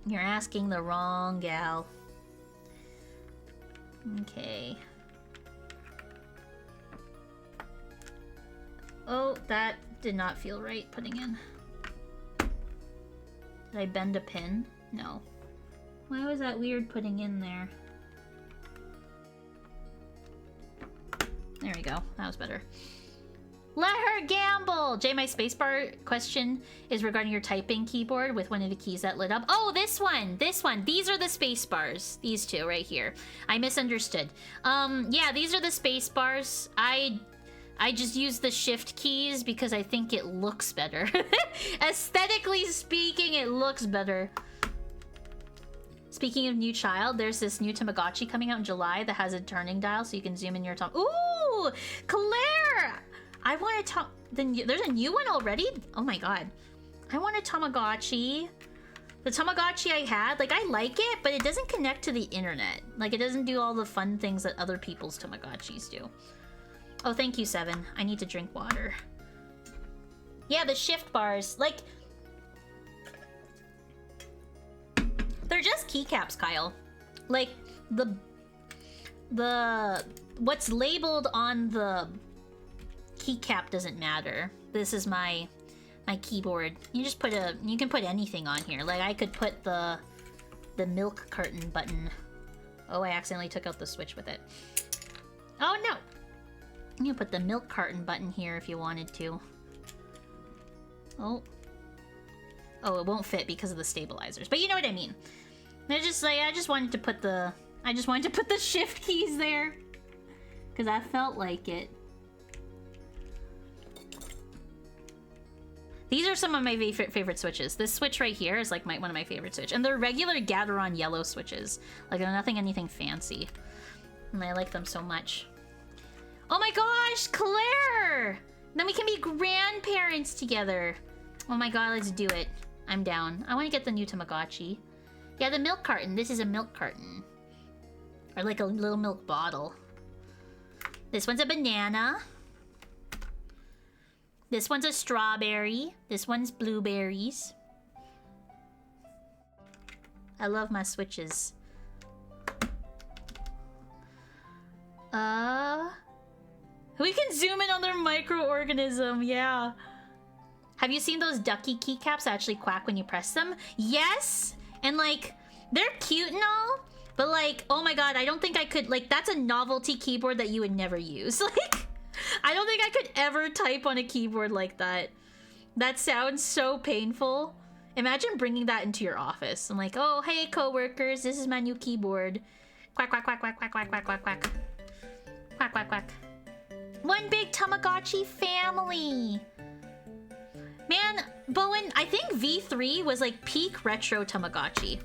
You're asking the wrong gal. Okay. Oh, that did not feel right putting in. Did I bend a pin? No. Why was that weird putting in there? There we go. That was better. Let her gamble! Jay, my spacebar question is regarding your typing keyboard with one of the keys that lit up. Oh, this one! This one! These are the spacebars. These two right here. I misunderstood. Yeah, these are the spacebars. I just use the shift keys because I think it looks better. Aesthetically speaking, it looks better. Speaking of new child, there's this new Tamagotchi coming out in July that has a turning dial so you can zoom in your Ooh! Claire! I want to there's a new one already? Oh my god. I want a Tamagotchi. The Tamagotchi I had, like, I like it, but it doesn't connect to the internet. Like, it doesn't do all the fun things that other people's Tamagotchis do. Oh, thank you, 7. I need to drink water. Yeah, the shift bars. Like, they're just keycaps, Kyle. Like, what's labeled on the keycap doesn't matter. This is my keyboard. You just put you can put anything on here. Like, I could put the milk carton button. Oh, I accidentally took out the switch with it. Oh no! You can put the milk carton button here if you wanted to. Oh, it won't fit because of the stabilizers. But you know what I mean. I just wanted to put the shift keys there because I felt like it. These are some of my favorite switches. This switch right here is like one of my favorite switches. And they're regular Gateron yellow switches. Like, they're anything fancy. And I like them so much. Oh my gosh, Claire! Then we can be grandparents together. Oh my god, let's do it. I'm down. I want to get the new Tamagotchi. Yeah, the milk carton. This is a milk carton. Or like a little milk bottle. This one's a banana. This one's a strawberry. This one's blueberries. I love my switches. We can zoom in on their microorganism, yeah. Have you seen those ducky keycaps that actually quack when you press them? Yes! And like, they're cute and all, but like, oh my god, I don't think I could, like, that's a novelty keyboard that you would never use. Like, I don't think I could ever type on a keyboard like that. That sounds so painful. Imagine bringing that into your office. I'm like, oh, hey, coworkers, this is my new keyboard. Quack, quack, quack, quack, quack, quack, quack, quack, quack. Quack, quack, quack. One big Tamagotchi family. Man, Bowen, I think V3 was like peak retro Tamagotchi.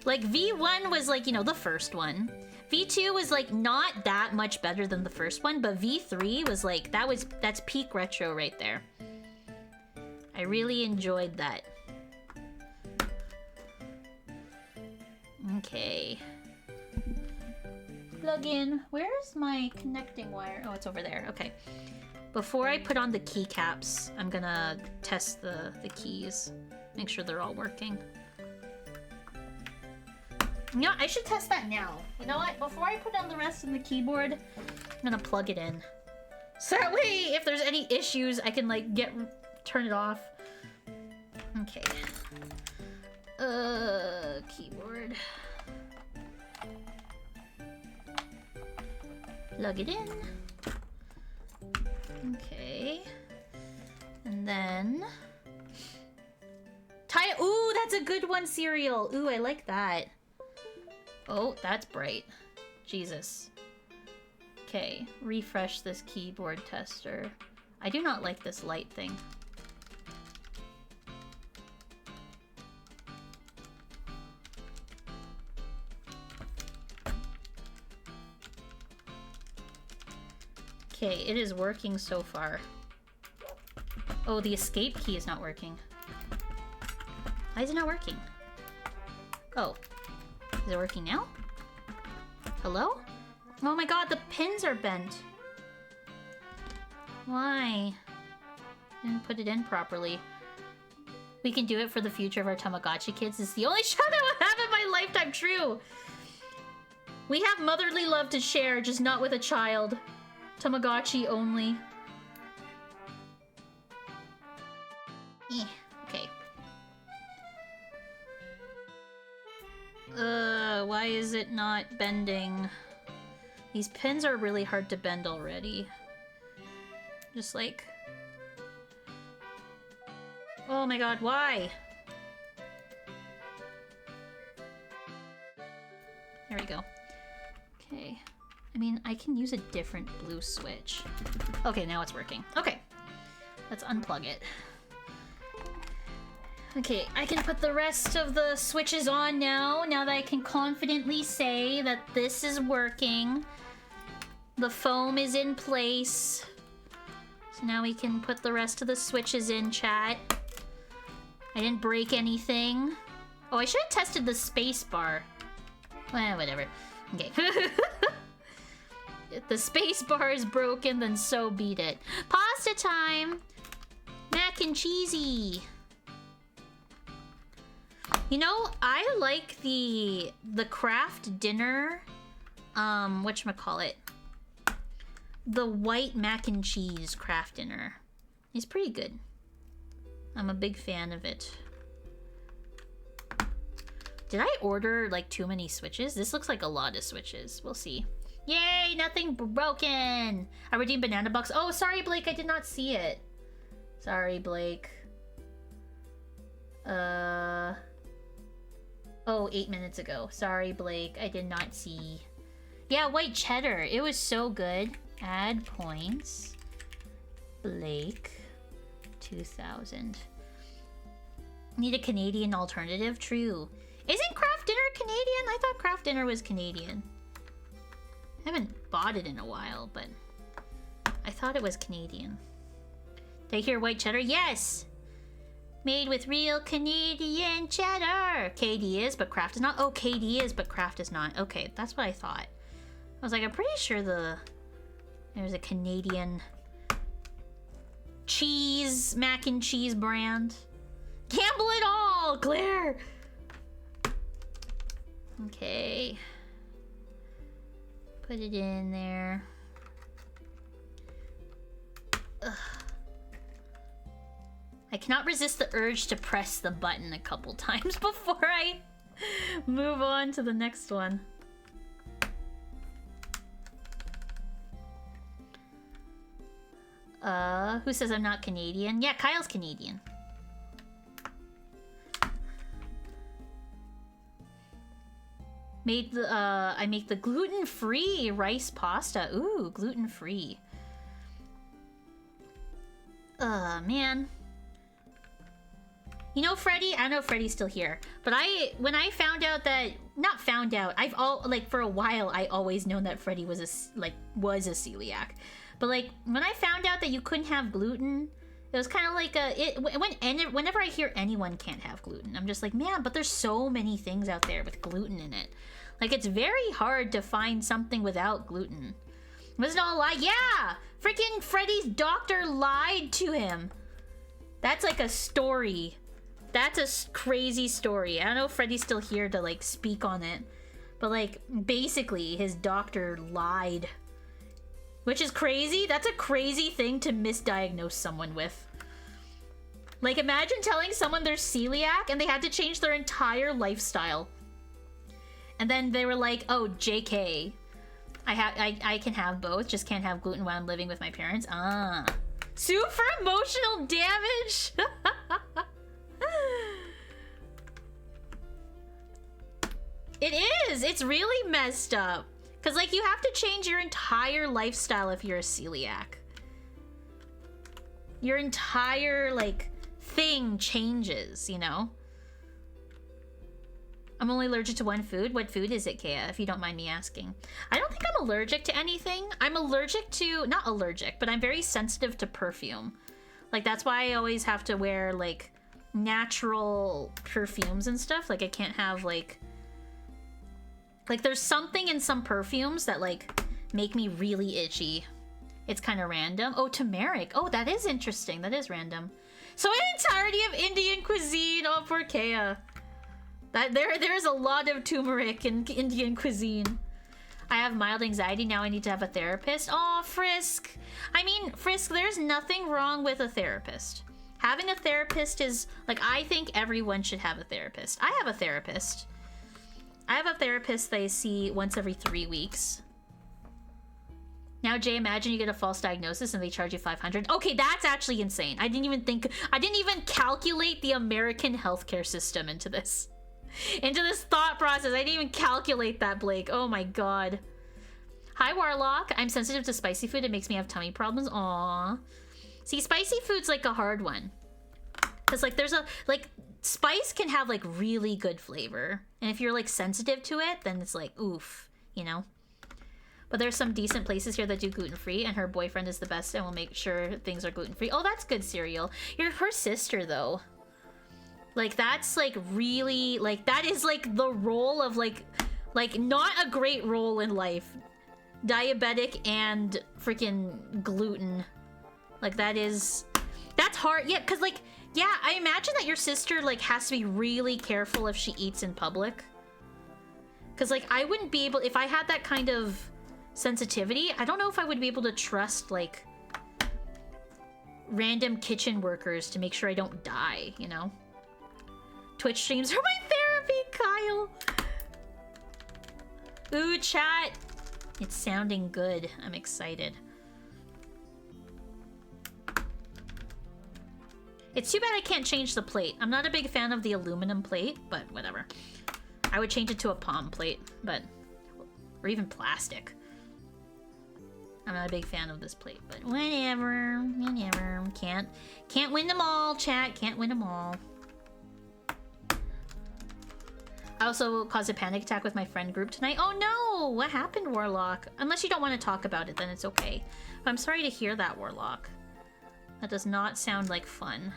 Like V1 was like, you know, the first one. V2 was like not that much better than the first one, but V3 was like, that's peak retro right there. I really enjoyed that. Okay. Plug in. Where's my connecting wire? Oh, it's over there. Okay. Before I put on the keycaps, I'm gonna test the keys. Make sure they're all working. You know, I should test that now. You know what? Before I put on the rest of the keyboard, I'm gonna plug it in. So that way, if there's any issues, I can like turn it off. Okay. Keyboard. Plug it in. Okay. And then... Ooh, that's a good one, cereal. Ooh, I like that. Oh, that's bright. Jesus. Okay, refresh this keyboard tester. I do not like this light thing. Okay, it is working so far. Oh, the escape key is not working. Why is it not working? Oh. Is it working now? Hello? Oh my god, the pins are bent. Why? Didn't put it in properly. We can do it for the future of our Tamagotchi kids. It's the only shot I will have in my lifetime. True. We have motherly love to share, just not with a child. Tamagotchi only. Okay. Why is it not bending? These pins are really hard to bend already. Just like... Oh my god, why? There we go. Okay. I mean, I can use a different blue switch. Okay, now it's working. Okay. Let's unplug it. Okay, I can put the rest of the switches on now that I can confidently say that this is working. The foam is in place. So now we can put the rest of the switches in, chat. I didn't break anything. Oh, I should have tested the space bar. Well, whatever. Okay. If the space bar is broken, then so beat it. Pasta time! Mac and cheesy! You know, I like the Kraft Dinner, whatchamacallit? The white mac and cheese Kraft Dinner. It's pretty good. I'm a big fan of it. Did I order, like, too many switches? This looks like a lot of switches. We'll see. Yay, nothing broken! I redeemed banana bucks. Oh, sorry, Blake, I did not see it. Sorry, Blake. Oh, 8 minutes ago. Sorry, Blake, I did not see. Yeah, white cheddar. It was so good. Add points. Blake. 2000. Need a Canadian alternative? True. Isn't Kraft Dinner Canadian? I thought Kraft Dinner was Canadian. I haven't bought it in a while, but I thought it was Canadian. Did I hear white cheddar? Yes! Made with real Canadian cheddar! KD is, but Kraft is not. Oh, KD is, but Kraft is not. Okay, that's what I thought. I was like, I'm pretty sure there's a Canadian cheese, mac and cheese brand. Gamble it all, Claire! Okay. Put it in there. Ugh. I cannot resist the urge to press the button a couple times before I move on to the next one. Who says I'm not Canadian? Yeah, Kyle's Canadian. I make the gluten-free rice pasta. Ooh, gluten-free. Man. You know, Freddy, I don't know if Freddy's still here, but when I found out that, not found out, like, for a while, I always known that Freddy was a celiac. But, like, when I found out that you couldn't have gluten, it was kind of like whenever I hear anyone can't have gluten, I'm just like, man, but there's so many things out there with gluten in it. Like, it's very hard to find something without gluten. Was it all a lie? Yeah! Freaking Freddy's doctor lied to him. That's like a story. That's a crazy story. I don't know if Freddy's still here to, like, speak on it. But, like, basically, his doctor lied. Which is crazy. That's a crazy thing to misdiagnose someone with. Like, imagine telling someone they're celiac and they had to change their entire lifestyle. And then they were like, oh, JK. I can have both, just can't have gluten while I'm living with my parents. Ah. Sue for emotional damage? It is! It's really messed up. Because, like, you have to change your entire lifestyle if you're a celiac. Your entire, like, thing changes, you know? I'm only allergic to one food. What food is it, Kea, if you don't mind me asking? I don't think I'm allergic to anything. I'm allergic to... Not allergic, but I'm very sensitive to perfume. Like, that's why I always have to wear, like, natural perfumes and stuff. Like, I can't have, like... Like, there's something in some perfumes that, like, make me really itchy. It's kind of random. Oh, turmeric. Oh, that is interesting. That is random. So an entirety of Indian cuisine. Oh, poor Kea. There's a lot of turmeric in Indian cuisine. I have mild anxiety. Now I need to have a therapist. Oh, Frisk. I mean, Frisk, there's nothing wrong with a therapist. Having a therapist is... Like, I think everyone should have a therapist. I have a therapist. I have a therapist that I see once every 3 weeks. Now, Jay, imagine you get a false diagnosis and they charge you $500. Okay, that's actually insane. I didn't even calculate the American healthcare system into this thought process. I didn't even calculate that, Blake. Oh my god. Hi, Warlock. I'm sensitive to spicy food. It makes me have tummy problems. Aww. See, spicy food's like a hard one. Because, like, there's a... Like, spice can have, like, really good flavor. And if you're, like, sensitive to it, then it's like, oof, you know? But there's some decent places here that do gluten-free, and her boyfriend is the best and will make sure things are gluten-free. Oh, that's good cereal. You're her sister, though. Like, that's, like, really... Like, that is, like, the role of, like, not a great role in life. Diabetic and freaking gluten. Like, that is... That's hard. Yeah, because, like... Yeah, I imagine that your sister, like, has to be really careful if she eats in public. Because, like, I wouldn't be able... If I had that kind of sensitivity, I don't know if I would be able to trust, like, random kitchen workers to make sure I don't die, you know? Twitch streams are my therapy, Kyle! Ooh, chat! It's sounding good. I'm excited. It's too bad I can't change the plate. I'm not a big fan of the aluminum plate, but whatever. I would change it to a palm plate, but... Or even plastic. I'm not a big fan of this plate, but whatever. Whatever. Can't win them all, chat. Can't win them all. I also caused a panic attack with my friend group tonight. Oh no! What happened, Warlock? Unless you don't want to talk about it, then it's okay. But I'm sorry to hear that, Warlock. That does not sound like fun.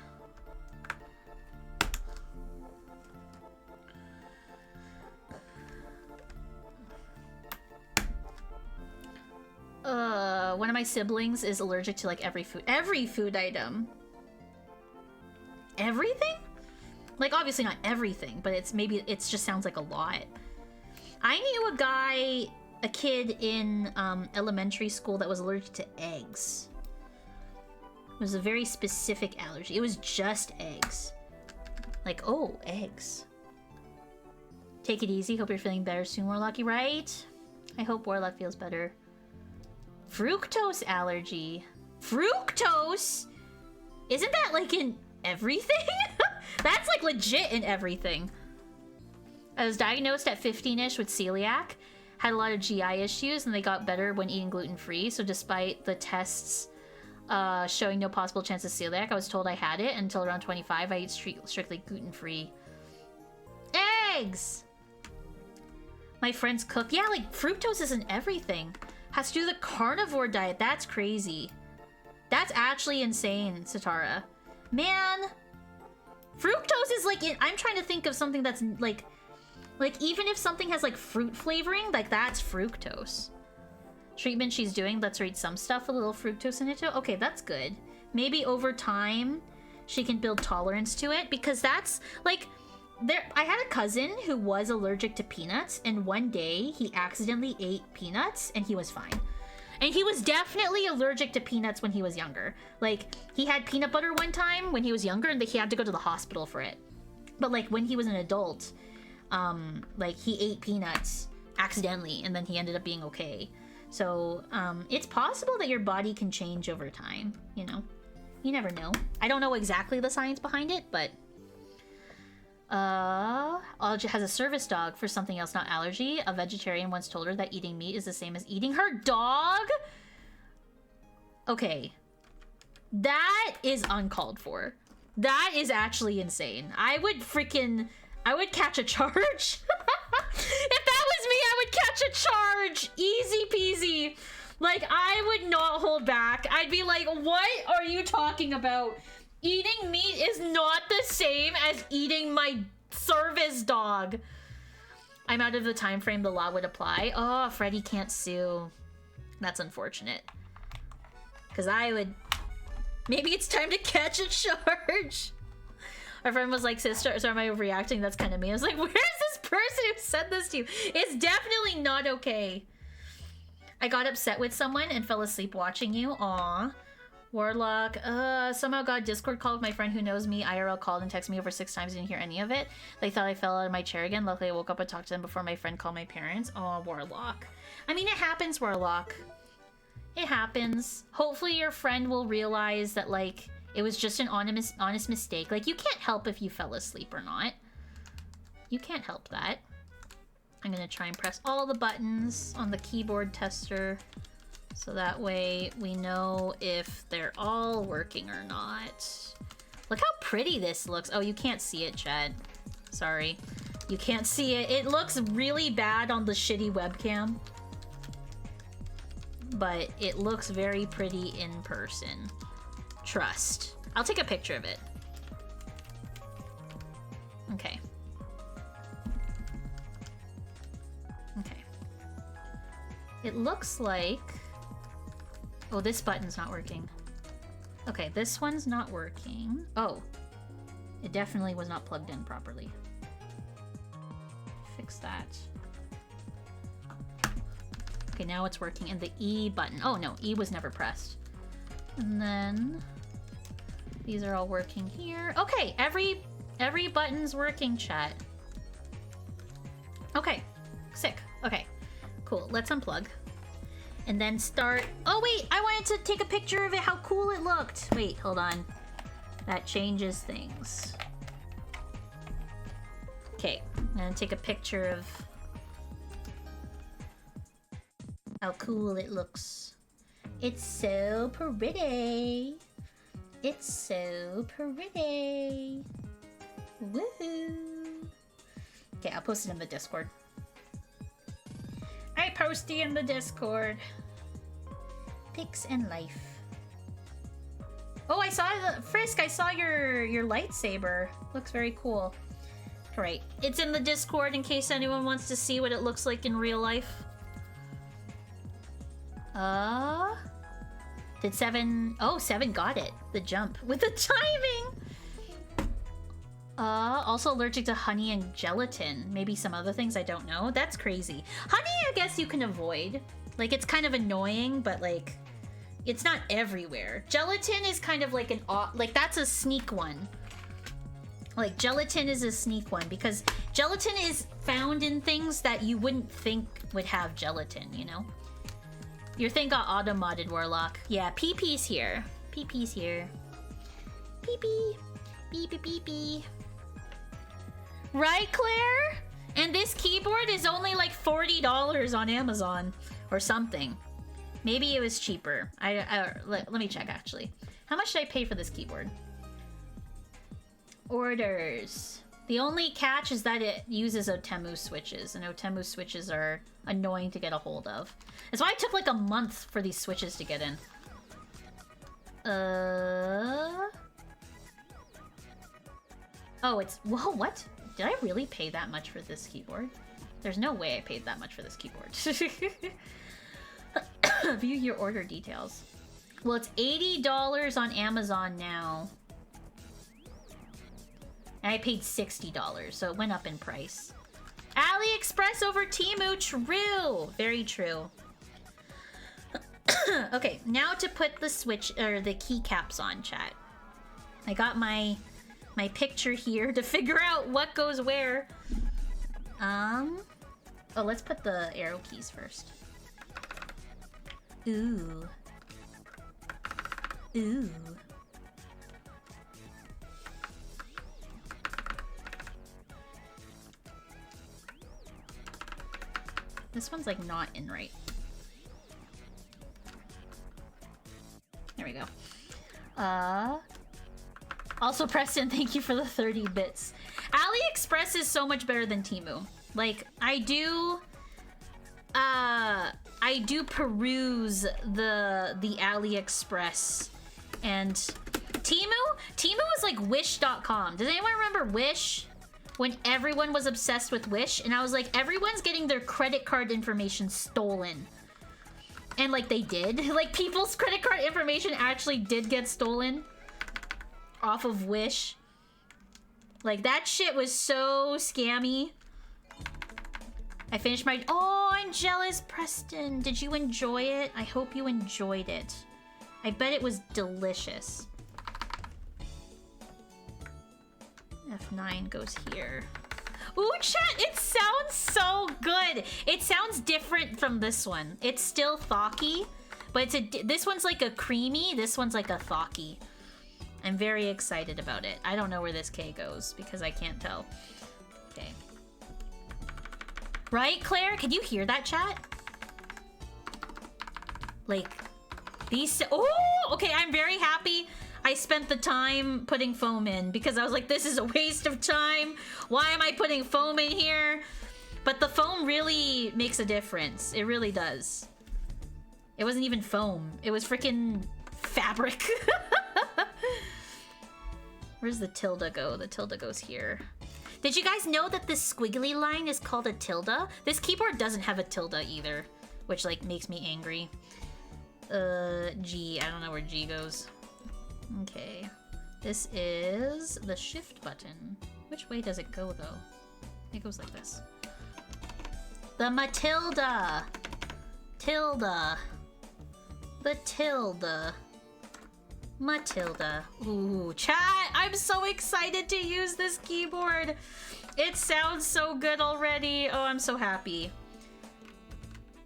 One of my siblings is allergic to, like, every food item. Everything? Like, obviously not everything, but it just sounds like a lot. I knew a kid in elementary school that was allergic to eggs. It was a very specific allergy. It was just eggs. Like, oh, eggs. Take it easy. Hope you're feeling better soon, Warlocky, right? I hope Warlock feels better. Fructose allergy. Fructose? Isn't that, like, in everything? That's, like, legit in everything. I was diagnosed at 15-ish with celiac, had a lot of GI issues, and they got better when eating gluten-free. So despite the tests showing no possible chance of celiac, I was told I had it. Until around 25, I eat strictly gluten-free. Eggs! My friends cook. Yeah, like fructose is in everything. Has to do the carnivore diet. That's crazy. That's actually insane, Satara. Man, fructose is like, I'm trying to think of something that's like even if something has like fruit flavoring, like that's fructose. Treatment she's doing lets her eat some stuff with a little fructose in it too. Okay, that's good. Maybe over time she can build tolerance to it, because that's like, I had a cousin who was allergic to peanuts, and one day he accidentally ate peanuts and he was fine. And he was definitely allergic to peanuts when he was younger. Like, he had peanut butter one time when he was younger and he had to go to the hospital for it. But like when he was an adult, like he ate peanuts accidentally and then he ended up being okay. So it's possible that your body can change over time, you know? You never know. I don't know exactly the science behind it, but Alja has a service dog for something else, not allergy. A vegetarian once told her that eating meat is the same as eating her dog. Okay, that is uncalled for. That is actually insane. I would catch a charge. If that was me, I would catch a charge. Easy peasy. Like, I would not hold back. I'd be like, what are you talking about? Eating meat is not the same as eating my service dog. I'm out of the time frame the law would apply. Oh, Freddy can't sue. That's unfortunate. Because I would... Maybe it's time to catch a charge. Our friend was like, sister, so am I overreacting? That's kind of me. I was like, where's this person who said this to you? It's definitely not okay. I got upset with someone and fell asleep watching you. Aw. Warlock, somehow got a Discord call with my friend who knows me. IRL called and texted me over 6 times, didn't hear any of it. They thought I fell out of my chair again. Luckily, I woke up and talked to them before my friend called my parents. Oh, Warlock. I mean, it happens, Warlock. It happens. Hopefully your friend will realize that, like, it was just an honest mistake. Like, you can't help if you fell asleep or not. You can't help that. I'm gonna try and press all the buttons on the keyboard tester, so that way we know if they're all working or not. Look how pretty this looks. Oh, you can't see it, chat. Sorry. You can't see it. It looks really bad on the shitty webcam, but it looks very pretty in person. Trust. I'll take a picture of it. Okay. Okay. It looks like... Oh, this button's not working. Okay, this one's not working. Oh. It definitely was not plugged in properly. Fix that. Okay, now it's working. And the E button. Oh, no. E was never pressed. And then... These are all working here. Okay, every button's working, chat. Okay, sick. Okay, cool. Let's unplug. And then start... Oh, wait! I wanted to take a picture of it, how cool it looked! Wait, hold on. That changes things. Okay, I'm gonna take a picture of how cool it looks. It's so pretty! It's so pretty! Woohoo! Okay, I'll post it in the Discord. I post it in the Discord. Pics and life. Oh, I saw the Frisk. I saw your lightsaber. Looks very cool. All right, it's in the Discord in case anyone wants to see what it looks like in real life. Did 7... Oh, 7 got it. The jump with the timing. Also allergic to honey and gelatin. Maybe some other things, I don't know. That's crazy. Honey, I guess you can avoid. Like, it's kind of annoying, but like, it's not everywhere. Gelatin is kind of like an, like, that's a sneak one. Like, gelatin is a sneak one because gelatin is found in things that you wouldn't think would have gelatin, you know? Your thing got auto-modded, Warlock. Yeah, PP-'s here. PP-'s here. PP. Beep, beep, beep, beep. Right, Claire? And this keyboard is only like $40 on Amazon or something. Maybe it was cheaper. Let me check actually. How much did I pay for this keyboard? Orders. The only catch is that it uses Otemu switches, and Otemu switches are annoying to get a hold of. That's why it took like a month for these switches to get in. Oh, it's... Whoa, what? Did I really pay that much for this keyboard? There's no way I paid that much for this keyboard. View your order details. Well, it's $80 on Amazon now. And I paid $60, so it went up in price. AliExpress over Temu, true! Very true. Okay, now to put the switch, or the keycaps on, chat. I got my picture here to figure out what goes where. Oh, let's put the arrow keys first. Ooh. Ooh. This one's like not in right. There we go. Also, Preston, thank you for the 30 bits. AliExpress is so much better than Temu. Like, I do peruse the AliExpress, and Temu is like Wish.com. Does anyone remember Wish? When everyone was obsessed with Wish, and I was like, everyone's getting their credit card information stolen. And like they did. Like people's credit card information actually did get stolen off of Wish. Like that shit was so scammy. I finished my... Oh, I'm jealous, Preston. Did you enjoy it? I hope you enjoyed it. I bet it was delicious. F9 goes here. Ooh, chat, it sounds so good. It sounds different from this one. It's still thocky, but this one's like a creamy, this one's like a thocky. I'm very excited about it. I don't know where this K goes because I can't tell. Okay. Right, Claire? Can you hear that, chat? Like, these... Oh, okay, I'm very happy I spent the time putting foam in because I was like, this is a waste of time. Why am I putting foam in here? But the foam really makes a difference. It really does. It wasn't even foam. It was freaking fabric. Where's the tilde go? The tilde goes here. Did you guys know that this squiggly line is called a tilde? This keyboard doesn't have a tilde either, which like makes me angry. G. I don't know where G goes. Okay, this is the shift button. Which way does it go though? It goes like this. The Matilda! Tilde. The tilde. Matilda. Ooh, chat! I'm so excited to use this keyboard! It sounds so good already. Oh, I'm so happy.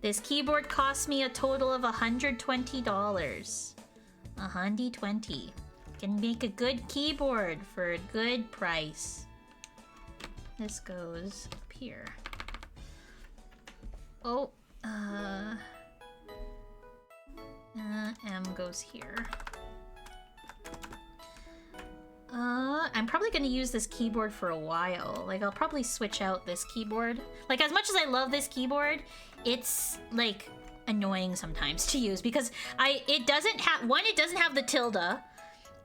This keyboard cost me a total of $120. $120. Can make a good keyboard for a good price. This goes up here. Oh, M goes here. I'm probably gonna use this keyboard for a while. Like, I'll probably switch out this keyboard. Like, as much as I love this keyboard, it's like annoying sometimes to use because it doesn't have the tilde,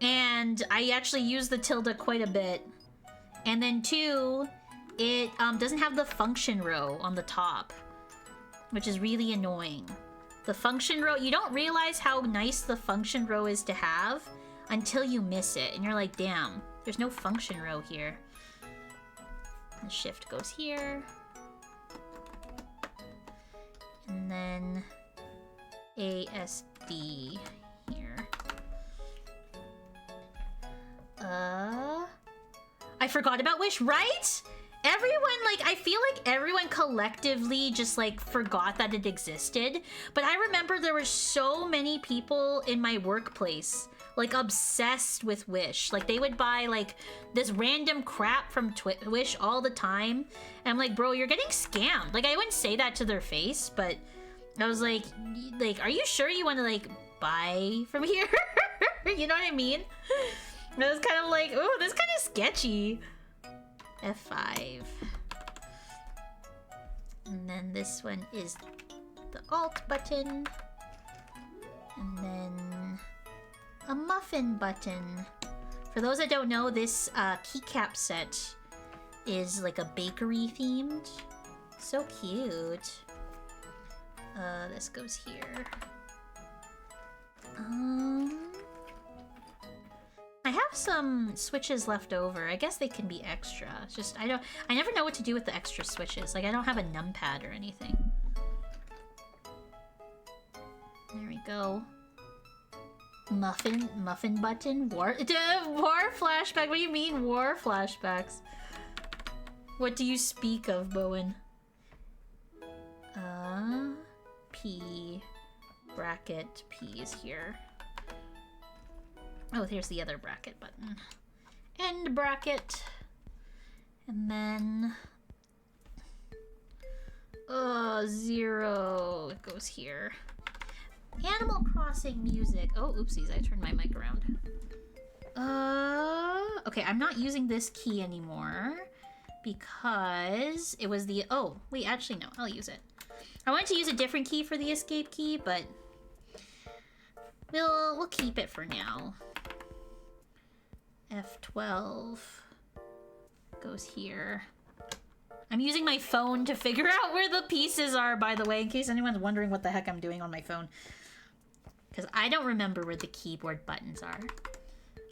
and I actually use the tilde quite a bit. And then two, it doesn't have the function row on the top, which is really annoying. The function row, you don't realize how nice the function row is to have until you miss it, and you're like, damn, there's no function row here. The shift goes here. And then ASD here. I forgot about Wish, right? Everyone, like, I feel like everyone collectively just, like, forgot that it existed. But I remember there were so many people in my workplace like obsessed with Wish. Like they would buy like this random crap from Wish all the time. And I'm like, bro, you're getting scammed. Like I wouldn't say that to their face, but I was like, are you sure you want to like buy from here? You know what I mean? It was kind of like, oh, this kind of sketchy. F5. And then this one is the Alt button. And then a muffin button. For those that don't know, this keycap set is like a bakery themed. So cute. This goes here. I have some switches left over. I guess they can be extra. It's just I never know what to do with the extra switches. Like I don't have a numpad or anything. There we go. Muffin button. War flashback. What do you mean war flashbacks? What do you speak of, Bowen? P bracket P is here. Oh, here's the other bracket button. End bracket. And then 0 it goes here. Animal Crossing music. Oh, oopsies, I turned my mic around. Okay, I'm not using this key anymore because it was the, oh, wait, actually no, I'll use it. I wanted to use a different key for the escape key, but we'll keep it for now. F12 goes here. I'm using my phone to figure out where the pieces are, by the way, in case anyone's wondering what the heck I'm doing on my phone. Because I don't remember where the keyboard buttons are.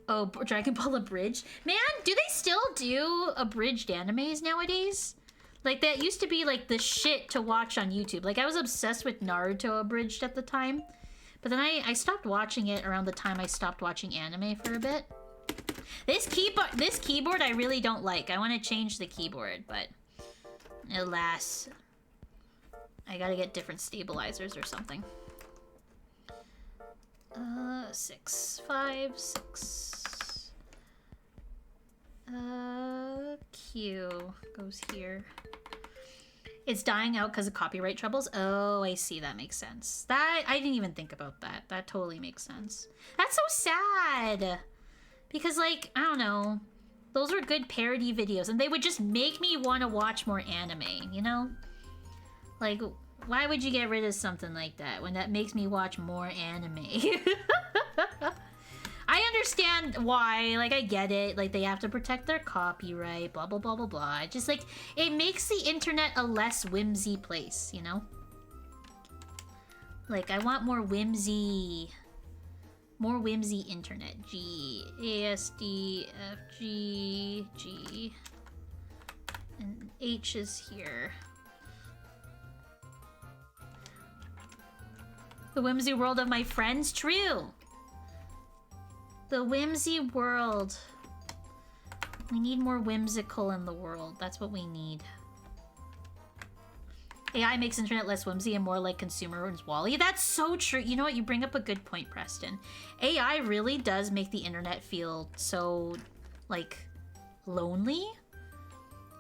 Oh, Dragon Ball Abridged? Man, do they still do abridged animes nowadays? Like, that used to be, like, the shit to watch on YouTube. Like, I was obsessed with Naruto Abridged at the time. But then I stopped watching it around the time I stopped watching anime for a bit. This keyboard I really don't like. I want to change the keyboard, but alas, I gotta get different stabilizers or something. 6, 5, 6. Q goes here. It's dying out because of copyright troubles. Oh, I see. That makes sense. That I didn't even think about that. That totally makes sense. That's so sad. Because, like, I don't know. Those were good parody videos, and they would just make me want to watch more anime, you know? Like, why would you get rid of something like that when that makes me watch more anime? I understand why, like, I get it. Like, they have to protect their copyright, blah, blah, blah, blah, blah. Just, like, it makes the internet a less whimsy place, you know? Like, I want more whimsy... More whimsy internet. G, A, S, D, F, G, G. And H is here. The whimsy world of my friends? True! The whimsy world. We need more whimsical in the world. That's what we need. AI makes internet less whimsy and more like consumer's Wall-E. That's so true. You know what? You bring up a good point, Preston. AI really does make the internet feel so, like, lonely.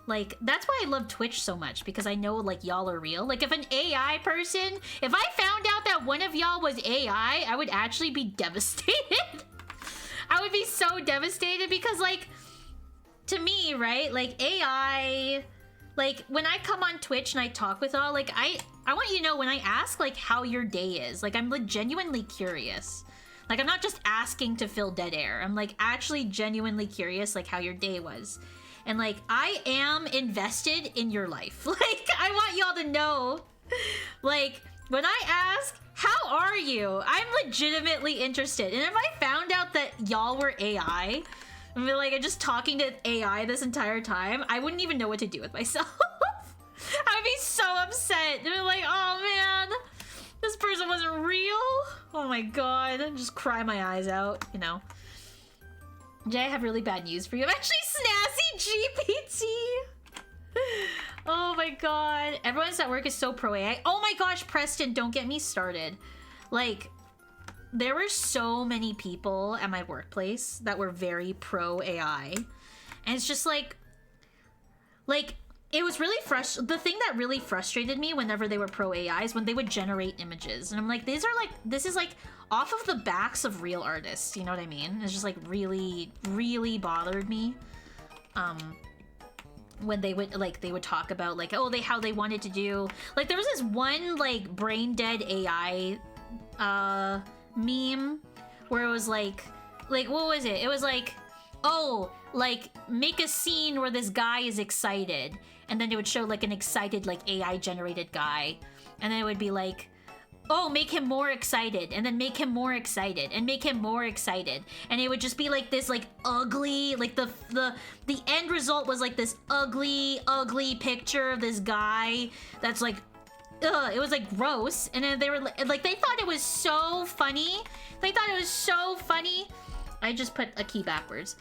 Like, that's why I love Twitch so much, because I know, like, y'all are real. Like, if an AI person, if I found out that one of y'all was AI, I would actually be devastated. I would be so devastated because, like, to me, right, like, AI... Like, when I come on Twitch and I talk with y'all, like, I want you to know when I ask, like, how your day is. Like, I'm, like, genuinely curious. Like, I'm not just asking to fill dead air. I'm, like, actually genuinely curious, like, how your day was. And, like, I am invested in your life. Like, I want y'all to know. Like, when I ask, how are you? I'm legitimately interested. And if I found out that y'all were AI... I mean, like, I'm just talking to AI this entire time, I wouldn't even know what to do with myself. I would be so upset. I'd be like, oh man, this person wasn't real. Oh my god. I'd just cry my eyes out, you know. Jay, I have really bad news for you. I'm actually Snazzy GPT. Oh my god. Everyone's at work is so pro AI. Oh my gosh, Preston, don't get me started. Like, there were so many people at my workplace that were very pro AI. And it's just like it was really the thing that really frustrated me whenever they were pro AI is when they would generate images. And I'm like, this is like off of the backs of real artists, you know what I mean? It's just like really, really bothered me. When they would talk about like, oh, how they wanted to do, like, there was this one like brain dead AI meme where it was like what was it? It was like, oh, like, make a scene where this guy is excited, and then it would show like an excited like AI generated guy, and then it would be like, oh, make him more excited, and then make him more excited, and make him more excited, and it would just be like this like ugly, like the end result was like this ugly picture of this guy that's like, ugh, it was like gross. And then they were like, they thought it was so funny. I just put a key backwards.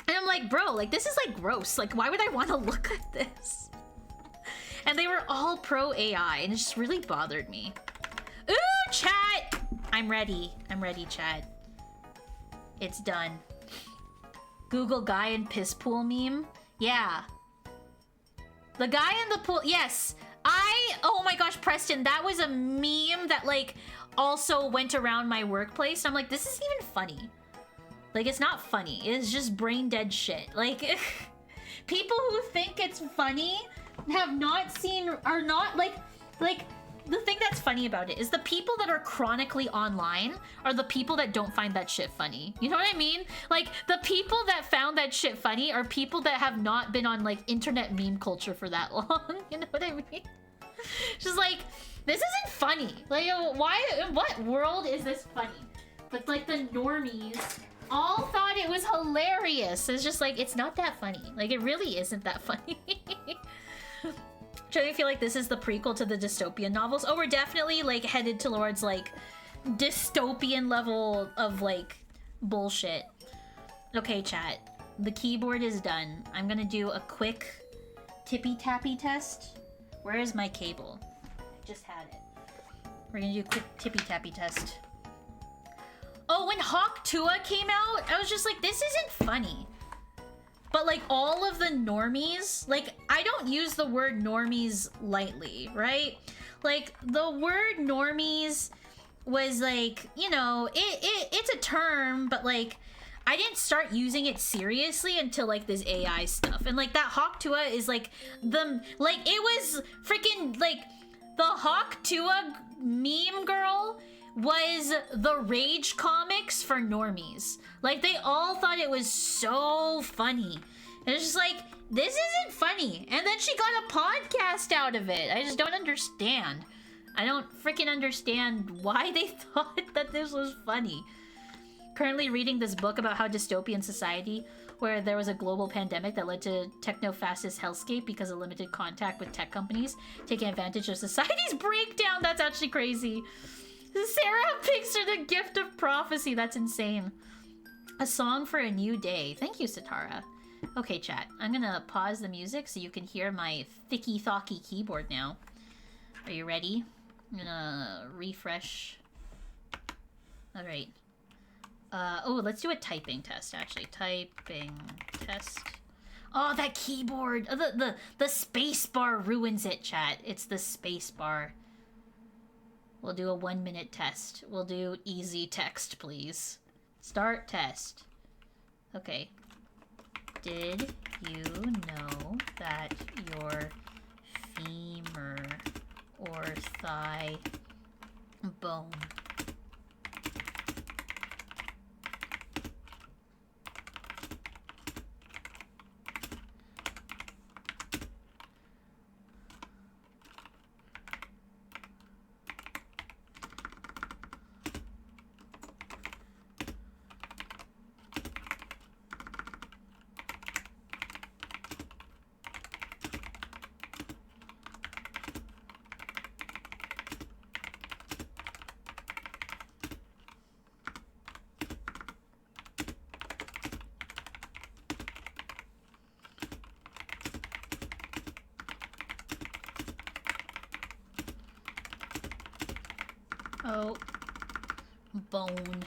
And I'm like, bro, like, this is like gross. Like, why would I want to look at this? And they were all pro AI, and it just really bothered me. Ooh, chat! I'm ready, chat. It's done. Google guy in piss pool meme? Yeah. The guy in the pool, yes. Oh my gosh, Preston, that was a meme that like also went around my workplace. I'm like, this isn't even funny. Like, it's not funny. It's just brain dead shit. Like, people who think it's funny have not seen, are not like, the thing that's funny about it is the people that are chronically online are the people that don't find that shit funny. You know what I mean? Like, the people that found that shit funny are people that have not been on, like, internet meme culture for that long. You know what I mean? Just like, this isn't funny. Like, why, in what world is this funny? But, like, the normies all thought it was hilarious. It's just like, it's not that funny. Like, it really isn't that funny. Trying to feel like this is the prequel to the dystopian novels. Oh, we're definitely like headed towards like dystopian level of like bullshit. Okay, chat. The keyboard is done. I'm gonna do a quick tippy tappy test. Where is my cable? I just had it. We're gonna do a quick tippy tappy test. Oh, when Hawk Tua came out, I was just like, this isn't funny. But like all of the normies, like I don't use the word normies lightly, right? Like the word normies was like, you know, it's a term, but like I didn't start using it seriously until like this AI stuff. And like that Hawk Tua is like it was freaking like the Hawk Tua meme girl was the Rage comics for normies. Like, they all thought it was so funny. And it's just like, this isn't funny. And then she got a podcast out of it. I just don't understand. I don't freaking understand why they thought that this was funny. Currently reading this book about how dystopian society, where there was a global pandemic that led to techno-fascist hellscape because of limited contact with tech companies, taking advantage of society's breakdown. That's actually crazy. Sarah picks her the gift of prophecy. That's insane. A song for a new day. Thank you, Satara. Okay, chat. I'm gonna pause the music so you can hear my thicky-thocky keyboard now. Are you ready? I'm gonna refresh. Alright. Oh, let's do a typing test, actually. Typing test. Oh, that keyboard! The space bar ruins it, chat. It's the space bar. We'll do a 1-minute test. We'll do easy text, please. Start test. Okay. Did you know that your femur or thigh bone Oh, Bone.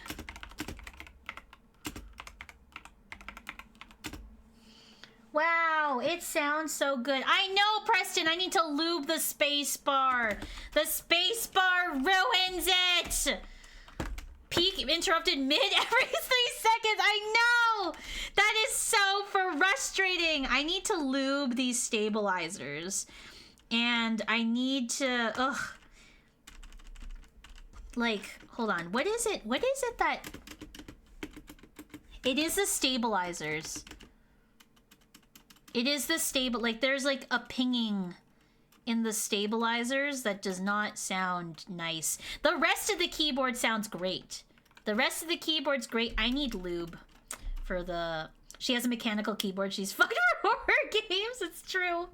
Wow, it sounds so good. I know, Preston, I need to lube the space bar. The space bar ruins it. Peak interrupted mid every 3 seconds. I know. That is so frustrating. I need to lube these stabilizers. And I need to, like, hold on. What is it? What is it that... It is the stabilizers. It is the like, there's like a pinging in the stabilizers that does not sound nice. The rest of the keyboard sounds great. The rest of the keyboard's great. I need lube for the... She has a mechanical keyboard. She's fucked for horror games. It's true.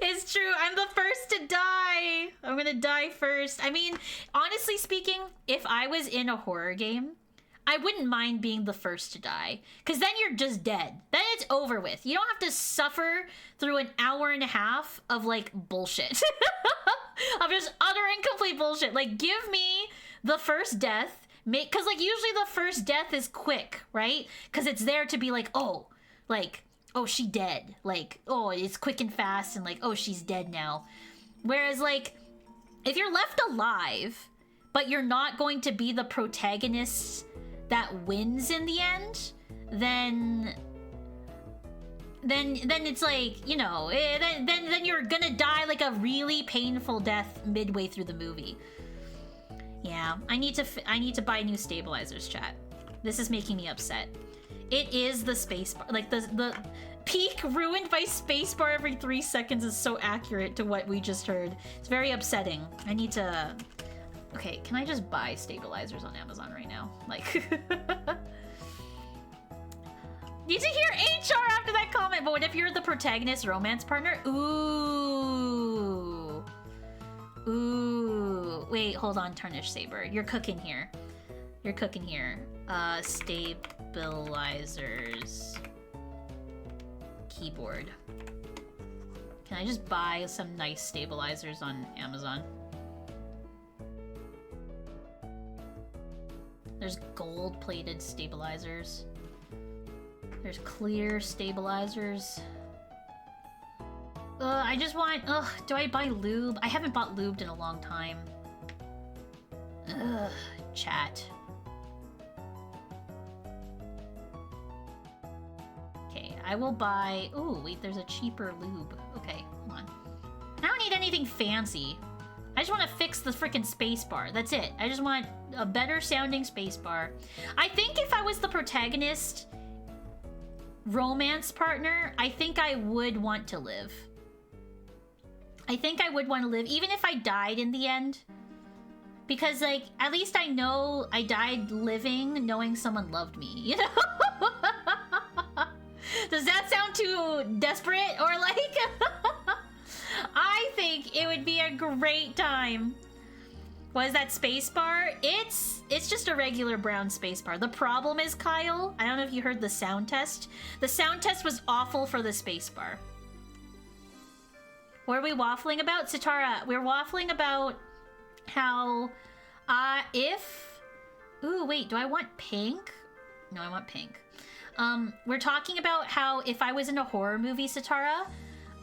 It's true. I'm the first to die. I'm gonna die first. I mean, honestly speaking, if I was in a horror game, I wouldn't mind being the first to die. Because then you're just dead. Then it's over with. You don't have to suffer through an hour and a half of, like, bullshit. Of just utter and complete bullshit. Like, give me the first death. Because, like, usually the first death is quick, right? Because it's there to be like, oh, like, oh, she dead. Like, oh, it's quick and fast. And, like, oh, she's dead now. Whereas, like, if you're left alive, but you're not going to be the protagonist that wins in the end, then it's like, you know, then you're gonna die like a really painful death midway through the movie. Yeah, I need to buy new stabilizers, chat. This is making me upset. It is the spacebar, like the peak ruined by spacebar every 3 seconds is so accurate to what we just heard. It's very upsetting. I need to... Okay, can I just buy stabilizers on Amazon right now? Like... Need to hear HR after that comment, but what if you're the protagonist romance partner? Ooh. Ooh. Wait, hold on, Tarnished Saber. You're cooking here. You're cooking here. Stabilizers. Keyboard. Can I just buy some nice stabilizers on Amazon? There's gold-plated stabilizers. There's clear stabilizers. I just want... Ugh, do I buy lube? I haven't bought lubed in a long time. Ugh, chat. Okay, I will buy... Ooh, wait, there's a cheaper lube. Okay, hold on. I don't need anything fancy. I just want to fix the freaking spacebar. That's it. I just want a better sounding spacebar. I think if I was the protagonist romance partner, I think I would want to live. I think I would want to live, even if I died in the end. Because, like, at least I know I died living, knowing someone loved me, you know? Does that sound too desperate? Or, like... I think it would be a great time. What is that spacebar? It's just a regular brown spacebar. The problem is, Kyle, I don't know if you heard the sound test. The sound test was awful for the spacebar. What are we waffling about? Sitara, we're waffling about how if... Ooh, wait, do I want pink? No, I want pink. We're talking about how if I was in a horror movie, Sitara,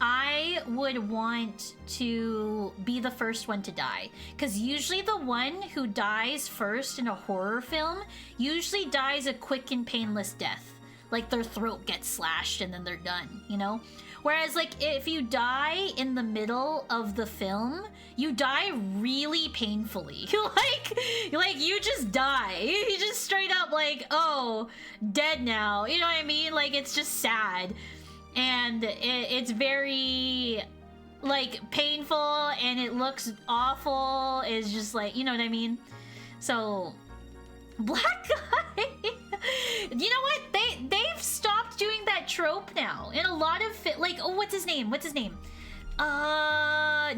I would want to be the first one to die. Because usually the one who dies first in a horror film usually dies a quick and painless death. Like their throat gets slashed and then they're done, you know? Whereas, like, if you die in the middle of the film, you die really painfully. like you just die. You just straight up like, oh, dead now. You know what I mean? Like, it's just sad. And it's very, like, painful and it looks awful. It's just like, you know what I mean? So, black guy. You know what? They've stopped doing that trope now in a lot of like, oh, what's his name?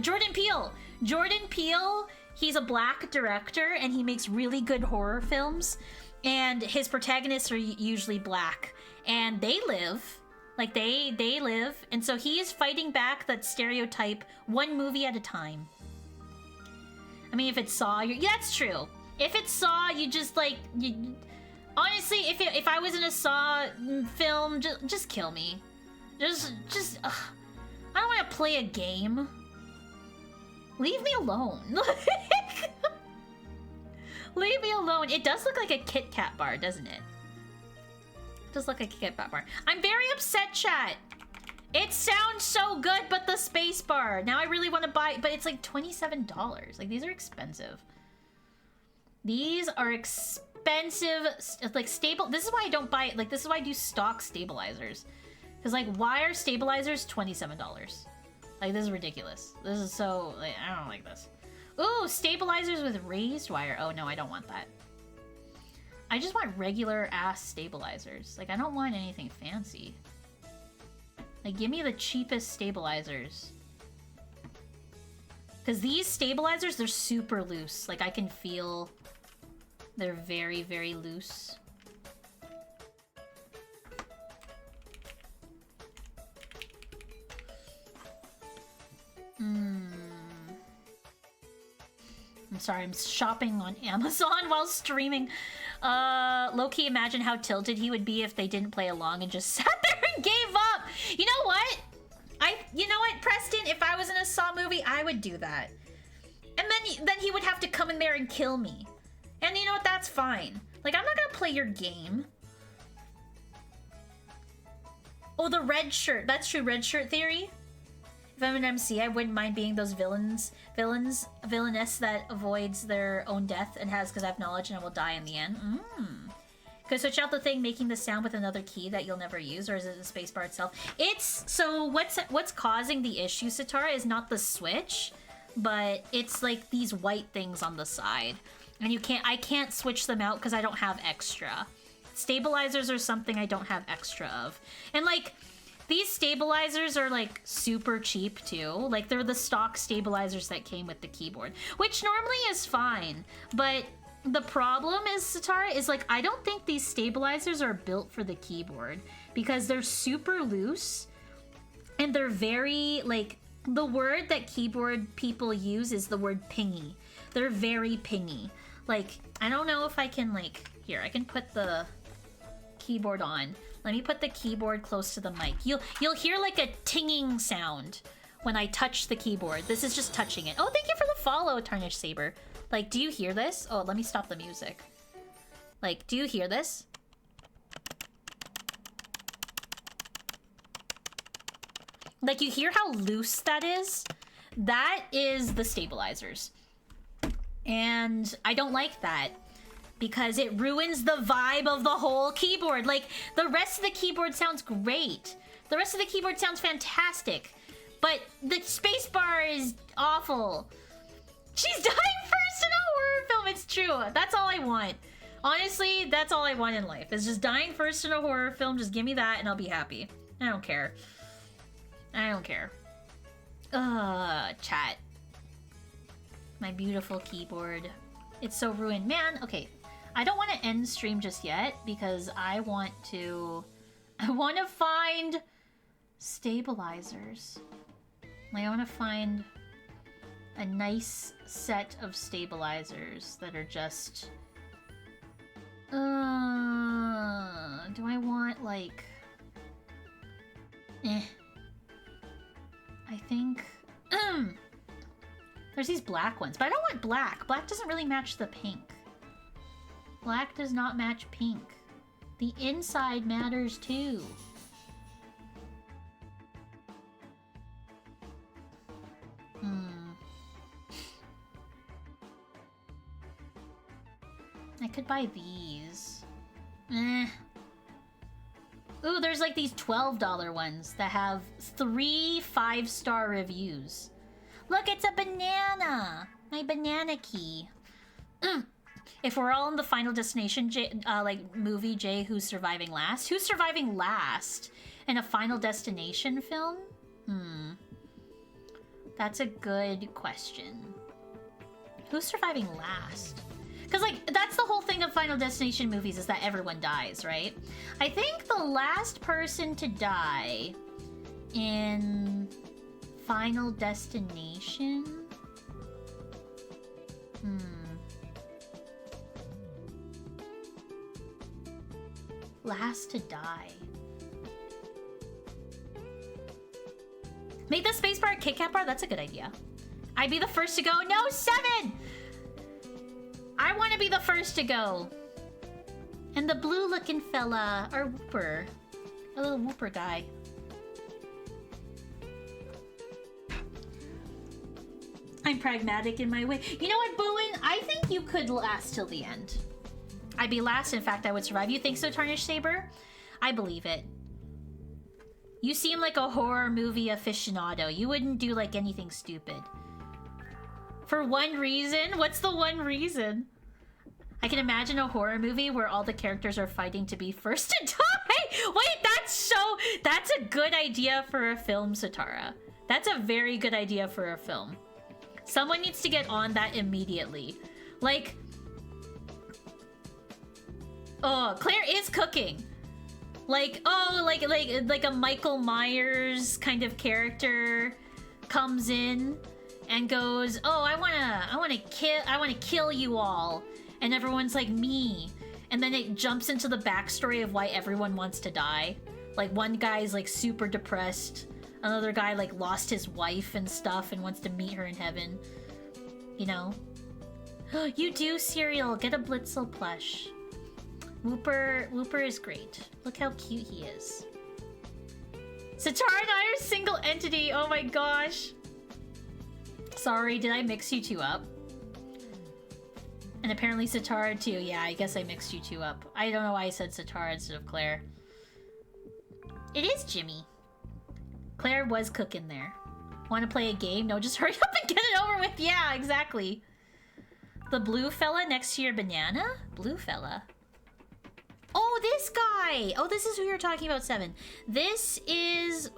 Jordan Peele. Jordan Peele, he's a black director and he makes really good horror films, and his protagonists are usually black and they live. Like, they live, and so he is fighting back that stereotype one movie at a time. I mean, if it's Saw, yeah, that's true. If it's Saw, you just like honestly, if I was in a Saw film, just kill me. Just ugh. I don't want to play a game. Leave me alone. Leave me alone. It does look like a Kit Kat bar, doesn't it? It does look like a Kit Kat bar. I'm very upset, chat. It sounds so good, but the space bar. Now I really want to buy it, but it's like $27. Like, these are expensive. These are expensive, like, stable. This is why I don't buy it. Like, this is why I do stock stabilizers. Because, like, why are stabilizers $27? Like, this is ridiculous. This is so, like, I don't like this. Ooh, stabilizers with raised wire. Oh, no, I don't want that. I just want regular ass stabilizers. Like, I don't want anything fancy. Like, give me the cheapest stabilizers. Because these stabilizers, they're super loose. Like, I can feel they're very, very loose. I'm sorry, I'm shopping on Amazon while streaming. Low-key imagine how tilted he would be if they didn't play along and just sat there and gave up. You know what? You know what, Preston? If I was in a Saw movie, I would do that. And then he would have to come in there and kill me. And you know what? That's fine. Like, I'm not gonna play your game. Oh, the red shirt. That's true, red shirt theory. If I'm an MC, I wouldn't mind being those villainess that avoids their own death and has because I have knowledge and I will die in the end. Could switch out the thing making the sound with another key that you'll never use, or is it the spacebar itself? It's so what's causing the issue, Satara, is not the switch, but it's like these white things on the side, and I can't switch them out because I don't have extra. Stabilizers are something I don't have extra of, and like. These stabilizers are, like, super cheap, too. Like, they're the stock stabilizers that came with the keyboard. Which normally is fine. But the problem is, Satara, is, like, I don't think these stabilizers are built for the keyboard. Because they're super loose. And they're very, like... The word that keyboard people use is the word pingy. They're very pingy. Like, I don't know if I can, like... Here, I can put the keyboard on. Let me put the keyboard close to the mic. You'll hear like a tinging sound when I touch the keyboard. This is just touching it. Oh, thank you for the follow, Tarnished Saber. Like, do you hear this? Oh, let me stop the music. Like, do you hear this? Like, you hear how loose that is? That is the stabilizers. And I don't like that. Because it ruins the vibe of the whole keyboard. Like, the rest of the keyboard sounds great. The rest of the keyboard sounds fantastic. But the spacebar is awful. She's dying first in a horror film. It's true. That's all I want. Honestly, that's all I want in life. Is just dying first in a horror film. Just give me that and I'll be happy. I don't care. I don't care. Chat. My beautiful keyboard. It's so ruined. Man, okay. I don't want to end stream just yet because I want to find stabilizers. Like, I want to find a nice set of stabilizers that are just... do I want, like... I think... There's these black ones, but I don't want black. Black doesn't really match the pink. Black does not match pink. The inside matters too. I could buy these. Ooh, there's like these $12 ones that have 3 5-star reviews. Look, it's a banana! My banana key. If we're all in the Final Destination movie, Jay, who's surviving last? Who's surviving last in a Final Destination film? That's a good question. Who's surviving last? Because, like, that's the whole thing of Final Destination movies is that everyone dies, right? I think the last person to die in Final Destination... Last to die. Make the spacebar a Kit Kat bar? That's a good idea. I'd be the first to go. No, 7! I want to be the first to go. And the blue-looking fella, our Whooper. A little Whooper guy. I'm pragmatic in my way. You know what, Bowen? I think you could last till the end. I'd be last. In fact, I would survive. You think so, Tarnished Saber? I believe it. You seem like a horror movie aficionado. You wouldn't do like anything stupid. For one reason? What's the one reason? I can imagine a horror movie where all the characters are fighting to be first to die. Wait, that's a good idea for a film, Satara. That's a very good idea for a film. Someone needs to get on that immediately. Like, oh, Claire is cooking. Like, oh, like a Michael Myers kind of character comes in and goes, "Oh, I wanna kill you all," and everyone's like, "Me," and then it jumps into the backstory of why everyone wants to die. Like, one guy's like super depressed, another guy like lost his wife and stuff and wants to meet her in heaven. You know? You do, Cereal. Get a Blitzel plush. Whooper is great. Look how cute he is. Satara and I are a single entity. Oh my gosh. Sorry, did I mix you two up? And apparently Satara too. Yeah, I guess I mixed you two up. I don't know why I said Satara instead of Claire. It is Jimmy. Claire was cooking there. Want to play a game? No, just hurry up and get it over with. Yeah, exactly. The blue fella next to your banana? Blue fella. Oh, this guy! Oh, this is who you're talking about, 7. This is...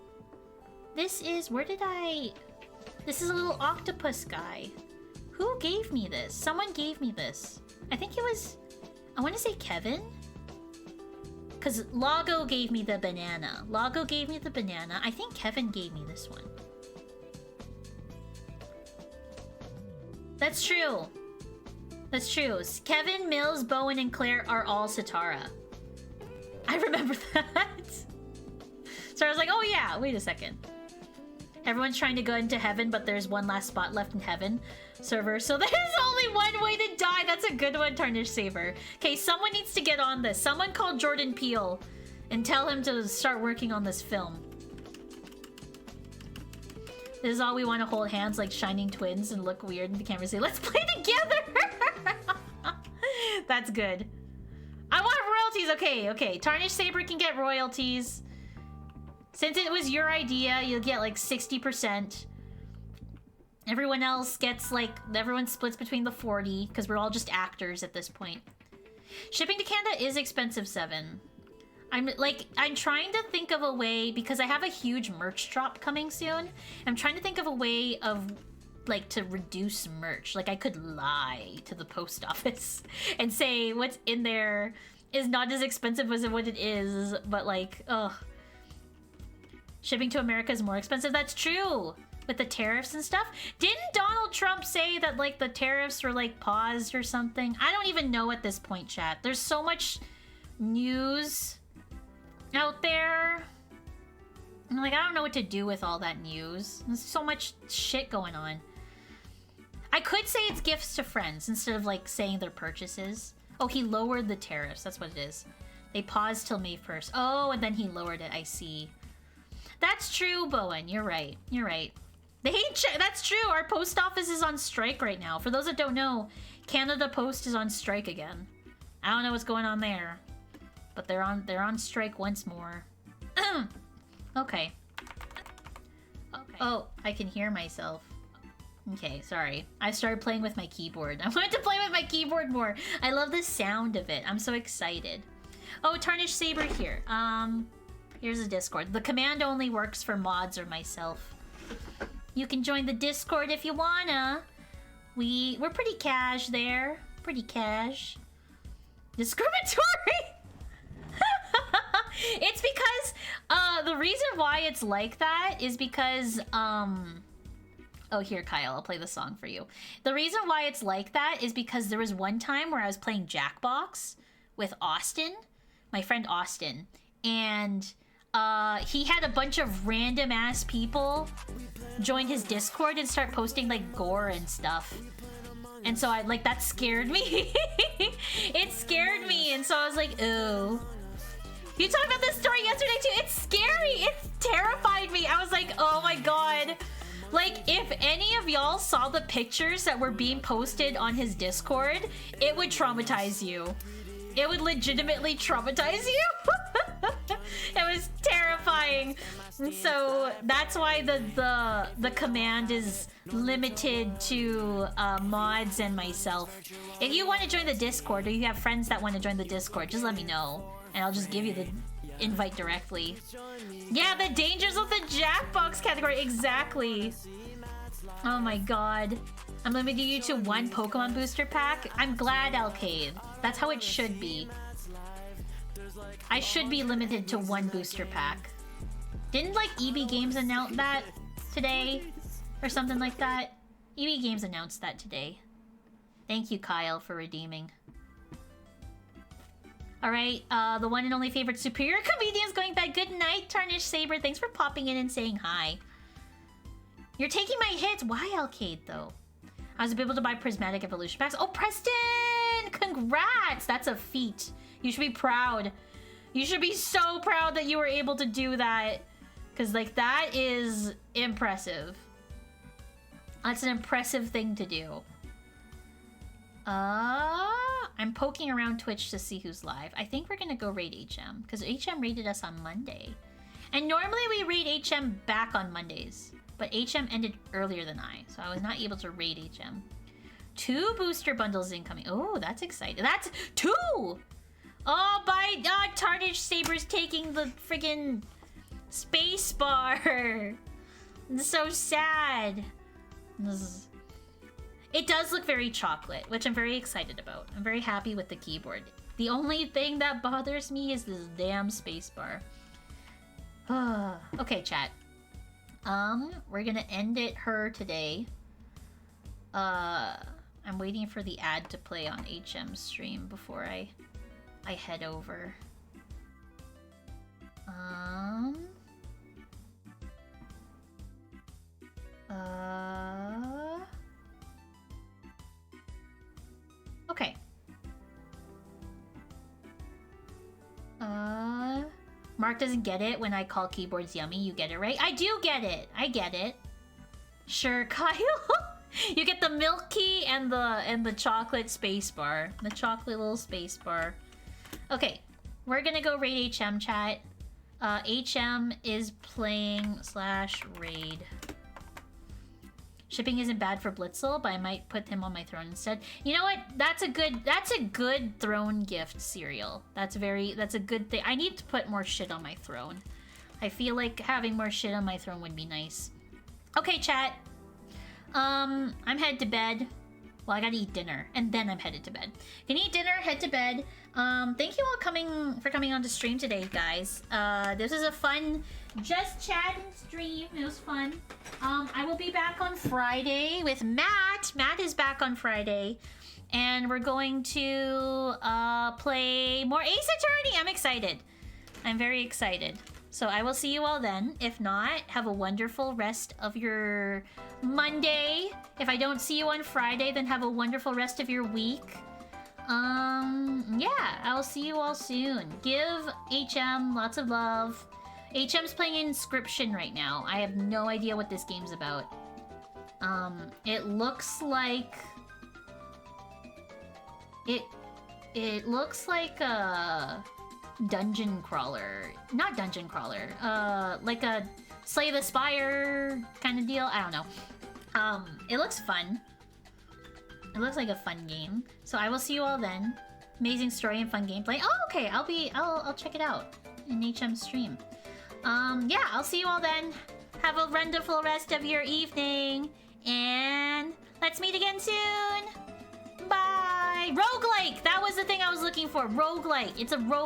Where did I... This is a little octopus guy. Who gave me this? Someone gave me this. I think it was... I want to say Kevin? Because Lago gave me the banana. Lago gave me the banana. I think Kevin gave me this one. That's true. That's true. Kevin, Mills, Bowen, and Claire are all Satara. I remember that. So I was like, oh yeah, wait a second. Everyone's trying to go into heaven, but there's one last spot left in heaven server. So there's only one way to die. That's a good one, Tarnished Saber. Okay, someone needs to get on this. Someone call Jordan Peele and tell him to start working on this film. This is all we want to hold hands like shining twins and look weird in the camera and say, let's play together. That's good. I want royalties. Okay. Tarnished Saber can get royalties. Since it was your idea, you'll get like 60%. Everyone else gets like, everyone splits between the 40 because we're all just actors at this point. Shipping to Canada is expensive, 7. I'm trying to think of a way, because I have a huge merch drop coming soon. I'm trying to think of a way of like to reduce merch. Like, I could lie to the post office and say what's in there is not as expensive as what it is, but like, ugh. Shipping to America is more expensive. That's true. With the tariffs and stuff. Didn't Donald Trump say that like the tariffs were like paused or something? I don't even know at this point, chat. There's so much news out there. I'm like, I don't know what to do with all that news. There's so much shit going on. I could say it's gifts to friends instead of like saying their purchases. Oh, he lowered the tariffs. That's what it is. They paused till May 1st. Oh, and then he lowered it. I see. That's true, Bowen. You're right. You're right. They hate that's true. Our post office is on strike right now. For those that don't know, Canada Post is on strike again. I don't know what's going on there, but they're on strike once more. Okay. Oh, I can hear myself. Okay, sorry. I started playing with my keyboard. I wanted to play with my keyboard more. I love the sound of it. I'm so excited. Oh, Tarnished Saber here. Here's a Discord. The command only works for mods or myself. You can join the Discord if you wanna. We're pretty cash there. Pretty cash. Discriminatory! It's because, the reason why it's like that is because, oh, here, Kyle, I'll play the song for you. The reason why it's like that is because there was one time where I was playing Jackbox with Austin, my friend Austin, and he had a bunch of random ass people join his Discord and start posting like gore and stuff. And so that scared me. It scared me, and so I was like, ooh. You talked about this story yesterday too. It's scary. It terrified me. I was like, oh my god. Like, if any of y'all saw the pictures that were being posted on his Discord, it would traumatize you. It would legitimately traumatize you. It was terrifying. So that's why the command is limited to mods and myself. If you want to join the Discord, or you have friends that want to join the Discord, just let me know, and I'll just give you the invite directly. Yeah, the dangers of the Jackbox category, exactly. Oh my god. I'm limiting you to 1 Pokemon booster pack. I'm glad, Alcade. That's how it should be. I should be limited to 1 booster pack. Didn't like EB Games announce that today? Or something like that? EB Games announced that today. Thank you, Kyle, for redeeming. Alright, the one and only favorite superior comedian's going back. Good night, Tarnished Saber. Thanks for popping in and saying hi. You're taking my hits. Why, Alcade, though? I was able to buy prismatic evolution packs. Oh, Preston! Congrats! That's a feat. You should be proud. You should be so proud that you were able to do that. Because, like, that is impressive. That's an impressive thing to do. I'm poking around Twitch to see who's live. I think we're gonna go raid HM, because HM raided us on Monday. And normally we raid HM back on Mondays, but HM ended earlier than I, so I was not able to raid HM. 2 booster bundles incoming. Oh, that's exciting. That's 2! Oh, Tarnished Saber's taking the friggin' space bar. It's so sad. It does look very chocolate, which I'm very excited about. I'm very happy with the keyboard. The only thing that bothers me is this damn spacebar. Okay, chat. We're gonna end it today. I'm waiting for the ad to play on HM stream before I head over. Okay. Mark doesn't get it when I call keyboards yummy. You get it, right? I do get it. I get it. Sure, Kyle. You get the milk key and the chocolate space bar. The chocolate little space bar. Okay. We're gonna go raid HM, chat. HM is playing /raid. Shipping isn't bad for Blitzel, but I might put him on my throne instead. You know what? That's a good throne gift cereal. That's a good thing. I need to put more shit on my throne. I feel like having more shit on my throne would be nice. Okay, chat. I'm headed to bed. Well, I gotta eat dinner, and then I'm headed to bed. Can eat dinner, head to bed. Thank you all for coming on to stream today, guys. This is a fun just chatting stream. It was fun. I will be back on Friday with Matt. Matt is back on Friday. And we're going to play more Ace Attorney. I'm excited. I'm very excited. So I will see you all then. If not, have a wonderful rest of your Monday. If I don't see you on Friday, then have a wonderful rest of your week. Yeah, I'll see you all soon. Give HM lots of love. HM's playing Inscription right now. I have no idea what this game's about. It looks like... It looks like a dungeon crawler. Not dungeon crawler. Like a Slay the Spire kind of deal. I don't know. It looks fun. It looks like a fun game. So I will see you all then. Amazing story and fun gameplay. Oh, okay. I'll check it out in HM stream. Yeah, I'll see you all then. Have a wonderful rest of your evening. And let's meet again soon. Bye. Roguelike. That was the thing I was looking for. Roguelike. It's a roguelike.